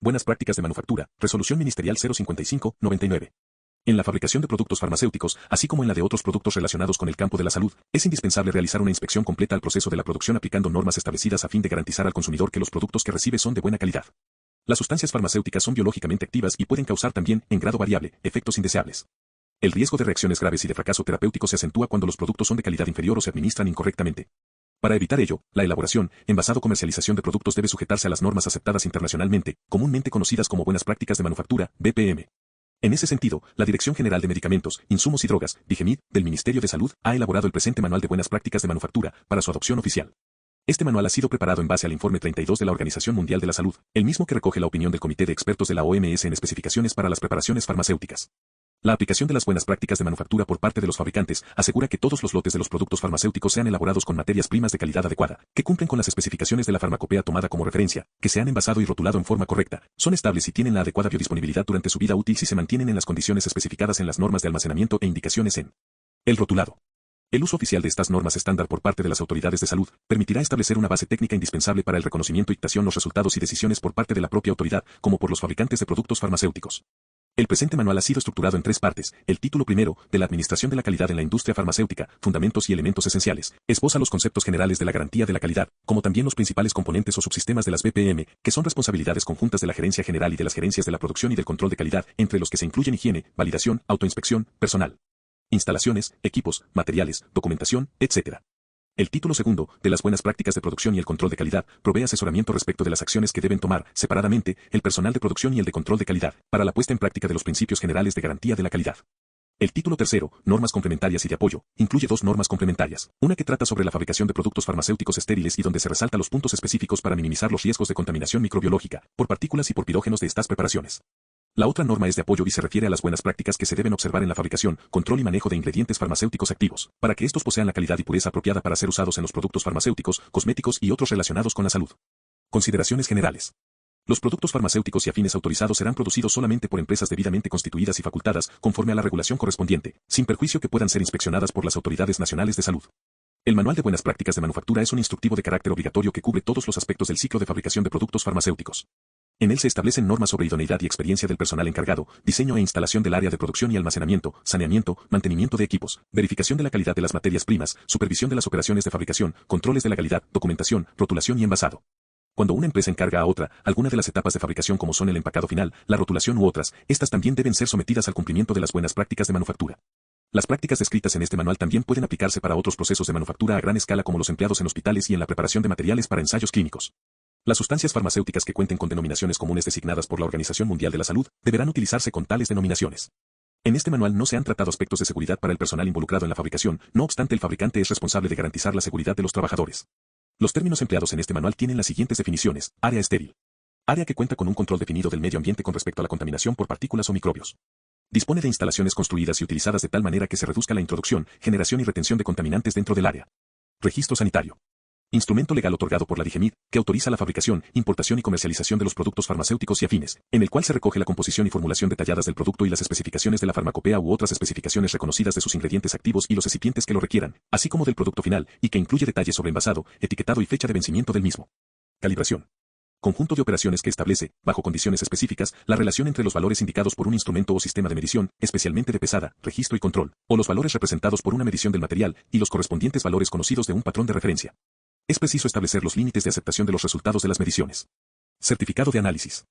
Buenas prácticas de manufactura, Resolución Ministerial 055/99. En la fabricación de productos farmacéuticos, así como en la de otros productos relacionados con el campo de la salud, es indispensable realizar una inspección completa al proceso de la producción aplicando normas establecidas a fin de garantizar al consumidor que los productos que recibe son de buena calidad. Las sustancias farmacéuticas son biológicamente activas y pueden causar también, en grado variable, efectos indeseables. El riesgo de reacciones graves y de fracaso terapéutico se acentúa cuando los productos son de calidad inferior o se administran incorrectamente. Para evitar ello, la elaboración, envasado, comercialización de productos debe sujetarse a las normas aceptadas internacionalmente, comúnmente conocidas como Buenas Prácticas de Manufactura, BPM. En ese sentido, la Dirección General de Medicamentos, Insumos y Drogas, DIGEMID, del Ministerio de Salud, ha elaborado el presente Manual de Buenas Prácticas de Manufactura, para su adopción oficial. Este manual ha sido preparado en base al informe 32 de la Organización Mundial de la Salud, el mismo que recoge la opinión del Comité de Expertos de la OMS en especificaciones para las preparaciones farmacéuticas. La aplicación de las buenas prácticas de manufactura por parte de los fabricantes asegura que todos los lotes de los productos farmacéuticos sean elaborados con materias primas de calidad adecuada, que cumplen con las especificaciones de la farmacopea tomada como referencia, que se han envasado y rotulado en forma correcta, son estables y tienen la adecuada biodisponibilidad durante su vida útil si se mantienen en las condiciones especificadas en las normas de almacenamiento e indicaciones en el rotulado. El uso oficial de estas normas estándar por parte de las autoridades de salud permitirá establecer una base técnica indispensable para el reconocimiento y dictación los resultados y decisiones por parte de la propia autoridad, como por los fabricantes de productos farmacéuticos. El presente manual ha sido estructurado en 3 partes. El título primero, de la Administración de la Calidad en la Industria Farmacéutica, Fundamentos y Elementos Esenciales, esboza los conceptos generales de la garantía de la calidad, como también los principales componentes o subsistemas de las BPM, que son responsabilidades conjuntas de la Gerencia General y de las Gerencias de la Producción y del Control de Calidad, entre los que se incluyen higiene, validación, autoinspección, personal, instalaciones, equipos, materiales, documentación, etc. El título segundo, de las buenas prácticas de producción y el control de calidad, provee asesoramiento respecto de las acciones que deben tomar, separadamente, el personal de producción y el de control de calidad, para la puesta en práctica de los principios generales de garantía de la calidad. El título tercero, normas complementarias y de apoyo, incluye 2 normas complementarias, una que trata sobre la fabricación de productos farmacéuticos estériles y donde se resalta los puntos específicos para minimizar los riesgos de contaminación microbiológica, por partículas y por pirógenos de estas preparaciones. La otra norma es de apoyo y se refiere a las buenas prácticas que se deben observar en la fabricación, control y manejo de ingredientes farmacéuticos activos, para que estos posean la calidad y pureza apropiada para ser usados en los productos farmacéuticos, cosméticos y otros relacionados con la salud. Consideraciones generales. Los productos farmacéuticos y afines autorizados serán producidos solamente por empresas debidamente constituidas y facultadas, conforme a la regulación correspondiente, sin perjuicio que puedan ser inspeccionadas por las autoridades nacionales de salud. El Manual de Buenas Prácticas de Manufactura es un instructivo de carácter obligatorio que cubre todos los aspectos del ciclo de fabricación de productos farmacéuticos. En él se establecen normas sobre idoneidad y experiencia del personal encargado, diseño e instalación del área de producción y almacenamiento, saneamiento, mantenimiento de equipos, verificación de la calidad de las materias primas, supervisión de las operaciones de fabricación, controles de la calidad, documentación, rotulación y envasado. Cuando una empresa encarga a otra alguna de las etapas de fabricación como son el empacado final, la rotulación u otras, estas también deben ser sometidas al cumplimiento de las buenas prácticas de manufactura. Las prácticas descritas en este manual también pueden aplicarse para otros procesos de manufactura a gran escala como los empleados en hospitales y en la preparación de materiales para ensayos clínicos. Las sustancias farmacéuticas que cuenten con denominaciones comunes designadas por la Organización Mundial de la Salud deberán utilizarse con tales denominaciones. En este manual no se han tratado aspectos de seguridad para el personal involucrado en la fabricación, no obstante el fabricante es responsable de garantizar la seguridad de los trabajadores. Los términos empleados en este manual tienen las siguientes definiciones: área estéril. Área que cuenta con un control definido del medio ambiente con respecto a la contaminación por partículas o microbios. Dispone de instalaciones construidas y utilizadas de tal manera que se reduzca la introducción, generación y retención de contaminantes dentro del área. Registro sanitario. Instrumento legal otorgado por la DIGEMID, que autoriza la fabricación, importación y comercialización de los productos farmacéuticos y afines, en el cual se recoge la composición y formulación detalladas del producto y las especificaciones de la farmacopea u otras especificaciones reconocidas de sus ingredientes activos y los excipientes que lo requieran, así como del producto final, y que incluye detalles sobre envasado, etiquetado y fecha de vencimiento del mismo. Calibración. Conjunto de operaciones que establece, bajo condiciones específicas, la relación entre los valores indicados por un instrumento o sistema de medición, especialmente de pesada, registro y control, o los valores representados por una medición del material, y los correspondientes valores conocidos de un patrón de referencia. Es preciso establecer los límites de aceptación de los resultados de las mediciones. Certificado de análisis.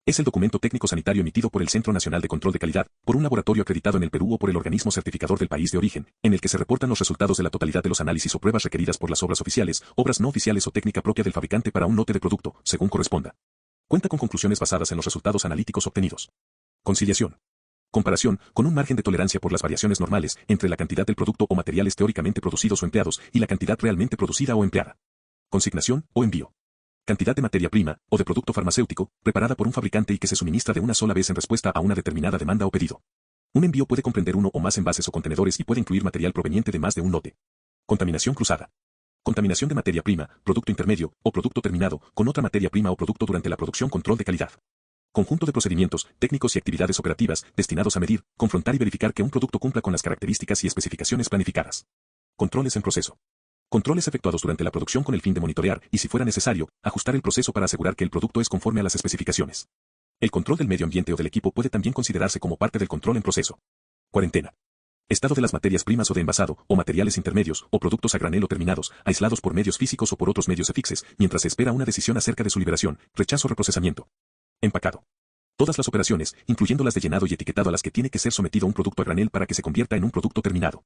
Es el documento técnico sanitario emitido por el Centro Nacional de Control de Calidad, por un laboratorio acreditado en el Perú o por el organismo certificador del país de origen, en el que se reportan los resultados de la totalidad de los análisis o pruebas requeridas por las obras oficiales, obras no oficiales o técnica propia del fabricante para un lote de producto, según corresponda. Cuenta con conclusiones basadas en los resultados analíticos obtenidos. Conciliación. Comparación, con un margen de tolerancia por las variaciones normales, entre la cantidad del producto o materiales teóricamente producidos o empleados, y la cantidad realmente producida o empleada. Consignación, o envío. Cantidad de materia prima, o de producto farmacéutico, preparada por un fabricante y que se suministra de una sola vez en respuesta a una determinada demanda o pedido. Un envío puede comprender uno o más envases o contenedores y puede incluir material proveniente de más de un lote. Contaminación cruzada. Contaminación de materia prima, producto intermedio, o producto terminado, con otra materia prima o producto durante la producción. Control de calidad. Conjunto de procedimientos, técnicos y actividades operativas, destinados a medir, confrontar y verificar que un producto cumpla con las características y especificaciones planificadas. Controles en proceso. Controles efectuados durante la producción con el fin de monitorear y, si fuera necesario, ajustar el proceso para asegurar que el producto es conforme a las especificaciones. El control del medio ambiente o del equipo puede también considerarse como parte del control en proceso. Cuarentena. Estado de las materias primas o de envasado, o materiales intermedios, o productos a granel o terminados, aislados por medios físicos o por otros medios afixes, mientras se espera una decisión acerca de su liberación, rechazo o reprocesamiento. Empacado. Todas las operaciones, incluyendo las de llenado y etiquetado a las que tiene que ser sometido un producto a granel para que se convierta en un producto terminado.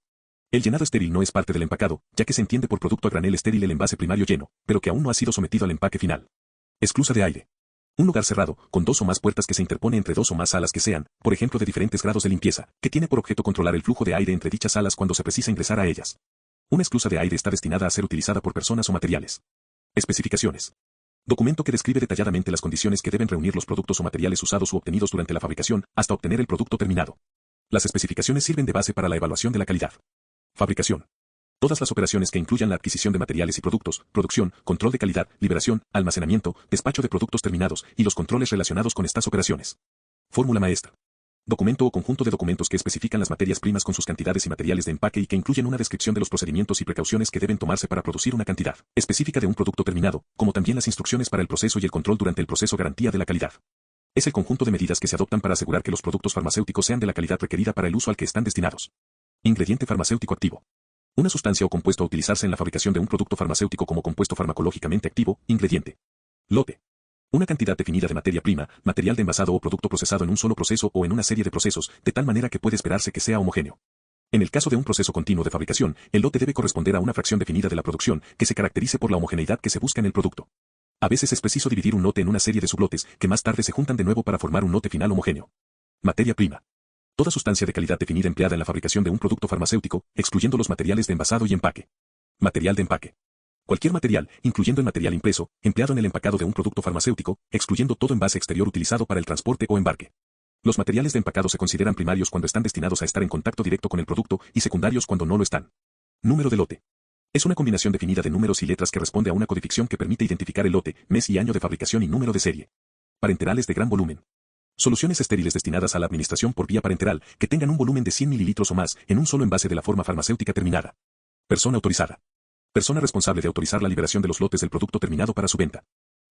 El llenado estéril no es parte del empacado, ya que se entiende por producto a granel estéril el envase primario lleno, pero que aún no ha sido sometido al empaque final. Esclusa de aire. Un lugar cerrado, con dos o más puertas que se interpone entre dos o más salas que sean, por ejemplo de diferentes grados de limpieza, que tiene por objeto controlar el flujo de aire entre dichas salas cuando se precisa ingresar a ellas. Una esclusa de aire está destinada a ser utilizada por personas o materiales. Especificaciones. Documento que describe detalladamente las condiciones que deben reunir los productos o materiales usados u obtenidos durante la fabricación, hasta obtener el producto terminado. Las especificaciones sirven de base para la evaluación de la calidad. Fabricación. Todas las operaciones que incluyan la adquisición de materiales y productos, producción, control de calidad, liberación, almacenamiento, despacho de productos terminados y los controles relacionados con estas operaciones. Fórmula maestra. Documento o conjunto de documentos que especifican las materias primas con sus cantidades y materiales de empaque y que incluyen una descripción de los procedimientos y precauciones que deben tomarse para producir una cantidad específica de un producto terminado, como también las instrucciones para el proceso y el control durante el proceso garantía de la calidad. Es el conjunto de medidas que se adoptan para asegurar que los productos farmacéuticos sean de la calidad requerida para el uso al que están destinados. Ingrediente farmacéutico activo. Una sustancia o compuesto a utilizarse en la fabricación de un producto farmacéutico como compuesto farmacológicamente activo, ingrediente. Lote. Una cantidad definida de materia prima, material de envasado o producto procesado en un solo proceso o en una serie de procesos, de tal manera que puede esperarse que sea homogéneo. En el caso de un proceso continuo de fabricación, el lote debe corresponder a una fracción definida de la producción, que se caracterice por la homogeneidad que se busca en el producto. A veces es preciso dividir un lote en una serie de sublotes, que más tarde se juntan de nuevo para formar un lote final homogéneo. Materia prima. Toda sustancia de calidad definida empleada en la fabricación de un producto farmacéutico, excluyendo los materiales de envasado y empaque. Material de empaque. Cualquier material, incluyendo el material impreso, empleado en el empacado de un producto farmacéutico, excluyendo todo envase exterior utilizado para el transporte o embarque. Los materiales de empacado se consideran primarios cuando están destinados a estar en contacto directo con el producto y secundarios cuando no lo están. Número de lote. Es una combinación definida de números y letras que responde a una codificación que permite identificar el lote, mes y año de fabricación y número de serie. Parenterales de gran volumen. Soluciones estériles destinadas a la administración por vía parenteral, que tengan un volumen de 100 mililitros o más, en un solo envase de la forma farmacéutica terminada. Persona autorizada. Persona responsable de autorizar la liberación de los lotes del producto terminado para su venta.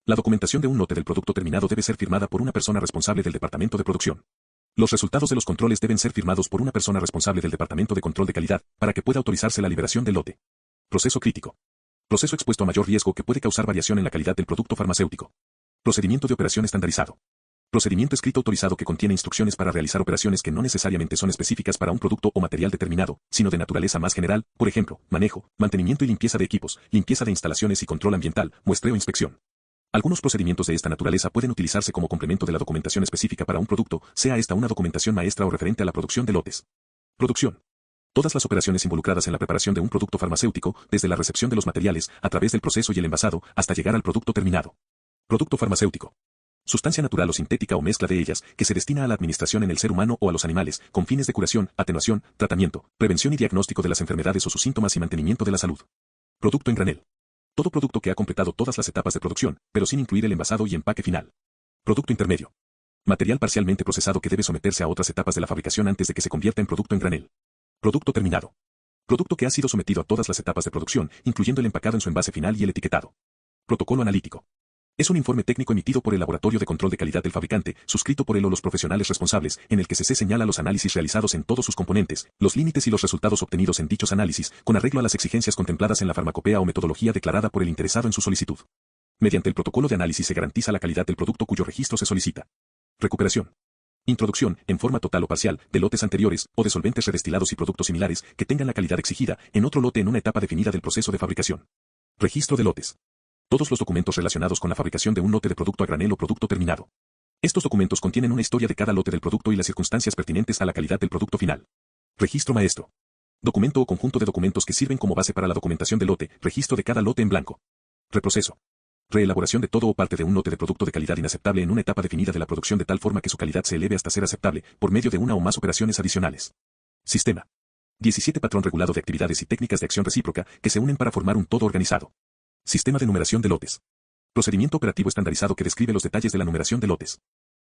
La documentación de un lote del producto terminado debe ser firmada por una persona responsable del departamento de producción. Los resultados de los controles deben ser firmados por una persona responsable del departamento de control de calidad, para que pueda autorizarse la liberación del lote. Proceso crítico. Proceso expuesto a mayor riesgo que puede causar variación en la calidad del producto farmacéutico. Procedimiento de operación estandarizado. Procedimiento escrito autorizado que contiene instrucciones para realizar operaciones que no necesariamente son específicas para un producto o material determinado, sino de naturaleza más general, por ejemplo, manejo, mantenimiento y limpieza de equipos, limpieza de instalaciones y control ambiental, muestreo e inspección. Algunos procedimientos de esta naturaleza pueden utilizarse como complemento de la documentación específica para un producto, sea esta una documentación maestra o referente a la producción de lotes. Producción. Todas las operaciones involucradas en la preparación de un producto farmacéutico, desde la recepción de los materiales, a través del proceso y el envasado, hasta llegar al producto terminado. Producto farmacéutico. Sustancia natural o sintética o mezcla de ellas, que se destina a la administración en el ser humano o a los animales, con fines de curación, atenuación, tratamiento, prevención y diagnóstico de las enfermedades o sus síntomas y mantenimiento de la salud. Producto en granel. Todo producto que ha completado todas las etapas de producción, pero sin incluir el envasado y empaque final. Producto intermedio. Material parcialmente procesado que debe someterse a otras etapas de la fabricación antes de que se convierta en producto en granel. Producto terminado. Producto que ha sido sometido a todas las etapas de producción, incluyendo el empacado en su envase final y el etiquetado. Protocolo analítico. Es un informe técnico emitido por el Laboratorio de Control de Calidad del fabricante, suscrito por él o los profesionales responsables, en el que se señala los análisis realizados en todos sus componentes, los límites y los resultados obtenidos en dichos análisis, con arreglo a las exigencias contempladas en la farmacopea o metodología declarada por el interesado en su solicitud. Mediante el protocolo de análisis se garantiza la calidad del producto cuyo registro se solicita. Recuperación. Introducción, en forma total o parcial, de lotes anteriores, o de solventes redestilados y productos similares, que tengan la calidad exigida, en otro lote en una etapa definida del proceso de fabricación. Registro de lotes. Todos los documentos relacionados con la fabricación de un lote de producto a granel o producto terminado. Estos documentos contienen una historia de cada lote del producto y las circunstancias pertinentes a la calidad del producto final. Registro maestro. Documento o conjunto de documentos que sirven como base para la documentación del lote, registro de cada lote en blanco. Reproceso. Reelaboración de todo o parte de un lote de producto de calidad inaceptable en una etapa definida de la producción de tal forma que su calidad se eleve hasta ser aceptable, por medio de una o más operaciones adicionales. Sistema. 17 Patrón regulado de actividades y técnicas de acción recíproca, que se unen para formar un todo organizado. Sistema de numeración de lotes. Procedimiento operativo estandarizado que describe los detalles de la numeración de lotes.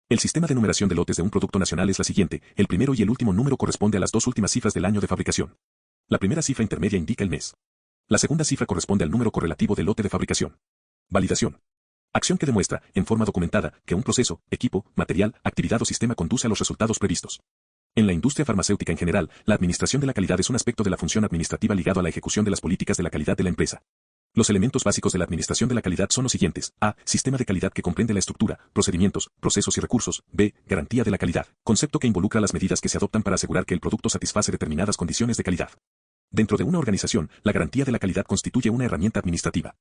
El sistema de numeración de lotes de un producto nacional es la siguiente: el primero y el último número corresponde a las dos últimas cifras del año de fabricación. La primera cifra intermedia indica el mes. La segunda cifra corresponde al número correlativo del lote de fabricación. Validación. Acción que demuestra, en forma documentada, que un proceso, equipo, material, actividad o sistema conduce a los resultados previstos. En la industria farmacéutica en general, la administración de la calidad es un aspecto de la función administrativa ligado a la ejecución de las políticas de la calidad de la empresa. Los elementos básicos de la administración de la calidad son los siguientes. A. Sistema de calidad que comprende la estructura, procedimientos, procesos y recursos. B. Garantía de la calidad. Concepto que involucra las medidas que se adoptan para asegurar que el producto satisface determinadas condiciones de calidad. Dentro de una organización, la garantía de la calidad constituye una herramienta administrativa.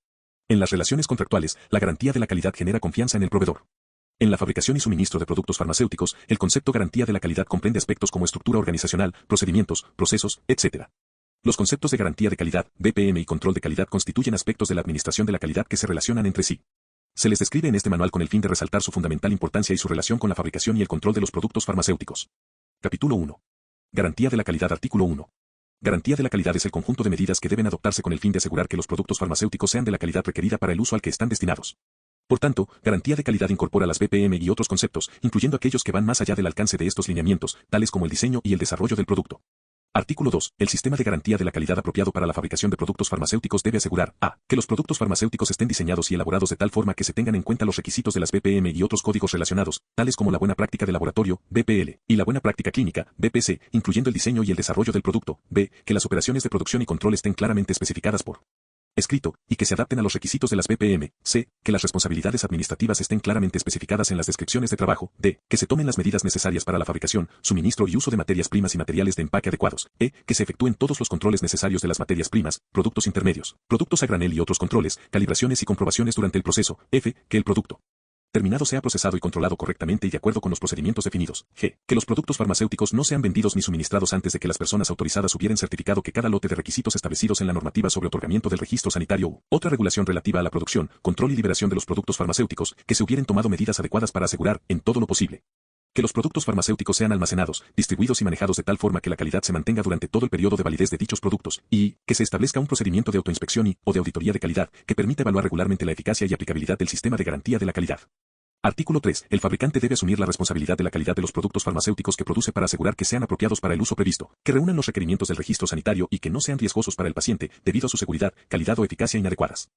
En las relaciones contractuales, la garantía de la calidad genera confianza en el proveedor. En la fabricación y suministro de productos farmacéuticos, el concepto garantía de la calidad comprende aspectos como estructura organizacional, procedimientos, procesos, etc. Los conceptos de garantía de calidad, BPM y control de calidad constituyen aspectos de la administración de la calidad que se relacionan entre sí. Se les describe en este manual con el fin de resaltar su fundamental importancia y su relación con la fabricación y el control de los productos farmacéuticos. Capítulo 1. Garantía de la calidad. Artículo 1. Garantía de la calidad es el conjunto de medidas que deben adoptarse con el fin de asegurar que los productos farmacéuticos sean de la calidad requerida para el uso al que están destinados. Por tanto, garantía de calidad incorpora las BPM y otros conceptos, incluyendo aquellos que van más allá del alcance de estos lineamientos, tales como el diseño y el desarrollo del producto. Artículo 2. El sistema de garantía de la calidad apropiado para la fabricación de productos farmacéuticos debe asegurar a. Que los productos farmacéuticos estén diseñados y elaborados de tal forma que se tengan en cuenta los requisitos de las BPM y otros códigos relacionados, tales como la buena práctica de laboratorio, BPL, y la buena práctica clínica, BPC, incluyendo el diseño y el desarrollo del producto. B. Que las operaciones de producción y control estén claramente especificadas por escrito, y que se adapten a los requisitos de las BPM. C. Que las responsabilidades administrativas estén claramente especificadas en las descripciones de trabajo. D. Que se tomen las medidas necesarias para la fabricación, suministro y uso de materias primas y materiales de empaque adecuados. E. Que se efectúen todos los controles necesarios de las materias primas, productos intermedios, productos a granel y otros controles, calibraciones y comprobaciones durante el proceso. F. Que el producto terminado sea procesado y controlado correctamente y de acuerdo con los procedimientos definidos. G. Que los productos farmacéuticos no sean vendidos ni suministrados antes de que las personas autorizadas hubieran certificado que cada lote de requisitos establecidos en la normativa sobre otorgamiento del registro sanitario u otra regulación relativa a la producción, control y liberación de los productos farmacéuticos, que se hubieran tomado medidas adecuadas para asegurar, en todo lo posible, que los productos farmacéuticos sean almacenados, distribuidos y manejados de tal forma que la calidad se mantenga durante todo el periodo de validez de dichos productos, y que se establezca un procedimiento de autoinspección o de auditoría de calidad que permita evaluar regularmente la eficacia y aplicabilidad del sistema de garantía de la calidad. Artículo 3. El fabricante debe asumir la responsabilidad de la calidad de los productos farmacéuticos que produce para asegurar que sean apropiados para el uso previsto, que reúnan los requerimientos del registro sanitario y que no sean riesgosos para el paciente, debido a su seguridad, calidad o eficacia inadecuadas.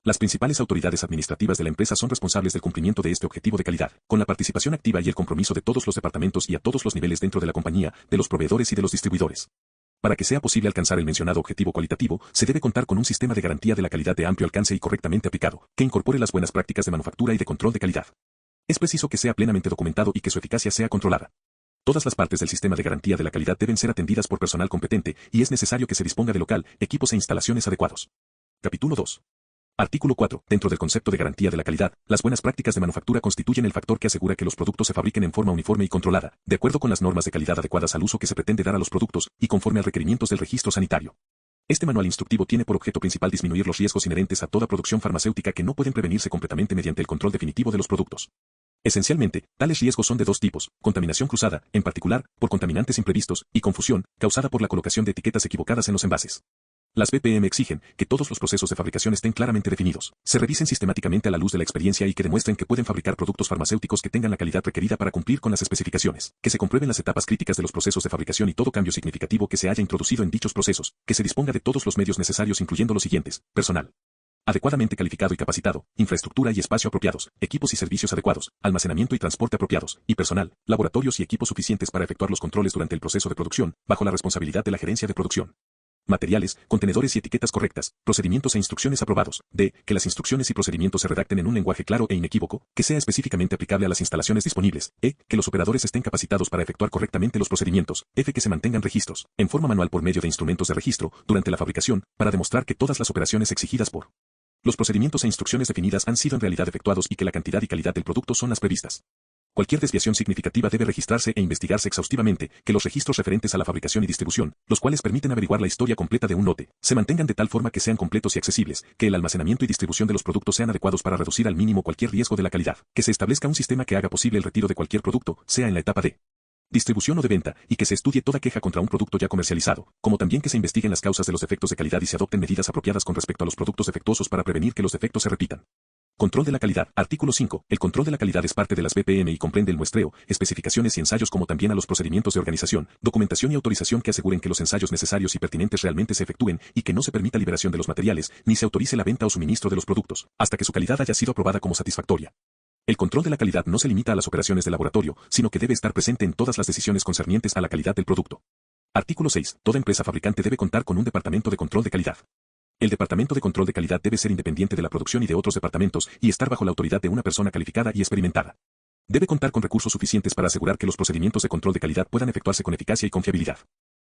Las principales autoridades administrativas de la empresa son responsables del cumplimiento de este objetivo de calidad, con la participación activa y el compromiso de todos los departamentos y a todos los niveles dentro de la compañía, de los proveedores y de los distribuidores. Para que sea posible alcanzar el mencionado objetivo cualitativo, se debe contar con un sistema de garantía de la calidad de amplio alcance y correctamente aplicado, que incorpore las buenas prácticas de manufactura y de control de calidad. Es preciso que sea plenamente documentado y que su eficacia sea controlada. Todas las partes del sistema de garantía de la calidad deben ser atendidas por personal competente, y es necesario que se disponga de local, equipos e instalaciones adecuados. Capítulo 2. Artículo 4. Dentro del concepto de garantía de la calidad, las buenas prácticas de manufactura constituyen el factor que asegura que los productos se fabriquen en forma uniforme y controlada, de acuerdo con las normas de calidad adecuadas al uso que se pretende dar a los productos, y conforme a requerimientos del registro sanitario. Este manual instructivo tiene por objeto principal disminuir los riesgos inherentes a toda producción farmacéutica que no pueden prevenirse completamente mediante el control definitivo de los productos. Esencialmente, tales riesgos son de dos tipos: contaminación cruzada, en particular, por contaminantes imprevistos, y confusión, causada por la colocación de etiquetas equivocadas en los envases. Las BPM exigen que todos los procesos de fabricación estén claramente definidos, se revisen sistemáticamente a la luz de la experiencia y que demuestren que pueden fabricar productos farmacéuticos que tengan la calidad requerida para cumplir con las especificaciones, que se comprueben las etapas críticas de los procesos de fabricación y todo cambio significativo que se haya introducido en dichos procesos, que se disponga de todos los medios necesarios incluyendo los siguientes: personal adecuadamente calificado y capacitado, infraestructura y espacio apropiados, equipos y servicios adecuados, almacenamiento y transporte apropiados, y personal, laboratorios y equipos suficientes para efectuar los controles durante el proceso de producción, bajo la responsabilidad de la gerencia de producción. Materiales, contenedores y etiquetas correctas, procedimientos e instrucciones aprobados. D. Que las instrucciones y procedimientos se redacten en un lenguaje claro e inequívoco, que sea específicamente aplicable a las instalaciones disponibles. E. Que los operadores estén capacitados para efectuar correctamente los procedimientos. F. Que se mantengan registros, en forma manual por medio de instrumentos de registro, durante la fabricación, para demostrar que todas las operaciones exigidas por los procedimientos e instrucciones definidas han sido en realidad efectuados y que la cantidad y calidad del producto son las previstas. Cualquier desviación significativa debe registrarse e investigarse exhaustivamente, que los registros referentes a la fabricación y distribución, los cuales permiten averiguar la historia completa de un lote, se mantengan de tal forma que sean completos y accesibles, que el almacenamiento y distribución de los productos sean adecuados para reducir al mínimo cualquier riesgo de la calidad, que se establezca un sistema que haga posible el retiro de cualquier producto, sea en la etapa de distribución o de venta, y que se estudie toda queja contra un producto ya comercializado, como también que se investiguen las causas de los defectos de calidad y se adopten medidas apropiadas con respecto a los productos defectuosos para prevenir que los defectos se repitan. Control de la calidad. Artículo 5. El control de la calidad es parte de las BPM y comprende el muestreo, especificaciones y ensayos como también a los procedimientos de organización, documentación y autorización que aseguren que los ensayos necesarios y pertinentes realmente se efectúen y que no se permita liberación de los materiales, ni se autorice la venta o suministro de los productos, hasta que su calidad haya sido aprobada como satisfactoria. El control de la calidad no se limita a las operaciones de laboratorio, sino que debe estar presente en todas las decisiones concernientes a la calidad del producto. Artículo 6. Toda empresa fabricante debe contar con un departamento de control de calidad. El Departamento de Control de Calidad debe ser independiente de la producción y de otros departamentos y estar bajo la autoridad de una persona calificada y experimentada. Debe contar con recursos suficientes para asegurar que los procedimientos de control de calidad puedan efectuarse con eficacia y confiabilidad.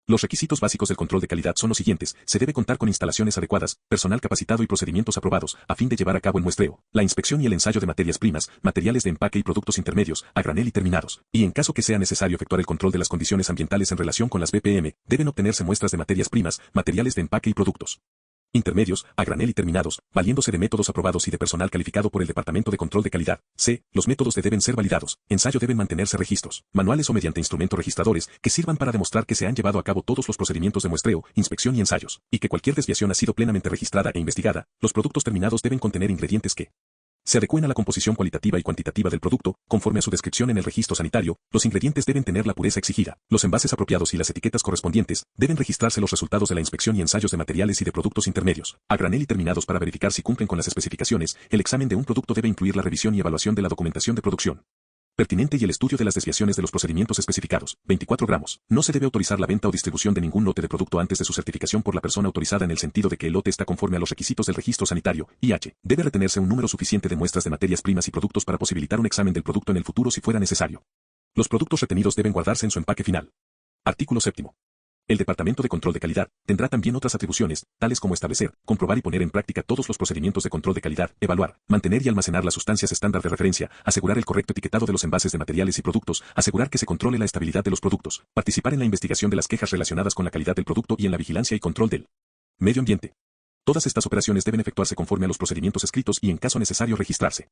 Los requisitos básicos del control de calidad son los siguientes: se debe contar con instalaciones adecuadas, personal capacitado y procedimientos aprobados, a fin de llevar a cabo el muestreo, la inspección y el ensayo de materias primas, materiales de empaque y productos intermedios, a granel y terminados. Y en caso que sea necesario efectuar el control de las condiciones ambientales en relación con las BPM, deben obtenerse muestras de materias primas, materiales de empaque y productos intermedios, a granel y terminados, valiéndose de métodos aprobados y de personal calificado por el Departamento de Control de Calidad. C. Los métodos deben ser validados. Ensayo deben mantenerse registros, manuales o mediante instrumentos registradores, que sirvan para demostrar que se han llevado a cabo todos los procedimientos de muestreo, inspección y ensayos, y que cualquier desviación ha sido plenamente registrada e investigada. Los productos terminados deben contener ingredientes que se adecúen a la composición cualitativa y cuantitativa del producto, conforme a su descripción en el registro sanitario. Los ingredientes deben tener la pureza exigida. Los envases apropiados y las etiquetas correspondientes, deben registrarse los resultados de la inspección y ensayos de materiales y de productos intermedios, a granel y terminados para verificar si cumplen con las especificaciones. El examen de un producto debe incluir la revisión y evaluación de la documentación de producción pertinente y el estudio de las desviaciones de los procedimientos especificados. 24 gramos. No se debe autorizar la venta o distribución de ningún lote de producto antes de su certificación por la persona autorizada en el sentido de que el lote está conforme a los requisitos del registro sanitario. IH. Debe retenerse un número suficiente de muestras de materias primas y productos para posibilitar un examen del producto en el futuro si fuera necesario. Los productos retenidos deben guardarse en su empaque final. Artículo 7. El Departamento de Control de Calidad tendrá también otras atribuciones, tales como establecer, comprobar y poner en práctica todos los procedimientos de control de calidad, evaluar, mantener y almacenar las sustancias estándar de referencia, asegurar el correcto etiquetado de los envases de materiales y productos, asegurar que se controle la estabilidad de los productos, participar en la investigación de las quejas relacionadas con la calidad del producto y en la vigilancia y control del medio ambiente. Todas estas operaciones deben efectuarse conforme a los procedimientos escritos y en caso necesario registrarse.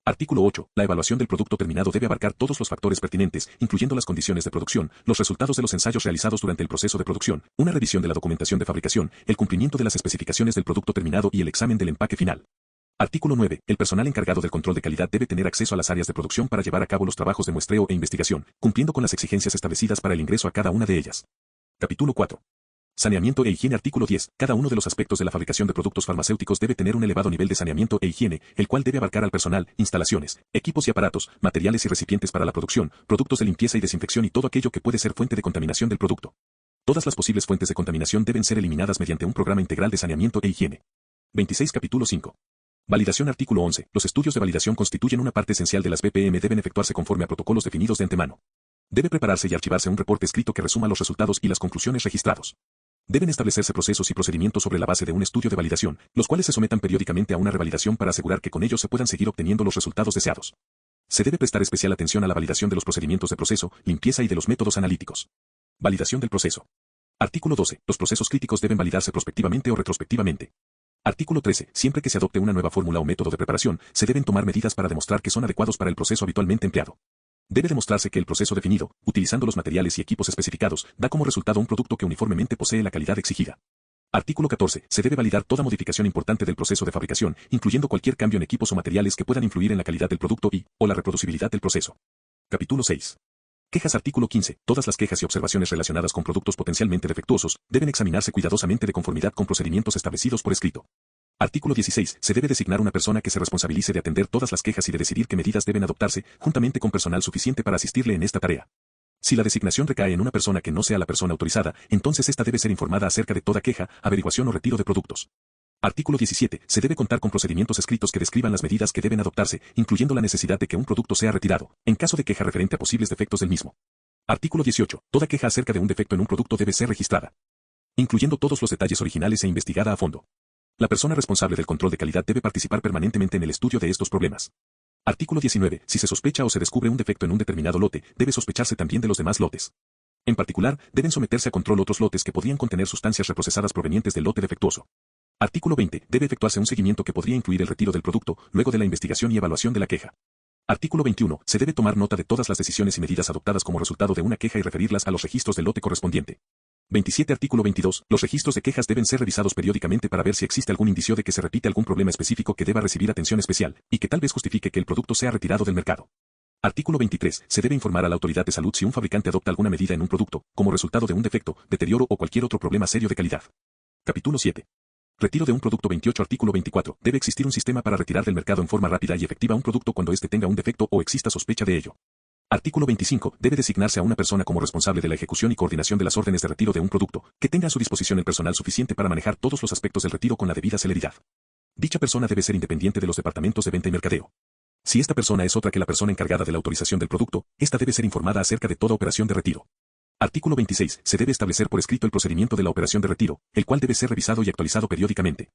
Artículo 8. La evaluación del producto terminado debe abarcar todos los factores pertinentes, incluyendo las condiciones de producción, los resultados de los ensayos realizados durante el proceso de producción, una revisión de la documentación de fabricación, el cumplimiento de las especificaciones del producto terminado y el examen del empaque final. Artículo 9. El personal encargado del control de calidad debe tener acceso a las áreas de producción para llevar a cabo los trabajos de muestreo e investigación, cumpliendo con las exigencias establecidas para el ingreso a cada una de ellas. Capítulo 4. Saneamiento e higiene. Artículo 10. Cada uno de los aspectos de la fabricación de productos farmacéuticos debe tener un elevado nivel de saneamiento e higiene, el cual debe abarcar al personal, instalaciones, equipos y aparatos, materiales y recipientes para la producción, productos de limpieza y desinfección y todo aquello que puede ser fuente de contaminación del producto. Todas las posibles fuentes de contaminación deben ser eliminadas mediante un programa integral de saneamiento e higiene. 26. Capítulo 5. Validación. Artículo 11. Los estudios de validación constituyen una parte esencial de las BPM. Deben efectuarse conforme a protocolos definidos de antemano. Debe prepararse y archivarse un reporte escrito que resuma los resultados y las conclusiones registrados. Deben establecerse procesos y procedimientos sobre la base de un estudio de validación, los cuales se sometan periódicamente a una revalidación para asegurar que con ellos se puedan seguir obteniendo los resultados deseados. Se debe prestar especial atención a la validación de los procedimientos de proceso, limpieza y de los métodos analíticos. Validación del proceso. Artículo 12. Los procesos críticos deben validarse prospectivamente o retrospectivamente. Artículo 13. Siempre que se adopte una nueva fórmula o método de preparación, se deben tomar medidas para demostrar que son adecuados para el proceso habitualmente empleado. Debe demostrarse que el proceso definido, utilizando los materiales y equipos especificados, da como resultado un producto que uniformemente posee la calidad exigida. Artículo 14. Se debe validar toda modificación importante del proceso de fabricación, incluyendo cualquier cambio en equipos o materiales que puedan influir en la calidad del producto o la reproducibilidad del proceso. Capítulo 6. Quejas. Artículo 15. Todas las quejas y observaciones relacionadas con productos potencialmente defectuosos deben examinarse cuidadosamente de conformidad con procedimientos establecidos por escrito. Artículo 16. Se debe designar una persona que se responsabilice de atender todas las quejas y de decidir qué medidas deben adoptarse, juntamente con personal suficiente para asistirle en esta tarea. Si la designación recae en una persona que no sea la persona autorizada, entonces esta debe ser informada acerca de toda queja, averiguación o retiro de productos. Artículo 17. Se debe contar con procedimientos escritos que describan las medidas que deben adoptarse, incluyendo la necesidad de que un producto sea retirado, en caso de queja referente a posibles defectos del mismo. Artículo 18. Toda queja acerca de un defecto en un producto debe ser registrada, incluyendo todos los detalles originales e investigada a fondo. La persona responsable del control de calidad debe participar permanentemente en el estudio de estos problemas. Artículo 19. Si se sospecha o se descubre un defecto en un determinado lote, debe sospecharse también de los demás lotes. En particular, deben someterse a control otros lotes que podrían contener sustancias reprocesadas provenientes del lote defectuoso. Artículo 20. Debe efectuarse un seguimiento que podría incluir el retiro del producto, luego de la investigación y evaluación de la queja. Artículo 21. Se debe tomar nota de todas las decisiones y medidas adoptadas como resultado de una queja y referirlas a los registros del lote correspondiente. 27 Artículo 22. Los registros de quejas deben ser revisados periódicamente para ver si existe algún indicio de que se repite algún problema específico que deba recibir atención especial, y que tal vez justifique que el producto sea retirado del mercado. Artículo 23. Se debe informar a la autoridad de salud si un fabricante adopta alguna medida en un producto, como resultado de un defecto, deterioro o cualquier otro problema serio de calidad. Capítulo 7. Retiro de un producto 28 Artículo 24. Debe existir un sistema para retirar del mercado en forma rápida y efectiva un producto cuando éste tenga un defecto o exista sospecha de ello. Artículo 25. Debe designarse a una persona como responsable de la ejecución y coordinación de las órdenes de retiro de un producto, que tenga a su disposición el personal suficiente para manejar todos los aspectos del retiro con la debida celeridad. Dicha persona debe ser independiente de los departamentos de venta y mercadeo. Si esta persona es otra que la persona encargada de la autorización del producto, esta debe ser informada acerca de toda operación de retiro. Artículo 26. Se debe establecer por escrito el procedimiento de la operación de retiro, el cual debe ser revisado y actualizado periódicamente.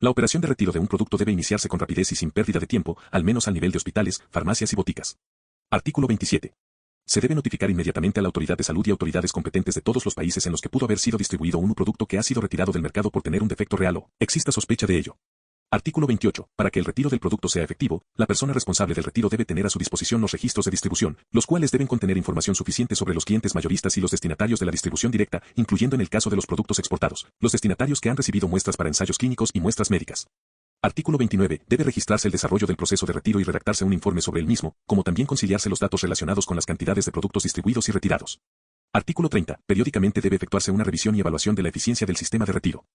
La operación de retiro de un producto debe iniciarse con rapidez y sin pérdida de tiempo, al menos al nivel de hospitales, farmacias y boticas. Artículo 27. Se debe notificar inmediatamente a la autoridad de salud y autoridades competentes de todos los países en los que pudo haber sido distribuido un producto que ha sido retirado del mercado por tener un defecto real o exista sospecha de ello. Artículo 28. Para que el retiro del producto sea efectivo, la persona responsable del retiro debe tener a su disposición los registros de distribución, los cuales deben contener información suficiente sobre los clientes mayoristas y los destinatarios de la distribución directa, incluyendo en el caso de los productos exportados, los destinatarios que han recibido muestras para ensayos clínicos y muestras médicas. Artículo 29. Debe registrarse el desarrollo del proceso de retiro y redactarse un informe sobre el mismo, como también conciliarse los datos relacionados con las cantidades de productos distribuidos y retirados. Artículo 30. Periódicamente debe efectuarse una revisión y evaluación de la eficiencia del sistema de retiro.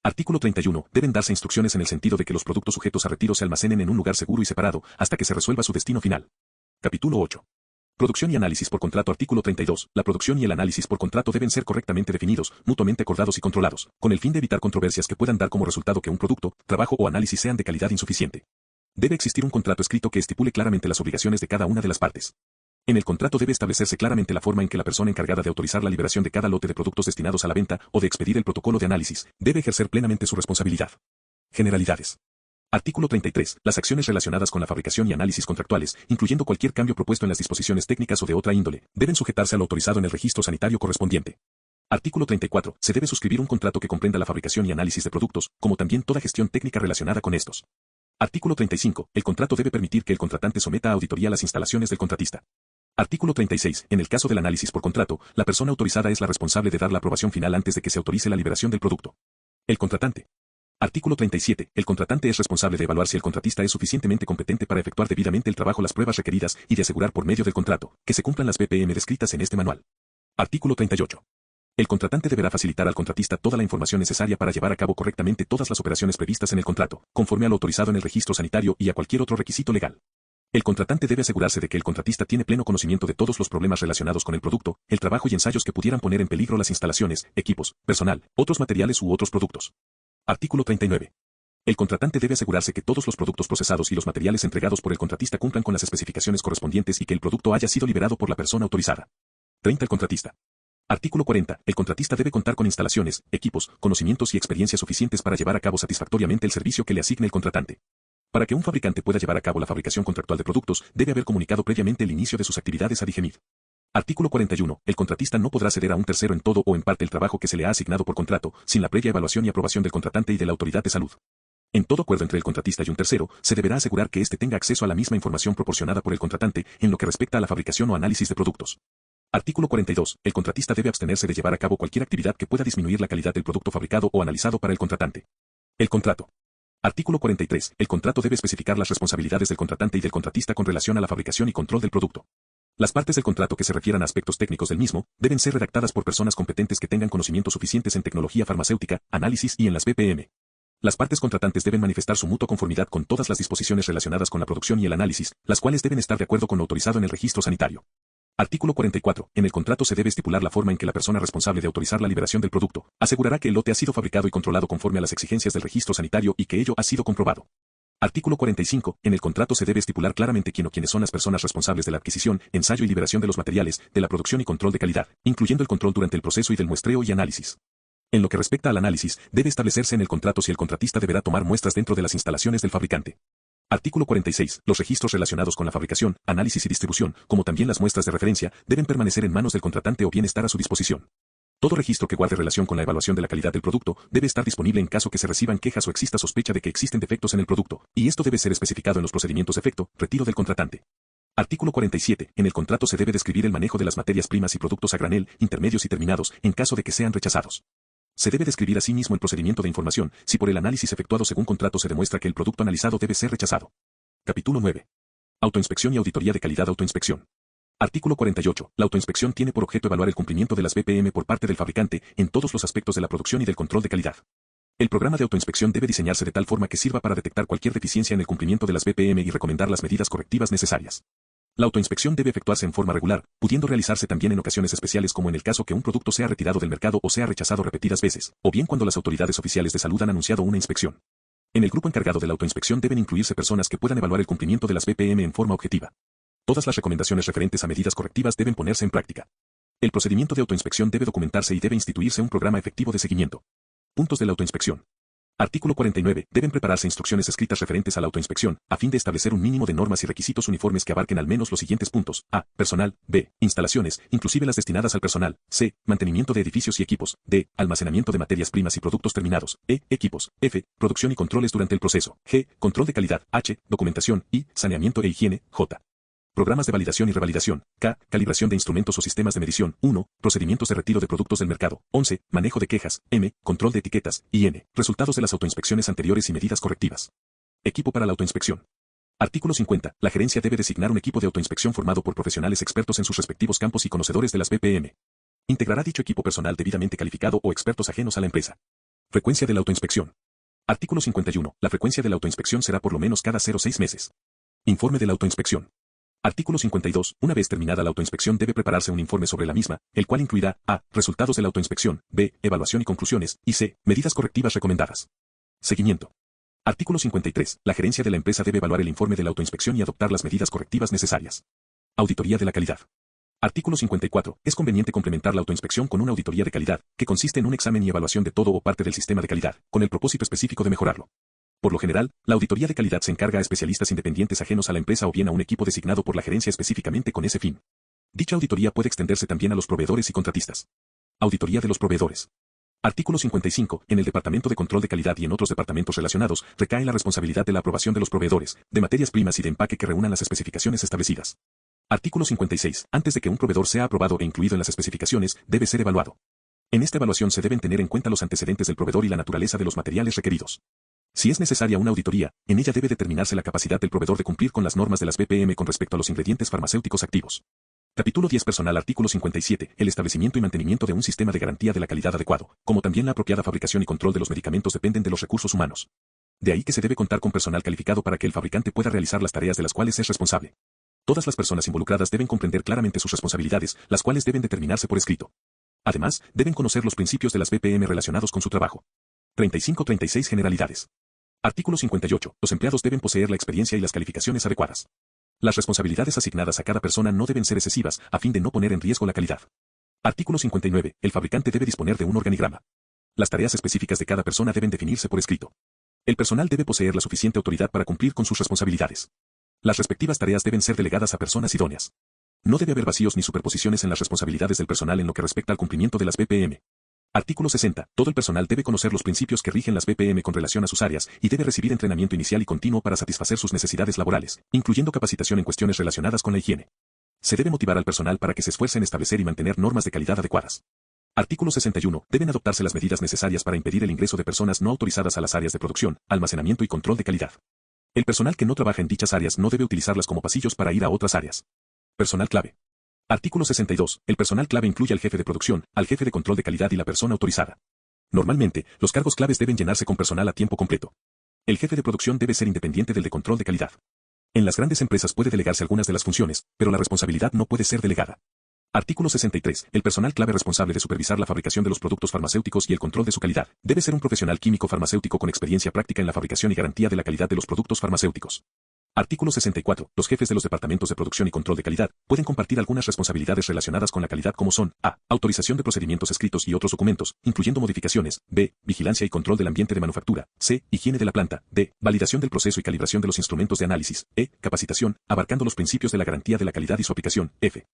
Artículo 31. Deben darse instrucciones en el sentido de que los productos sujetos a retiro se almacenen en un lugar seguro y separado, hasta que se resuelva su destino final. Capítulo 8. Producción y análisis por contrato. Artículo 32. La producción y el análisis por contrato deben ser correctamente definidos, mutuamente acordados y controlados, con el fin de evitar controversias que puedan dar como resultado que un producto, trabajo o análisis sean de calidad insuficiente. Debe existir un contrato escrito que estipule claramente las obligaciones de cada una de las partes. En el contrato debe establecerse claramente la forma en que la persona encargada de autorizar la liberación de cada lote de productos destinados a la venta o de expedir el protocolo de análisis, debe ejercer plenamente su responsabilidad. Generalidades. Artículo 33. Las acciones relacionadas con la fabricación y análisis contractuales, incluyendo cualquier cambio propuesto en las disposiciones técnicas o de otra índole, deben sujetarse a lo autorizado en el registro sanitario correspondiente. Artículo 34. Se debe suscribir un contrato que comprenda la fabricación y análisis de productos, como también toda gestión técnica relacionada con estos. Artículo 35. El contrato debe permitir que el contratante someta a auditoría las instalaciones del contratista. Artículo 36. En el caso del análisis por contrato, la persona autorizada es la responsable de dar la aprobación final antes de que se autorice la liberación del producto. El contratante. Artículo 37. El contratante es responsable de evaluar si el contratista es suficientemente competente para efectuar debidamente el trabajo, las pruebas requeridas y de asegurar por medio del contrato que se cumplan las BPM descritas en este manual. Artículo 38. El contratante deberá facilitar al contratista toda la información necesaria para llevar a cabo correctamente todas las operaciones previstas en el contrato, conforme a lo autorizado en el registro sanitario y a cualquier otro requisito legal. El contratante debe asegurarse de que el contratista tiene pleno conocimiento de todos los problemas relacionados con el producto, el trabajo y ensayos que pudieran poner en peligro las instalaciones, equipos, personal, otros materiales u otros productos. Artículo 39. El contratante debe asegurarse que todos los productos procesados y los materiales entregados por el contratista cumplan con las especificaciones correspondientes y que el producto haya sido liberado por la persona autorizada. 30. El contratista. Artículo 40. El contratista debe contar con instalaciones, equipos, conocimientos y experiencia suficientes para llevar a cabo satisfactoriamente el servicio que le asigne el contratante. Para que un fabricante pueda llevar a cabo la fabricación contractual de productos, debe haber comunicado previamente el inicio de sus actividades a Digemid. Artículo 41. El contratista no podrá ceder a un tercero en todo o en parte el trabajo que se le ha asignado por contrato, sin la previa evaluación y aprobación del contratante y de la autoridad de salud. En todo acuerdo entre el contratista y un tercero, se deberá asegurar que éste tenga acceso a la misma información proporcionada por el contratante, en lo que respecta a la fabricación o análisis de productos. Artículo 42. El contratista debe abstenerse de llevar a cabo cualquier actividad que pueda disminuir la calidad del producto fabricado o analizado para el contratante. El contrato. Artículo 43. El contrato debe especificar las responsabilidades del contratante y del contratista con relación a la fabricación y control del producto. Las partes del contrato que se refieran a aspectos técnicos del mismo, deben ser redactadas por personas competentes que tengan conocimientos suficientes en tecnología farmacéutica, análisis y en las BPM. Las partes contratantes deben manifestar su mutua conformidad con todas las disposiciones relacionadas con la producción y el análisis, las cuales deben estar de acuerdo con lo autorizado en el registro sanitario. Artículo 44. En el contrato se debe estipular la forma en que la persona responsable de autorizar la liberación del producto asegurará que el lote ha sido fabricado y controlado conforme a las exigencias del registro sanitario y que ello ha sido comprobado. Artículo 45. En el contrato se debe estipular claramente quién o quiénes son las personas responsables de la adquisición, ensayo y liberación de los materiales, de la producción y control de calidad, incluyendo el control durante el proceso y del muestreo y análisis. En lo que respecta al análisis, debe establecerse en el contrato si el contratista deberá tomar muestras dentro de las instalaciones del fabricante. Artículo 46. Los registros relacionados con la fabricación, análisis y distribución, como también las muestras de referencia, deben permanecer en manos del contratante o bien estar a su disposición. Todo registro que guarde relación con la evaluación de la calidad del producto debe estar disponible en caso que se reciban quejas o exista sospecha de que existen defectos en el producto, y esto debe ser especificado en los procedimientos de efecto, retiro del contratante. Artículo 47. En el contrato se debe describir el manejo de las materias primas y productos a granel, intermedios y terminados, en caso de que sean rechazados. Se debe describir asimismo el procedimiento de información, si por el análisis efectuado según contrato se demuestra que el producto analizado debe ser rechazado. Capítulo 9. Autoinspección y auditoría de calidad. Autoinspección. Artículo 48. La autoinspección tiene por objeto evaluar el cumplimiento de las BPM por parte del fabricante en todos los aspectos de la producción y del control de calidad. El programa de autoinspección debe diseñarse de tal forma que sirva para detectar cualquier deficiencia en el cumplimiento de las BPM y recomendar las medidas correctivas necesarias. La autoinspección debe efectuarse en forma regular, pudiendo realizarse también en ocasiones especiales como en el caso que un producto sea retirado del mercado o sea rechazado repetidas veces, o bien cuando las autoridades oficiales de salud han anunciado una inspección. En el grupo encargado de la autoinspección deben incluirse personas que puedan evaluar el cumplimiento de las BPM en forma objetiva. Todas las recomendaciones referentes a medidas correctivas deben ponerse en práctica. El procedimiento de autoinspección debe documentarse y debe instituirse un programa efectivo de seguimiento. Puntos de la autoinspección. Artículo 49. Deben prepararse instrucciones escritas referentes a la autoinspección, a fin de establecer un mínimo de normas y requisitos uniformes que abarquen al menos los siguientes puntos. A. Personal. B. Instalaciones, inclusive las destinadas al personal. C. Mantenimiento de edificios y equipos. D. Almacenamiento de materias primas y productos terminados. E. Equipos. F. Producción y controles durante el proceso. G. Control de calidad. H. Documentación. I. Saneamiento e higiene. J. Programas de validación y revalidación. K. Calibración de instrumentos o sistemas de medición. 1. Procedimientos de retiro de productos del mercado. 11. Manejo de quejas. M. Control de etiquetas. Y N. Resultados de las autoinspecciones anteriores y medidas correctivas. Equipo para la autoinspección. Artículo 50. La gerencia debe designar un equipo de autoinspección formado por profesionales expertos en sus respectivos campos y conocedores de las BPM. Integrará dicho equipo personal debidamente calificado o expertos ajenos a la empresa. Frecuencia de la autoinspección. Artículo 51. La frecuencia de la autoinspección será por lo menos cada 0,6 meses. Informe de la autoinspección. Artículo 52. Una vez terminada la autoinspección debe prepararse un informe sobre la misma, el cual incluirá a. Resultados de la autoinspección, b. Evaluación y conclusiones, y c. Medidas correctivas recomendadas. Seguimiento. Artículo 53. La gerencia de la empresa debe evaluar el informe de la autoinspección y adoptar las medidas correctivas necesarias. Auditoría de la calidad. Artículo 54. Es conveniente complementar la autoinspección con una auditoría de calidad, que consiste en un examen y evaluación de todo o parte del sistema de calidad, con el propósito específico de mejorarlo. Por lo general, la auditoría de calidad se encarga a especialistas independientes ajenos a la empresa o bien a un equipo designado por la gerencia específicamente con ese fin. Dicha auditoría puede extenderse también a los proveedores y contratistas. Auditoría de los proveedores. Artículo 55. En el Departamento de Control de Calidad y en otros departamentos relacionados, recae la responsabilidad de la aprobación de los proveedores, de materias primas y de empaque que reúnan las especificaciones establecidas. Artículo 56. Antes de que un proveedor sea aprobado e incluido en las especificaciones, debe ser evaluado. En esta evaluación se deben tener en cuenta los antecedentes del proveedor y la naturaleza de los materiales requeridos. Si es necesaria una auditoría, en ella debe determinarse la capacidad del proveedor de cumplir con las normas de las BPM con respecto a los ingredientes farmacéuticos activos. Capítulo 10. Personal. Artículo 57. El establecimiento y mantenimiento de un sistema de garantía de la calidad adecuado, como también la apropiada fabricación y control de los medicamentos dependen de los recursos humanos. De ahí que se debe contar con personal calificado para que el fabricante pueda realizar las tareas de las cuales es responsable. Todas las personas involucradas deben comprender claramente sus responsabilidades, las cuales deben determinarse por escrito. Además, deben conocer los principios de las BPM relacionados con su trabajo. 35-36 Generalidades. Artículo 58. Los empleados deben poseer la experiencia y las calificaciones adecuadas. Las responsabilidades asignadas a cada persona no deben ser excesivas, a fin de no poner en riesgo la calidad. Artículo 59. El fabricante debe disponer de un organigrama. Las tareas específicas de cada persona deben definirse por escrito. El personal debe poseer la suficiente autoridad para cumplir con sus responsabilidades. Las respectivas tareas deben ser delegadas a personas idóneas. No debe haber vacíos ni superposiciones en las responsabilidades del personal en lo que respecta al cumplimiento de las BPM. Artículo 60. Todo el personal debe conocer los principios que rigen las BPM con relación a sus áreas y debe recibir entrenamiento inicial y continuo para satisfacer sus necesidades laborales, incluyendo capacitación en cuestiones relacionadas con la higiene. Se debe motivar al personal para que se esfuerce en establecer y mantener normas de calidad adecuadas. Artículo 61. Deben adoptarse las medidas necesarias para impedir el ingreso de personas no autorizadas a las áreas de producción, almacenamiento y control de calidad. El personal que no trabaja en dichas áreas no debe utilizarlas como pasillos para ir a otras áreas. Personal clave. Artículo 62. El personal clave incluye al jefe de producción, al jefe de control de calidad y la persona autorizada. Normalmente, los cargos claves deben llenarse con personal a tiempo completo. El jefe de producción debe ser independiente del de control de calidad. En las grandes empresas puede delegarse algunas de las funciones, pero la responsabilidad no puede ser delegada. Artículo 63. El personal clave responsable de supervisar la fabricación de los productos farmacéuticos y el control de su calidad debe ser un profesional químico farmacéutico con experiencia práctica en la fabricación y garantía de la calidad de los productos farmacéuticos. Artículo 64. Los jefes de los departamentos de producción y control de calidad pueden compartir algunas responsabilidades relacionadas con la calidad como son a. Autorización de procedimientos escritos y otros documentos, incluyendo modificaciones, b. Vigilancia y control del ambiente de manufactura, c. Higiene de la planta, d. Validación del proceso y calibración de los instrumentos de análisis, e. Capacitación, abarcando los principios de la garantía de la calidad y su aplicación, f.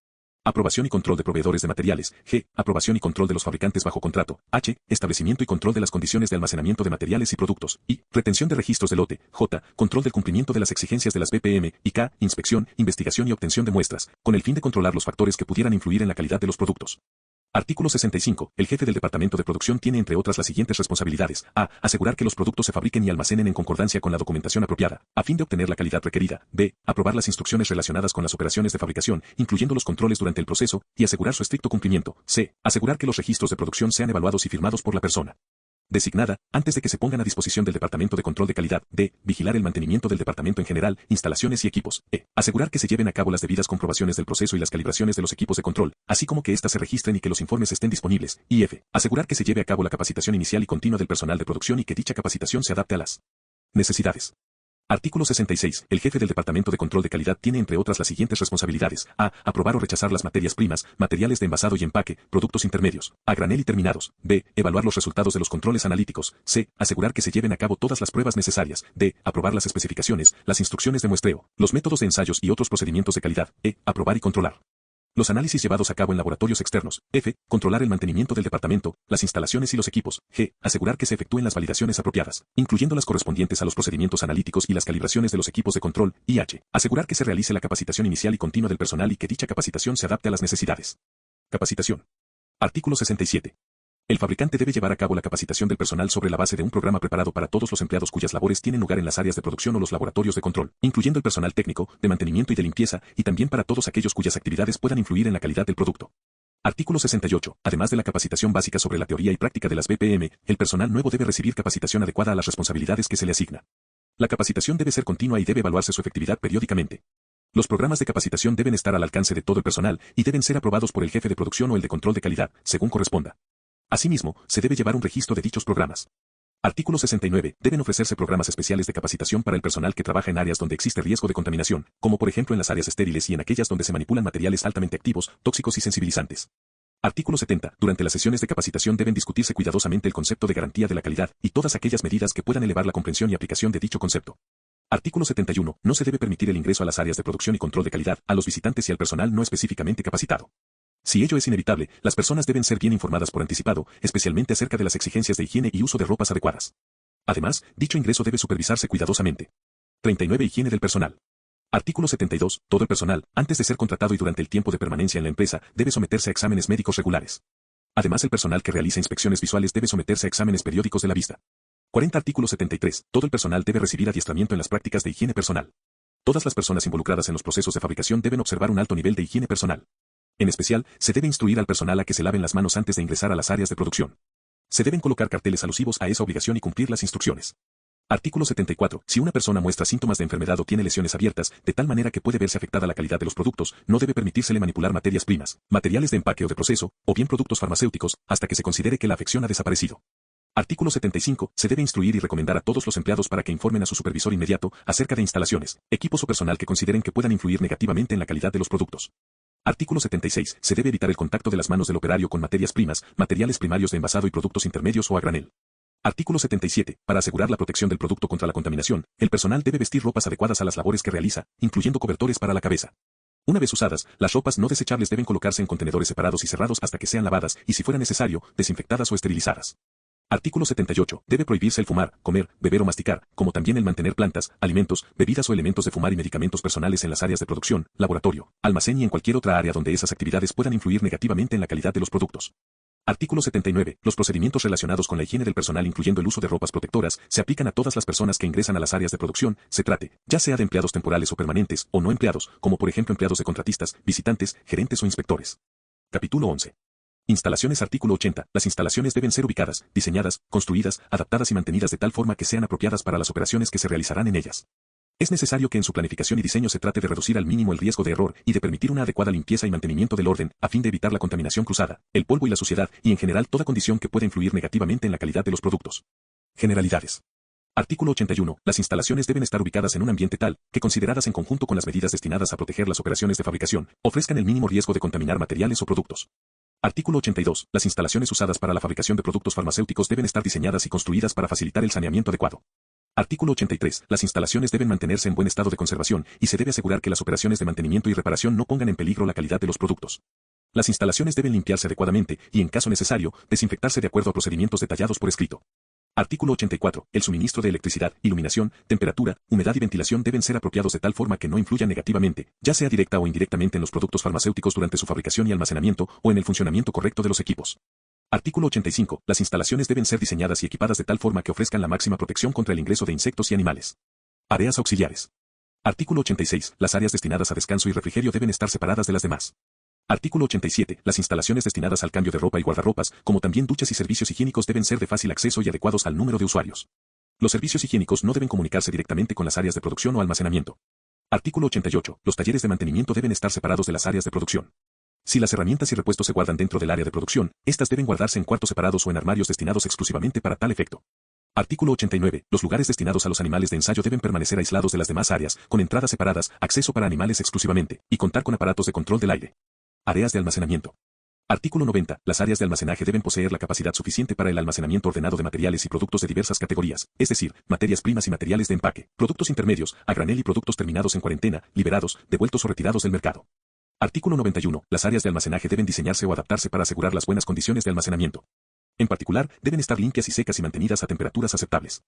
Aprobación y control de proveedores de materiales. G. Aprobación y control de los fabricantes bajo contrato. H. Establecimiento y control de las condiciones de almacenamiento de materiales y productos. I. Retención de registros de lote. J. Control del cumplimiento de las exigencias de las BPM. Y K. Inspección, investigación y obtención de muestras, con el fin de controlar los factores que pudieran influir en la calidad de los productos. Artículo 65. El jefe del departamento de producción tiene entre otras las siguientes responsabilidades. A. Asegurar que los productos se fabriquen y almacenen en concordancia con la documentación apropiada, a fin de obtener la calidad requerida. B. Aprobar las instrucciones relacionadas con las operaciones de fabricación, incluyendo los controles durante el proceso, y asegurar su estricto cumplimiento. C. Asegurar que los registros de producción sean evaluados y firmados por la persona designada, antes de que se pongan a disposición del Departamento de Control de Calidad. D. Vigilar el mantenimiento del departamento en general, instalaciones y equipos. E. Asegurar que se lleven a cabo las debidas comprobaciones del proceso y las calibraciones de los equipos de control, así como que éstas se registren y que los informes estén disponibles. Y F. Asegurar que se lleve a cabo la capacitación inicial y continua del personal de producción y que dicha capacitación se adapte a las necesidades. Artículo 66. El jefe del Departamento de Control de Calidad tiene entre otras las siguientes responsabilidades. A. Aprobar o rechazar las materias primas, materiales de envasado y empaque, productos intermedios, a granel y terminados. B. Evaluar los resultados de los controles analíticos. C. Asegurar que se lleven a cabo todas las pruebas necesarias. D. Aprobar las especificaciones, las instrucciones de muestreo, los métodos de ensayos y otros procedimientos de calidad. E. Aprobar y controlar los análisis llevados a cabo en laboratorios externos. F. Controlar el mantenimiento del departamento, las instalaciones y los equipos. G. Asegurar que se efectúen las validaciones apropiadas, incluyendo las correspondientes a los procedimientos analíticos y las calibraciones de los equipos de control. Y H. Asegurar que se realice la capacitación inicial y continua del personal y que dicha capacitación se adapte a las necesidades. Capacitación. Artículo 67. El fabricante debe llevar a cabo la capacitación del personal sobre la base de un programa preparado para todos los empleados cuyas labores tienen lugar en las áreas de producción o los laboratorios de control, incluyendo el personal técnico, de mantenimiento y de limpieza, y también para todos aquellos cuyas actividades puedan influir en la calidad del producto. Artículo 68. Además de la capacitación básica sobre la teoría y práctica de las BPM, el personal nuevo debe recibir capacitación adecuada a las responsabilidades que se le asigna. La capacitación debe ser continua y debe evaluarse su efectividad periódicamente. Los programas de capacitación deben estar al alcance de todo el personal y deben ser aprobados por el jefe de producción o el de control de calidad, según corresponda. Asimismo, se debe llevar un registro de dichos programas. Artículo 69. Deben ofrecerse programas especiales de capacitación para el personal que trabaja en áreas donde existe riesgo de contaminación, como por ejemplo en las áreas estériles y en aquellas donde se manipulan materiales altamente activos, tóxicos y sensibilizantes. Artículo 70. Durante las sesiones de capacitación deben discutirse cuidadosamente el concepto de garantía de la calidad y todas aquellas medidas que puedan elevar la comprensión y aplicación de dicho concepto. Artículo 71. No se debe permitir el ingreso a las áreas de producción y control de calidad a los visitantes y al personal no específicamente capacitado. Si ello es inevitable, las personas deben ser bien informadas por anticipado, especialmente acerca de las exigencias de higiene y uso de ropas adecuadas. Además, dicho ingreso debe supervisarse cuidadosamente. 39. Higiene del personal. Artículo 72. Todo el personal, antes de ser contratado y durante el tiempo de permanencia en la empresa, debe someterse a exámenes médicos regulares. Además, el personal que realiza inspecciones visuales debe someterse a exámenes periódicos de la vista. 40. Artículo 73. Todo el personal debe recibir adiestramiento en las prácticas de higiene personal. Todas las personas involucradas en los procesos de fabricación deben observar un alto nivel de higiene personal. En especial, se debe instruir al personal a que se laven las manos antes de ingresar a las áreas de producción. Se deben colocar carteles alusivos a esa obligación y cumplir las instrucciones. Artículo 74. Si una persona muestra síntomas de enfermedad o tiene lesiones abiertas, de tal manera que puede verse afectada la calidad de los productos, no debe permitírsele manipular materias primas, materiales de empaque o de proceso, o bien productos farmacéuticos, hasta que se considere que la afección ha desaparecido. Artículo 75. Se debe instruir y recomendar a todos los empleados para que informen a su supervisor inmediato acerca de instalaciones, equipos o personal que consideren que puedan influir negativamente en la calidad de los productos. Artículo 76. Se debe evitar el contacto de las manos del operario con materias primas, materiales primarios de envasado y productos intermedios o a granel. Artículo 77. Para asegurar la protección del producto contra la contaminación, el personal debe vestir ropas adecuadas a las labores que realiza, incluyendo cobertores para la cabeza. Una vez usadas, las ropas no desechables deben colocarse en contenedores separados y cerrados hasta que sean lavadas y, si fuera necesario, desinfectadas o esterilizadas. Artículo 78. Debe prohibirse el fumar, comer, beber o masticar, como también el mantener plantas, alimentos, bebidas o elementos de fumar y medicamentos personales en las áreas de producción, laboratorio, almacén y en cualquier otra área donde esas actividades puedan influir negativamente en la calidad de los productos. Artículo 79. Los procedimientos relacionados con la higiene del personal, incluyendo el uso de ropas protectoras, se aplican a todas las personas que ingresan a las áreas de producción, se trate, ya sea de empleados temporales o permanentes, o no empleados, como por ejemplo empleados de contratistas, visitantes, gerentes o inspectores. Capítulo 11. Instalaciones. Artículo 80. Las instalaciones deben ser ubicadas, diseñadas, construidas, adaptadas y mantenidas de tal forma que sean apropiadas para las operaciones que se realizarán en ellas. Es necesario que en su planificación y diseño se trate de reducir al mínimo el riesgo de error y de permitir una adecuada limpieza y mantenimiento del orden, a fin de evitar la contaminación cruzada, el polvo y la suciedad, y en general toda condición que pueda influir negativamente en la calidad de los productos. Generalidades. Artículo 81. Las instalaciones deben estar ubicadas en un ambiente tal, que consideradas en conjunto con las medidas destinadas a proteger las operaciones de fabricación, ofrezcan el mínimo riesgo de contaminar materiales o productos. Artículo 82. Las instalaciones usadas para la fabricación de productos farmacéuticos deben estar diseñadas y construidas para facilitar el saneamiento adecuado. Artículo 83. Las instalaciones deben mantenerse en buen estado de conservación y se debe asegurar que las operaciones de mantenimiento y reparación no pongan en peligro la calidad de los productos. Las instalaciones deben limpiarse adecuadamente y, en caso necesario, desinfectarse de acuerdo a procedimientos detallados por escrito. Artículo 84. El suministro de electricidad, iluminación, temperatura, humedad y ventilación deben ser apropiados de tal forma que no influyan negativamente, ya sea directa o indirectamente en los productos farmacéuticos durante su fabricación y almacenamiento o en el funcionamiento correcto de los equipos. Artículo 85. Las instalaciones deben ser diseñadas y equipadas de tal forma que ofrezcan la máxima protección contra el ingreso de insectos y animales. Áreas auxiliares. Artículo 86. Las áreas destinadas a descanso y refrigerio deben estar separadas de las demás. Artículo 87. Las instalaciones destinadas al cambio de ropa y guardarropas, como también duchas y servicios higiénicos deben ser de fácil acceso y adecuados al número de usuarios. Los servicios higiénicos no deben comunicarse directamente con las áreas de producción o almacenamiento. Artículo 88. Los talleres de mantenimiento deben estar separados de las áreas de producción. Si las herramientas y repuestos se guardan dentro del área de producción, estas deben guardarse en cuartos separados o en armarios destinados exclusivamente para tal efecto. Artículo 89. Los lugares destinados a los animales de ensayo deben permanecer aislados de las demás áreas, con entradas separadas, acceso para animales exclusivamente, y contar con aparatos de control del aire. Áreas de almacenamiento. Artículo 90. Las áreas de almacenaje deben poseer la capacidad suficiente para el almacenamiento ordenado de materiales y productos de diversas categorías, es decir, materias primas y materiales de empaque, productos intermedios, a granel y productos terminados en cuarentena, liberados, devueltos o retirados del mercado. Artículo 91. Las áreas de almacenaje deben diseñarse o adaptarse para asegurar las buenas condiciones de almacenamiento. En particular, deben estar limpias y secas y mantenidas a temperaturas aceptables.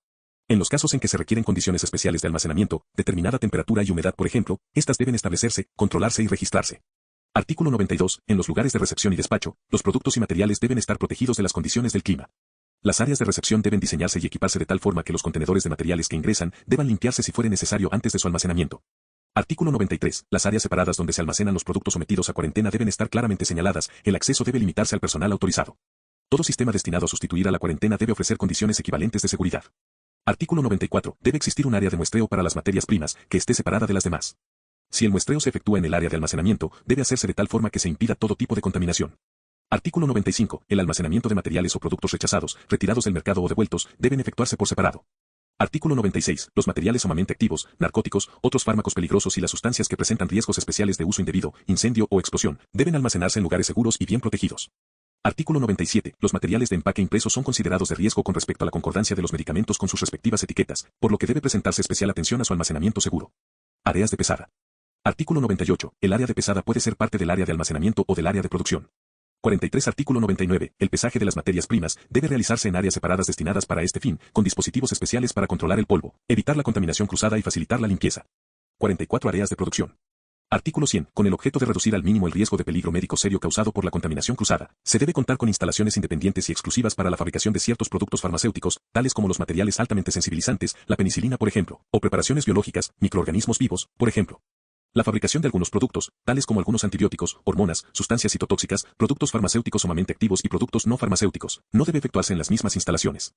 En los casos en que se requieren condiciones especiales de almacenamiento, determinada temperatura y humedad por ejemplo, estas deben establecerse, controlarse y registrarse. Artículo 92. En los lugares de recepción y despacho, los productos y materiales deben estar protegidos de las condiciones del clima. Las áreas de recepción deben diseñarse y equiparse de tal forma que los contenedores de materiales que ingresan deban limpiarse si fuere necesario antes de su almacenamiento. Artículo 93. Las áreas separadas donde se almacenan los productos sometidos a cuarentena deben estar claramente señaladas, el acceso debe limitarse al personal autorizado. Todo sistema destinado a sustituir a la cuarentena debe ofrecer condiciones equivalentes de seguridad. Artículo 94. Debe existir un área de muestreo para las materias primas, que esté separada de las demás. Si el muestreo se efectúa en el área de almacenamiento, debe hacerse de tal forma que se impida todo tipo de contaminación. Artículo 95. El almacenamiento de materiales o productos rechazados, retirados del mercado o devueltos, deben efectuarse por separado. Artículo 96. Los materiales sumamente activos, narcóticos, otros fármacos peligrosos y las sustancias que presentan riesgos especiales de uso indebido, incendio o explosión, deben almacenarse en lugares seguros y bien protegidos. Artículo 97. Los materiales de empaque impreso son considerados de riesgo con respecto a la concordancia de los medicamentos con sus respectivas etiquetas, por lo que debe presentarse especial atención a su almacenamiento seguro. Áreas de pesada. Artículo 98. El área de pesada puede ser parte del área de almacenamiento o del área de producción. 43. Artículo 99. El pesaje de las materias primas debe realizarse en áreas separadas destinadas para este fin, con dispositivos especiales para controlar el polvo, evitar la contaminación cruzada y facilitar la limpieza. 44. Áreas de producción. Artículo 100. Con el objeto de reducir al mínimo el riesgo de peligro médico serio causado por la contaminación cruzada, se debe contar con instalaciones independientes y exclusivas para la fabricación de ciertos productos farmacéuticos, tales como los materiales altamente sensibilizantes, la penicilina por ejemplo, o preparaciones biológicas, microorganismos vivos, por ejemplo. La fabricación de algunos productos, tales como algunos antibióticos, hormonas, sustancias citotóxicas, productos farmacéuticos sumamente activos y productos no farmacéuticos, no debe efectuarse en las mismas instalaciones.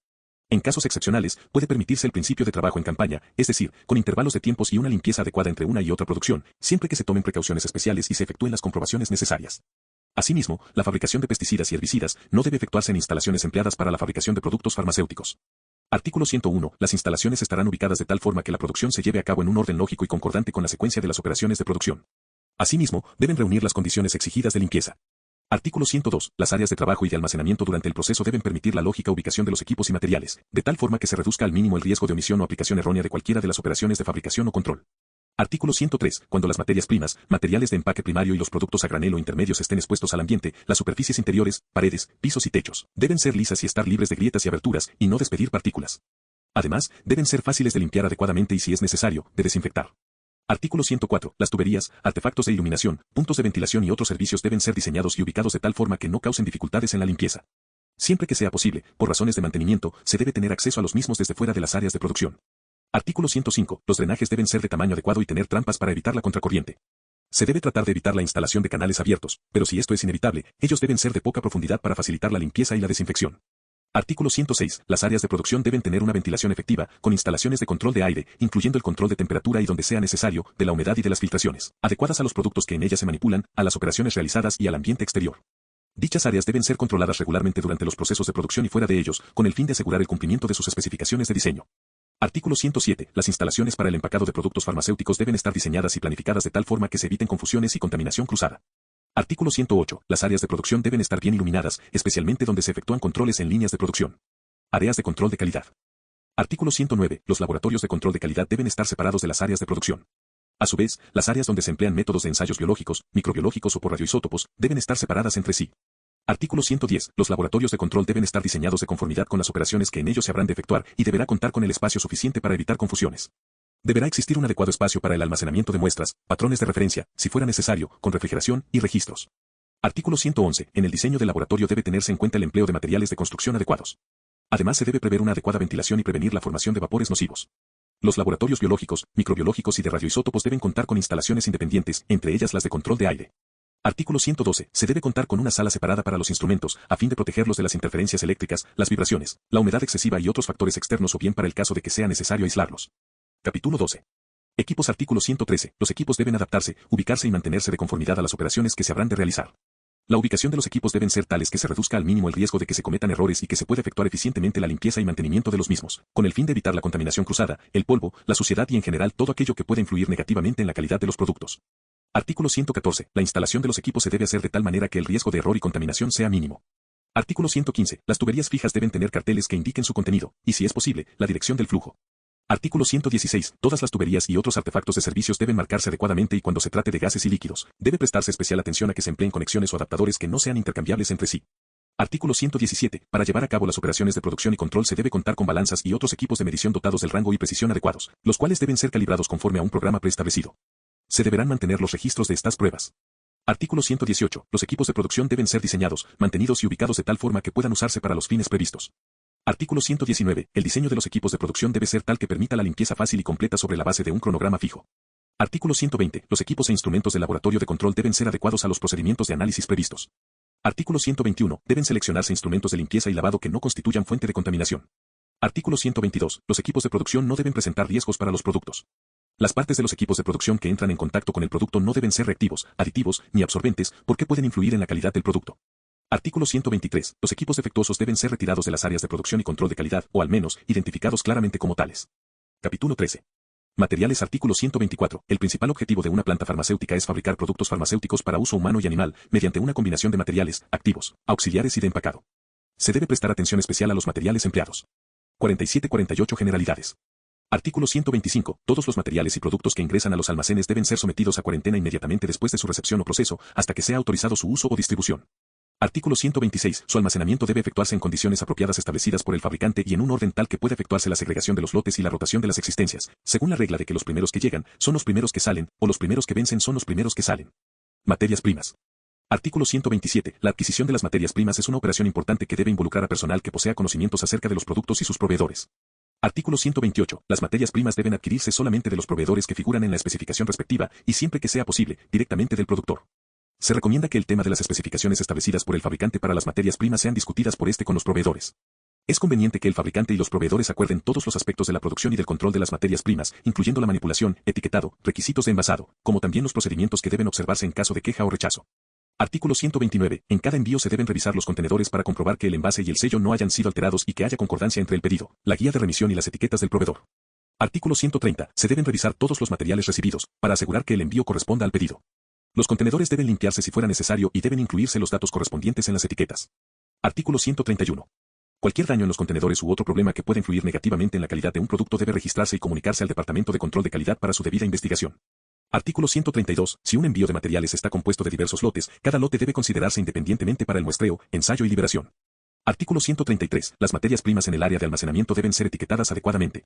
En casos excepcionales, puede permitirse el principio de trabajo en campaña, es decir, con intervalos de tiempos y una limpieza adecuada entre una y otra producción, siempre que se tomen precauciones especiales y se efectúen las comprobaciones necesarias. Asimismo, la fabricación de pesticidas y herbicidas no debe efectuarse en instalaciones empleadas para la fabricación de productos farmacéuticos. Artículo 101. Las instalaciones estarán ubicadas de tal forma que la producción se lleve a cabo en un orden lógico y concordante con la secuencia de las operaciones de producción. Asimismo, deben reunir las condiciones exigidas de limpieza. Artículo 102. Las áreas de trabajo y de almacenamiento durante el proceso deben permitir la lógica ubicación de los equipos y materiales, de tal forma que se reduzca al mínimo el riesgo de omisión o aplicación errónea de cualquiera de las operaciones de fabricación o control. Artículo 103. Cuando las materias primas, materiales de empaque primario y los productos a granel o intermedios estén expuestos al ambiente, las superficies interiores, paredes, pisos y techos, deben ser lisas y estar libres de grietas y aberturas, y no despedir partículas. Además, deben ser fáciles de limpiar adecuadamente y si es necesario, de desinfectar. Artículo 104. Las tuberías, artefactos de iluminación, puntos de ventilación y otros servicios deben ser diseñados y ubicados de tal forma que no causen dificultades en la limpieza. Siempre que sea posible, por razones de mantenimiento, se debe tener acceso a los mismos desde fuera de las áreas de producción. Artículo 105. Los drenajes deben ser de tamaño adecuado y tener trampas para evitar la contracorriente. Se debe tratar de evitar la instalación de canales abiertos, pero si esto es inevitable, ellos deben ser de poca profundidad para facilitar la limpieza y la desinfección. Artículo 106. Las áreas de producción deben tener una ventilación efectiva, con instalaciones de control de aire, incluyendo el control de temperatura y donde sea necesario, de la humedad y de las filtraciones, adecuadas a los productos que en ellas se manipulan, a las operaciones realizadas y al ambiente exterior. Dichas áreas deben ser controladas regularmente durante los procesos de producción y fuera de ellos, con el fin de asegurar el cumplimiento de sus especificaciones de diseño. Artículo 107. Las instalaciones para el empacado de productos farmacéuticos deben estar diseñadas y planificadas de tal forma que se eviten confusiones y contaminación cruzada. Artículo 108. Las áreas de producción deben estar bien iluminadas, especialmente donde se efectúan controles en líneas de producción. Áreas de control de calidad. Artículo 109. Los laboratorios de control de calidad deben estar separados de las áreas de producción. A su vez, las áreas donde se emplean métodos de ensayos biológicos, microbiológicos o por radioisótopos, deben estar separadas entre sí. Artículo 110. Los laboratorios de control deben estar diseñados de conformidad con las operaciones que en ellos se habrán de efectuar y deberá contar con el espacio suficiente para evitar confusiones. Deberá existir un adecuado espacio para el almacenamiento de muestras, patrones de referencia, si fuera necesario, con refrigeración y registros. Artículo 111. En el diseño del laboratorio debe tenerse en cuenta el empleo de materiales de construcción adecuados. Además se debe prever una adecuada ventilación y prevenir la formación de vapores nocivos. Los laboratorios biológicos, microbiológicos y de radioisótopos deben contar con instalaciones independientes, entre ellas las de control de aire. Artículo 112. Se debe contar con una sala separada para los instrumentos, a fin de protegerlos de las interferencias eléctricas, las vibraciones, la humedad excesiva y otros factores externos o bien para el caso de que sea necesario aislarlos. Capítulo 12. Equipos. Artículo 113. Los equipos deben adaptarse, ubicarse y mantenerse de conformidad a las operaciones que se habrán de realizar. La ubicación de los equipos deben ser tales que se reduzca al mínimo el riesgo de que se cometan errores y que se pueda efectuar eficientemente la limpieza y mantenimiento de los mismos, con el fin de evitar la contaminación cruzada, el polvo, la suciedad y en general todo aquello que pueda influir negativamente en la calidad de los productos. Artículo 114. La instalación de los equipos se debe hacer de tal manera que el riesgo de error y contaminación sea mínimo. Artículo 115. Las tuberías fijas deben tener carteles que indiquen su contenido, y si es posible, la dirección del flujo. Artículo 116. Todas las tuberías y otros artefactos de servicios deben marcarse adecuadamente y cuando se trate de gases y líquidos, debe prestarse especial atención a que se empleen conexiones o adaptadores que no sean intercambiables entre sí. Artículo 117. Para llevar a cabo las operaciones de producción y control se debe contar con balanzas y otros equipos de medición dotados del rango y precisión adecuados, los cuales deben ser calibrados conforme a un programa preestablecido. Se deberán mantener los registros de estas pruebas. Artículo 118. Los equipos de producción deben ser diseñados, mantenidos y ubicados de tal forma que puedan usarse para los fines previstos. Artículo 119. El diseño de los equipos de producción debe ser tal que permita la limpieza fácil y completa sobre la base de un cronograma fijo. Artículo 120. Los equipos e instrumentos del laboratorio de control deben ser adecuados a los procedimientos de análisis previstos. Artículo 121. Deben seleccionarse instrumentos de limpieza y lavado que no constituyan fuente de contaminación. Artículo 122. Los equipos de producción no deben presentar riesgos para los productos. Las partes de los equipos de producción que entran en contacto con el producto no deben ser reactivos, aditivos, ni absorbentes, porque pueden influir en la calidad del producto. Artículo 123. Los equipos defectuosos deben ser retirados de las áreas de producción y control de calidad, o al menos, identificados claramente como tales. Capítulo 13. Materiales. Artículo 124. El principal objetivo de una planta farmacéutica es fabricar productos farmacéuticos para uso humano y animal, mediante una combinación de materiales, activos, auxiliares y de empacado. Se debe prestar atención especial a los materiales empleados. 47-48 Generalidades. Artículo 125. Todos los materiales y productos que ingresan a los almacenes deben ser sometidos a cuarentena inmediatamente después de su recepción o proceso, hasta que sea autorizado su uso o distribución. Artículo 126. Su almacenamiento debe efectuarse en condiciones apropiadas establecidas por el fabricante y en un orden tal que pueda efectuarse la segregación de los lotes y la rotación de las existencias, según la regla de que los primeros que llegan son los primeros que salen, o los primeros que vencen son los primeros que salen. Materias primas. Artículo 127. La adquisición de las materias primas es una operación importante que debe involucrar a personal que posea conocimientos acerca de los productos y sus proveedores. Artículo 128. Las materias primas deben adquirirse solamente de los proveedores que figuran en la especificación respectiva, y siempre que sea posible, directamente del productor. Se recomienda que el tema de las especificaciones establecidas por el fabricante para las materias primas sean discutidas por este con los proveedores. Es conveniente que el fabricante y los proveedores acuerden todos los aspectos de la producción y del control de las materias primas, incluyendo la manipulación, etiquetado, requisitos de envasado, como también los procedimientos que deben observarse en caso de queja o rechazo. Artículo 129. En cada envío se deben revisar los contenedores para comprobar que el envase y el sello no hayan sido alterados y que haya concordancia entre el pedido, la guía de remisión y las etiquetas del proveedor. Artículo 130. Se deben revisar todos los materiales recibidos, para asegurar que el envío corresponda al pedido. Los contenedores deben limpiarse si fuera necesario y deben incluirse los datos correspondientes en las etiquetas. Artículo 131. Cualquier daño en los contenedores u otro problema que pueda influir negativamente en la calidad de un producto debe registrarse y comunicarse al Departamento de Control de Calidad para su debida investigación. Artículo 132. Si un envío de materiales está compuesto de diversos lotes, cada lote debe considerarse independientemente para el muestreo, ensayo y liberación. Artículo 133. Las materias primas en el área de almacenamiento deben ser etiquetadas adecuadamente.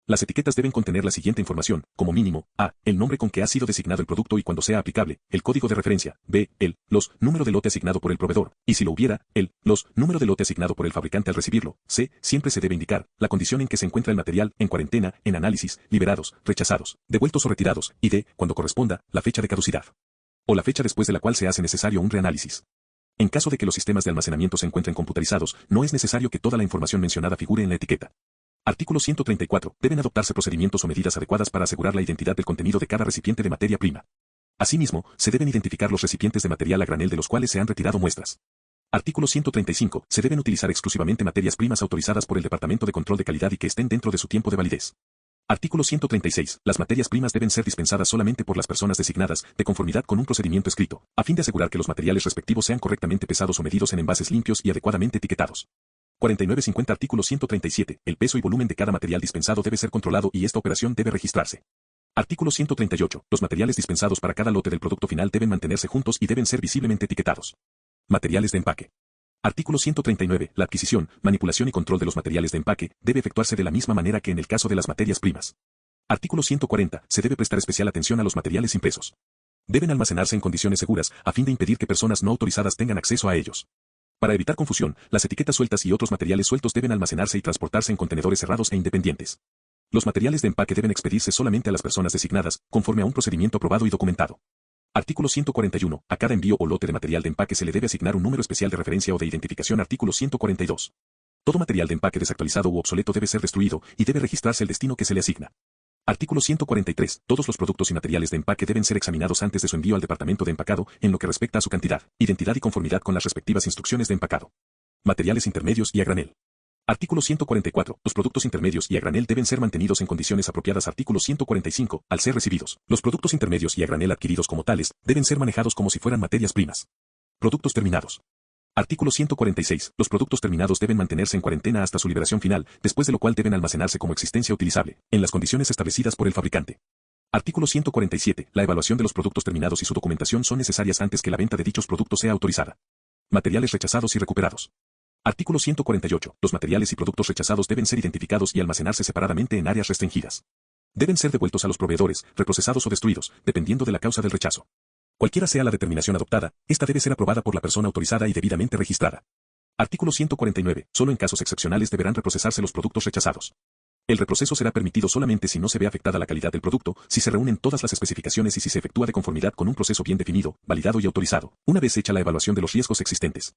Las etiquetas deben contener la siguiente información, como mínimo: a. El nombre con que ha sido designado el producto y cuando sea aplicable, el código de referencia; b. Los número de lote asignado por el proveedor, y si lo hubiera, los número de lote asignado por el fabricante al recibirlo; c. Siempre se debe indicar la condición en que se encuentra el material, en cuarentena, en análisis, liberados, rechazados, devueltos o retirados, y d. Cuando corresponda, la fecha de caducidad. O la fecha después de la cual se hace necesario un reanálisis. En caso de que los sistemas de almacenamiento se encuentren computarizados, no es necesario que toda la información mencionada figure en la etiqueta. Artículo 134. Deben adoptarse procedimientos o medidas adecuadas para asegurar la identidad del contenido de cada recipiente de materia prima. Asimismo, se deben identificar los recipientes de material a granel de los cuales se han retirado muestras. Artículo 135. Se deben utilizar exclusivamente materias primas autorizadas por el Departamento de Control de Calidad y que estén dentro de su tiempo de validez. Artículo 136. Las materias primas deben ser dispensadas solamente por las personas designadas, de conformidad con un procedimiento escrito, a fin de asegurar que los materiales respectivos sean correctamente pesados o medidos en envases limpios y adecuadamente etiquetados. 49-50. Artículo 137. El peso y volumen de cada material dispensado debe ser controlado y esta operación debe registrarse. Artículo 138. Los materiales dispensados para cada lote del producto final deben mantenerse juntos y deben ser visiblemente etiquetados. Materiales de empaque. Artículo 139. La adquisición, manipulación y control de los materiales de empaque debe efectuarse de la misma manera que en el caso de las materias primas. Artículo 140. Se debe prestar especial atención a los materiales impresos. Deben almacenarse en condiciones seguras, a fin de impedir que personas no autorizadas tengan acceso a ellos. Para evitar confusión, las etiquetas sueltas y otros materiales sueltos deben almacenarse y transportarse en contenedores cerrados e independientes. Los materiales de empaque deben expedirse solamente a las personas designadas, conforme a un procedimiento aprobado y documentado. Artículo 141. A cada envío o lote de material de empaque se le debe asignar un número especial de referencia o de identificación. Artículo 142. Todo material de empaque desactualizado u obsoleto debe ser destruido y debe registrarse el destino que se le asigna. Artículo 143. Todos los productos y materiales de empaque deben ser examinados antes de su envío al departamento de empacado, en lo que respecta a su cantidad, identidad y conformidad con las respectivas instrucciones de empacado. Materiales intermedios y a granel. Artículo 144. Los productos intermedios y a granel deben ser mantenidos en condiciones apropiadas. Artículo 145. Al ser recibidos, los productos intermedios y a granel adquiridos como tales, deben ser manejados como si fueran materias primas. Productos terminados. Artículo 146. Los productos terminados deben mantenerse en cuarentena hasta su liberación final, después de lo cual deben almacenarse como existencia utilizable, en las condiciones establecidas por el fabricante. Artículo 147. La evaluación de los productos terminados y su documentación son necesarias antes que la venta de dichos productos sea autorizada. Materiales rechazados y recuperados. Artículo 148. Los materiales y productos rechazados deben ser identificados y almacenarse separadamente en áreas restringidas. Deben ser devueltos a los proveedores, reprocesados o destruidos, dependiendo de la causa del rechazo. Cualquiera sea la determinación adoptada, esta debe ser aprobada por la persona autorizada y debidamente registrada. Artículo 149. Solo en casos excepcionales deberán reprocesarse los productos rechazados. El reproceso será permitido solamente si no se ve afectada la calidad del producto, si se reúnen todas las especificaciones y si se efectúa de conformidad con un proceso bien definido, validado y autorizado, una vez hecha la evaluación de los riesgos existentes.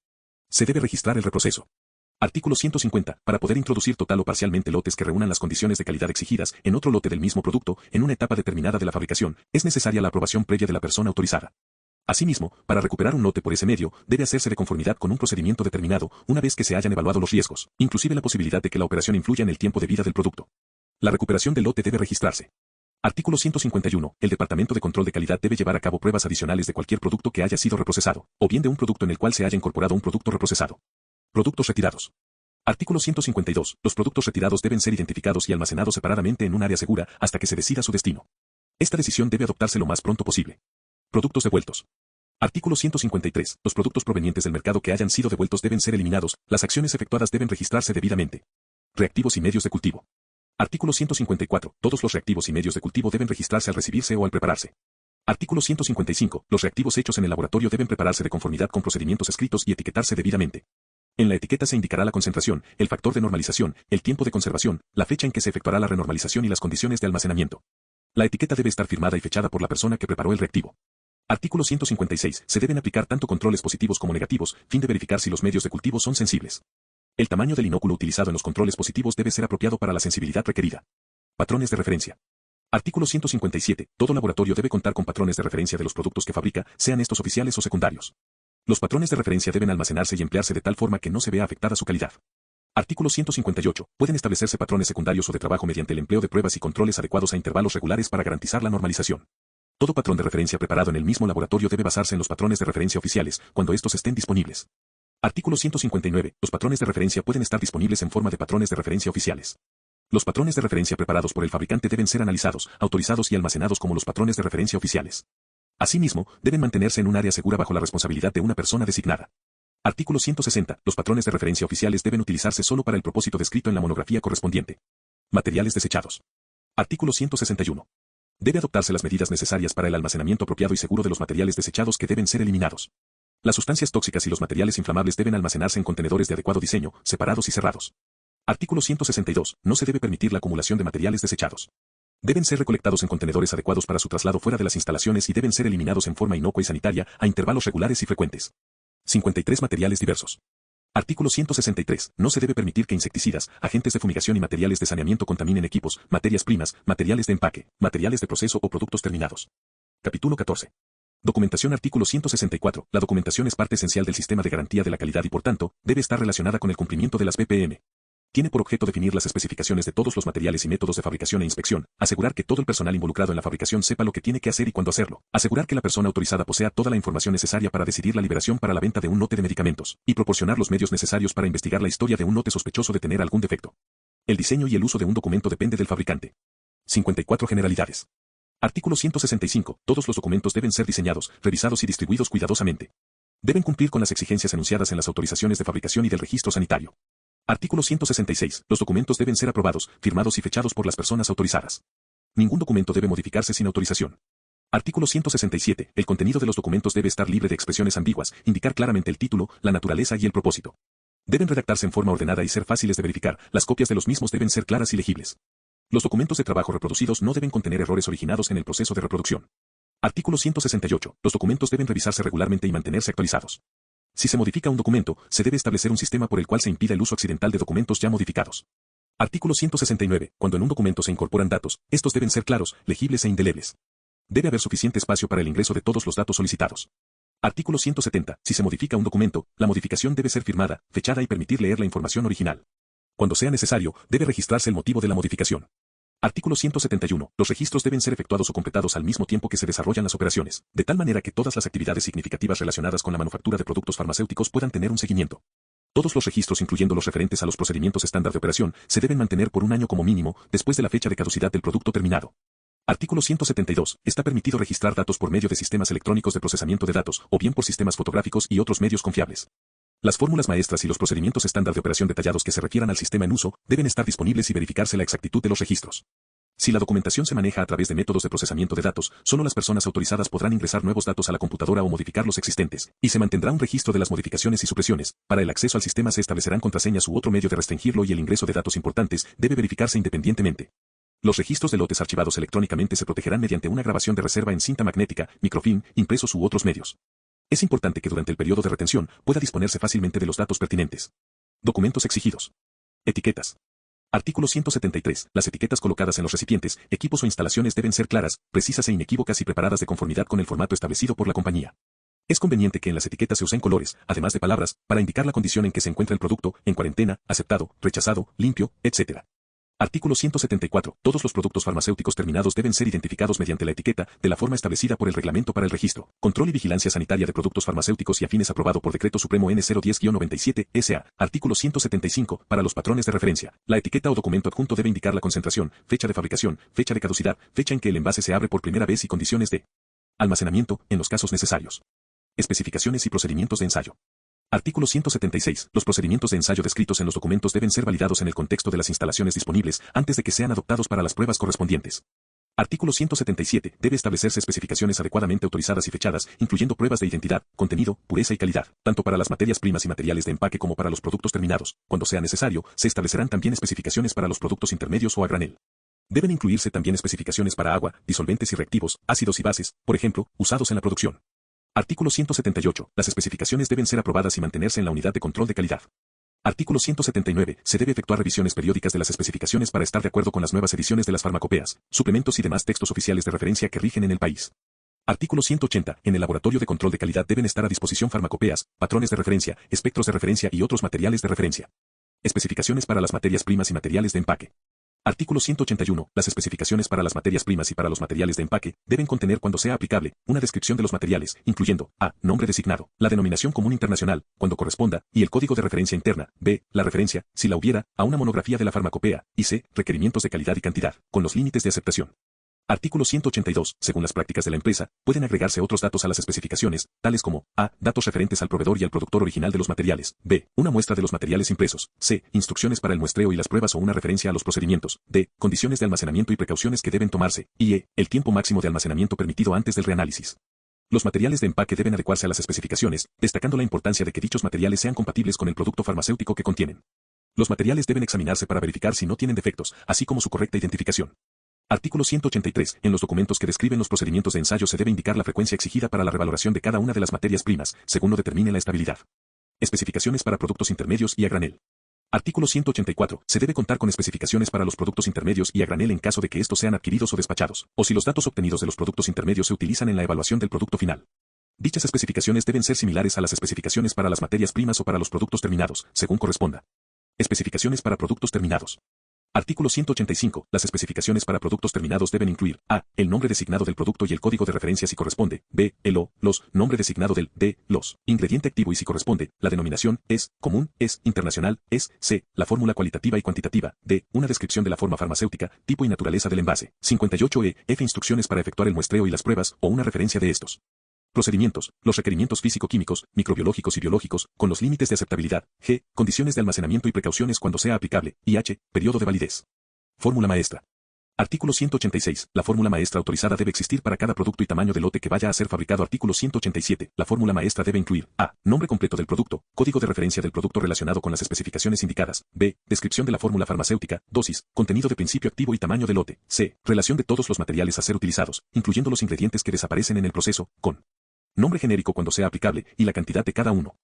Se debe registrar el reproceso. Artículo 150. Para poder introducir total o parcialmente lotes que reúnan las condiciones de calidad exigidas en otro lote del mismo producto, en una etapa determinada de la fabricación, es necesaria la aprobación previa de la persona autorizada. Asimismo, para recuperar un lote por ese medio, debe hacerse de conformidad con un procedimiento determinado, una vez que se hayan evaluado los riesgos, inclusive la posibilidad de que la operación influya en el tiempo de vida del producto. La recuperación del lote debe registrarse. Artículo 151. El Departamento de Control de Calidad debe llevar a cabo pruebas adicionales de cualquier producto que haya sido reprocesado, o bien de un producto en el cual se haya incorporado un producto reprocesado. Productos retirados. Artículo 152. Los productos retirados deben ser identificados y almacenados separadamente en un área segura hasta que se decida su destino. Esta decisión debe adoptarse lo más pronto posible. Productos devueltos. Artículo 153. Los productos provenientes del mercado que hayan sido devueltos deben ser eliminados, las acciones efectuadas deben registrarse debidamente. Reactivos y medios de cultivo. Artículo 154. Todos los reactivos y medios de cultivo deben registrarse al recibirse o al prepararse. Artículo 155. Los reactivos hechos en el laboratorio deben prepararse de conformidad con procedimientos escritos y etiquetarse debidamente. En la etiqueta se indicará la concentración, el factor de normalización, el tiempo de conservación, la fecha en que se efectuará la renormalización y las condiciones de almacenamiento. La etiqueta debe estar firmada y fechada por la persona que preparó el reactivo. Artículo 156. Se deben aplicar tanto controles positivos como negativos, fin de verificar si los medios de cultivo son sensibles. El tamaño del inóculo utilizado en los controles positivos debe ser apropiado para la sensibilidad requerida. Patrones de referencia. Artículo 157. Todo laboratorio debe contar con patrones de referencia de los productos que fabrica, sean estos oficiales o secundarios. Los patrones de referencia deben almacenarse y emplearse de tal forma que no se vea afectada su calidad. Artículo 158. Pueden establecerse patrones secundarios o de trabajo mediante el empleo de pruebas y controles adecuados a intervalos regulares para garantizar la normalización. Todo patrón de referencia preparado en el mismo laboratorio debe basarse en los patrones de referencia oficiales, cuando estos estén disponibles. Artículo 159. Los patrones de referencia pueden estar disponibles en forma de patrones de referencia oficiales. Los patrones de referencia preparados por el fabricante deben ser analizados, autorizados y almacenados como los patrones de referencia oficiales. Asimismo, deben mantenerse en un área segura bajo la responsabilidad de una persona designada. Artículo 160. Los patrones de referencia oficiales deben utilizarse solo para el propósito descrito en la monografía correspondiente. Materiales desechados. Artículo 161. Debe adoptarse las medidas necesarias para el almacenamiento apropiado y seguro de los materiales desechados que deben ser eliminados. Las sustancias tóxicas y los materiales inflamables deben almacenarse en contenedores de adecuado diseño, separados y cerrados. Artículo 162. No se debe permitir la acumulación de materiales desechados. Deben ser recolectados en contenedores adecuados para su traslado fuera de las instalaciones y deben ser eliminados en forma inocua y sanitaria, a intervalos regulares y frecuentes. 53. Materiales diversos. Artículo 163. No se debe permitir que insecticidas, agentes de fumigación y materiales de saneamiento contaminen equipos, materias primas, materiales de empaque, materiales de proceso o productos terminados. Capítulo 14. Documentación. Artículo 164. La documentación es parte esencial del sistema de garantía de la calidad y por tanto, debe estar relacionada con el cumplimiento de las BPM. Tiene por objeto definir las especificaciones de todos los materiales y métodos de fabricación e inspección, asegurar que todo el personal involucrado en la fabricación sepa lo que tiene que hacer y cuándo hacerlo, asegurar que la persona autorizada posea toda la información necesaria para decidir la liberación para la venta de un lote de medicamentos, y proporcionar los medios necesarios para investigar la historia de un lote sospechoso de tener algún defecto. El diseño y el uso de un documento depende del fabricante. 54 generalidades. Artículo 165. Todos los documentos deben ser diseñados, revisados y distribuidos cuidadosamente. Deben cumplir con las exigencias enunciadas en las autorizaciones de fabricación y del registro sanitario. Artículo 166. Los documentos deben ser aprobados, firmados y fechados por las personas autorizadas. Ningún documento debe modificarse sin autorización. Artículo 167. El contenido de los documentos debe estar libre de expresiones ambiguas, indicar claramente el título, la naturaleza y el propósito. Deben redactarse en forma ordenada y ser fáciles de verificar, las copias de los mismos deben ser claras y legibles. Los documentos de trabajo reproducidos no deben contener errores originados en el proceso de reproducción. Artículo 168. Los documentos deben revisarse regularmente y mantenerse actualizados. Si se modifica un documento, se debe establecer un sistema por el cual se impida el uso accidental de documentos ya modificados. Artículo 169. Cuando en un documento se incorporan datos, estos deben ser claros, legibles e indelebles. Debe haber suficiente espacio para el ingreso de todos los datos solicitados. Artículo 170. Si se modifica un documento, la modificación debe ser firmada, fechada y permitir leer la información original. Cuando sea necesario, debe registrarse el motivo de la modificación. Artículo 171. Los registros deben ser efectuados o completados al mismo tiempo que se desarrollan las operaciones, de tal manera que todas las actividades significativas relacionadas con la manufactura de productos farmacéuticos puedan tener un seguimiento. Todos los registros, incluyendo los referentes a los procedimientos estándar de operación, se deben mantener por un año como mínimo, después de la fecha de caducidad del producto terminado. Artículo 172. Está permitido registrar datos por medio de sistemas electrónicos de procesamiento de datos, o bien por sistemas fotográficos y otros medios confiables. Las fórmulas maestras y los procedimientos estándar de operación detallados que se refieran al sistema en uso, deben estar disponibles y verificarse la exactitud de los registros. Si la documentación se maneja a través de métodos de procesamiento de datos, solo las personas autorizadas podrán ingresar nuevos datos a la computadora o modificar los existentes, y se mantendrá un registro de las modificaciones y supresiones. Para el acceso al sistema se establecerán contraseñas u otro medio de restringirlo y el ingreso de datos importantes debe verificarse independientemente. Los registros de lotes archivados electrónicamente se protegerán mediante una grabación de reserva en cinta magnética, microfilm, impresos u otros medios. Es importante que durante el periodo de retención pueda disponerse fácilmente de los datos pertinentes. Documentos exigidos. Etiquetas. Artículo 173. Las etiquetas colocadas en los recipientes, equipos o instalaciones deben ser claras, precisas e inequívocas y preparadas de conformidad con el formato establecido por la compañía. Es conveniente que en las etiquetas se usen colores, además de palabras, para indicar la condición en que se encuentra el producto, en cuarentena, aceptado, rechazado, limpio, etc. Artículo 174. Todos los productos farmacéuticos terminados deben ser identificados mediante la etiqueta, de la forma establecida por el Reglamento para el Registro, Control y Vigilancia Sanitaria de Productos Farmacéuticos y Afines aprobado por Decreto Supremo N010-97, S.A. Artículo 175. Para los patrones de referencia, la etiqueta o documento adjunto debe indicar la concentración, fecha de fabricación, fecha de caducidad, fecha en que el envase se abre por primera vez y condiciones de almacenamiento, en los casos necesarios. Especificaciones y procedimientos de ensayo. Artículo 176. Los procedimientos de ensayo descritos en los documentos deben ser validados en el contexto de las instalaciones disponibles antes de que sean adoptados para las pruebas correspondientes. Artículo 177. Debe establecerse especificaciones adecuadamente autorizadas y fechadas, incluyendo pruebas de identidad, contenido, pureza y calidad, tanto para las materias primas y materiales de empaque como para los productos terminados. Cuando sea necesario, se establecerán también especificaciones para los productos intermedios o a granel. Deben incluirse también especificaciones para agua, disolventes y reactivos, ácidos y bases, por ejemplo, usados en la producción. Artículo 178. Las especificaciones deben ser aprobadas y mantenerse en la unidad de control de calidad. Artículo 179. Se debe efectuar revisiones periódicas de las especificaciones para estar de acuerdo con las nuevas ediciones de las farmacopeas, suplementos y demás textos oficiales de referencia que rigen en el país. Artículo 180. En el laboratorio de control de calidad deben estar a disposición farmacopeas, patrones de referencia, espectros de referencia y otros materiales de referencia. Especificaciones para las materias primas y materiales de empaque. Artículo 181. Las especificaciones para las materias primas y para los materiales de empaque deben contener, cuando sea aplicable, una descripción de los materiales, incluyendo a. Nombre designado, la denominación común internacional, cuando corresponda, y el código de referencia interna, b. La referencia, si la hubiera, a una monografía de la farmacopea, y c. Requerimientos de calidad y cantidad, con los límites de aceptación. Artículo 182. Según las prácticas de la empresa, pueden agregarse otros datos a las especificaciones, tales como a. Datos referentes al proveedor y al productor original de los materiales, b. Una muestra de los materiales impresos, c. Instrucciones para el muestreo y las pruebas o una referencia a los procedimientos, d. Condiciones de almacenamiento y precauciones que deben tomarse, y e. El tiempo máximo de almacenamiento permitido antes del reanálisis. Los materiales de empaque deben adecuarse a las especificaciones, destacando la importancia de que dichos materiales sean compatibles con el producto farmacéutico que contienen. Los materiales deben examinarse para verificar si no tienen defectos, así como su correcta identificación. Artículo 183. En los documentos que describen los procedimientos de ensayo se debe indicar la frecuencia exigida para la revaloración de cada una de las materias primas, según lo determine la estabilidad. Especificaciones para productos intermedios y a granel. Artículo 184. Se debe contar con especificaciones para los productos intermedios y a granel en caso de que estos sean adquiridos o despachados, o si los datos obtenidos de los productos intermedios se utilizan en la evaluación del producto final. Dichas especificaciones deben ser similares a las especificaciones para las materias primas o para los productos terminados, según corresponda. Especificaciones para productos terminados. Artículo 185. Las especificaciones para productos terminados deben incluir a. El nombre designado del producto y el código de referencia si corresponde. B. El o, los, nombre designado del d, los, ingrediente activo y si corresponde. La denominación es común, es internacional, es c. La fórmula cualitativa y cuantitativa. D. Una descripción de la forma farmacéutica, tipo y naturaleza del envase. 58e. F. Instrucciones para efectuar el muestreo y las pruebas o una referencia de estos. Procedimientos, los requerimientos físico-químicos, microbiológicos y biológicos, con los límites de aceptabilidad. G. Condiciones de almacenamiento y precauciones cuando sea aplicable. Y H. Periodo de validez. Fórmula maestra. Artículo 186. La fórmula maestra autorizada debe existir para cada producto y tamaño de lote que vaya a ser fabricado. Artículo 187. La fórmula maestra debe incluir a. Nombre completo del producto, código de referencia del producto relacionado con las especificaciones indicadas. B. Descripción de la fórmula farmacéutica, dosis, contenido de principio activo y tamaño de lote. C. Relación de todos los materiales a ser utilizados, incluyendo los ingredientes que desaparecen en el proceso, con nombre genérico cuando sea aplicable, y la cantidad de cada uno.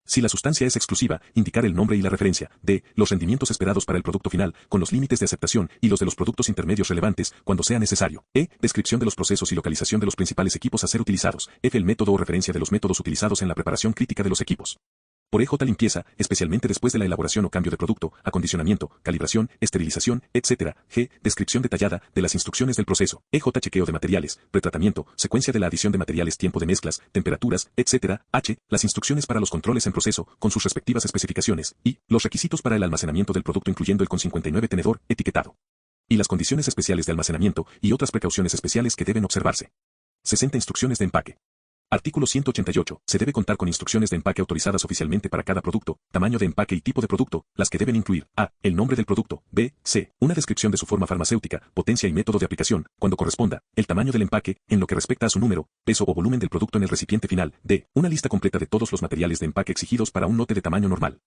Si la sustancia es exclusiva, indicar el nombre y la referencia. D. Los rendimientos esperados para el producto final, con los límites de aceptación y los de los productos intermedios relevantes, cuando sea necesario. E. Descripción de los procesos y localización de los principales equipos a ser utilizados. F. El método o referencia de los métodos utilizados en la preparación crítica de los equipos. Por EJ limpieza, especialmente después de la elaboración o cambio de producto, acondicionamiento, calibración, esterilización, etc. G. Descripción detallada de las instrucciones del proceso. EJ chequeo de materiales, pretratamiento, secuencia de la adición de materiales, tiempo de mezclas, temperaturas, etc. H. Las instrucciones para los controles en proceso, con sus respectivas especificaciones. Y. Los requisitos para el almacenamiento del producto incluyendo el con 59 tenedor, etiquetado. Y las condiciones especiales de almacenamiento, y otras precauciones especiales que deben observarse. 60 instrucciones de empaque. Artículo 188. Se debe contar con instrucciones de empaque autorizadas oficialmente para cada producto, tamaño de empaque y tipo de producto, las que deben incluir a. El nombre del producto. B. C. Una descripción de su forma farmacéutica, potencia y método de aplicación, cuando corresponda. El tamaño del empaque, en lo que respecta a su número, peso o volumen del producto en el recipiente final. D. Una lista completa de todos los materiales de empaque exigidos para un lote de tamaño normal,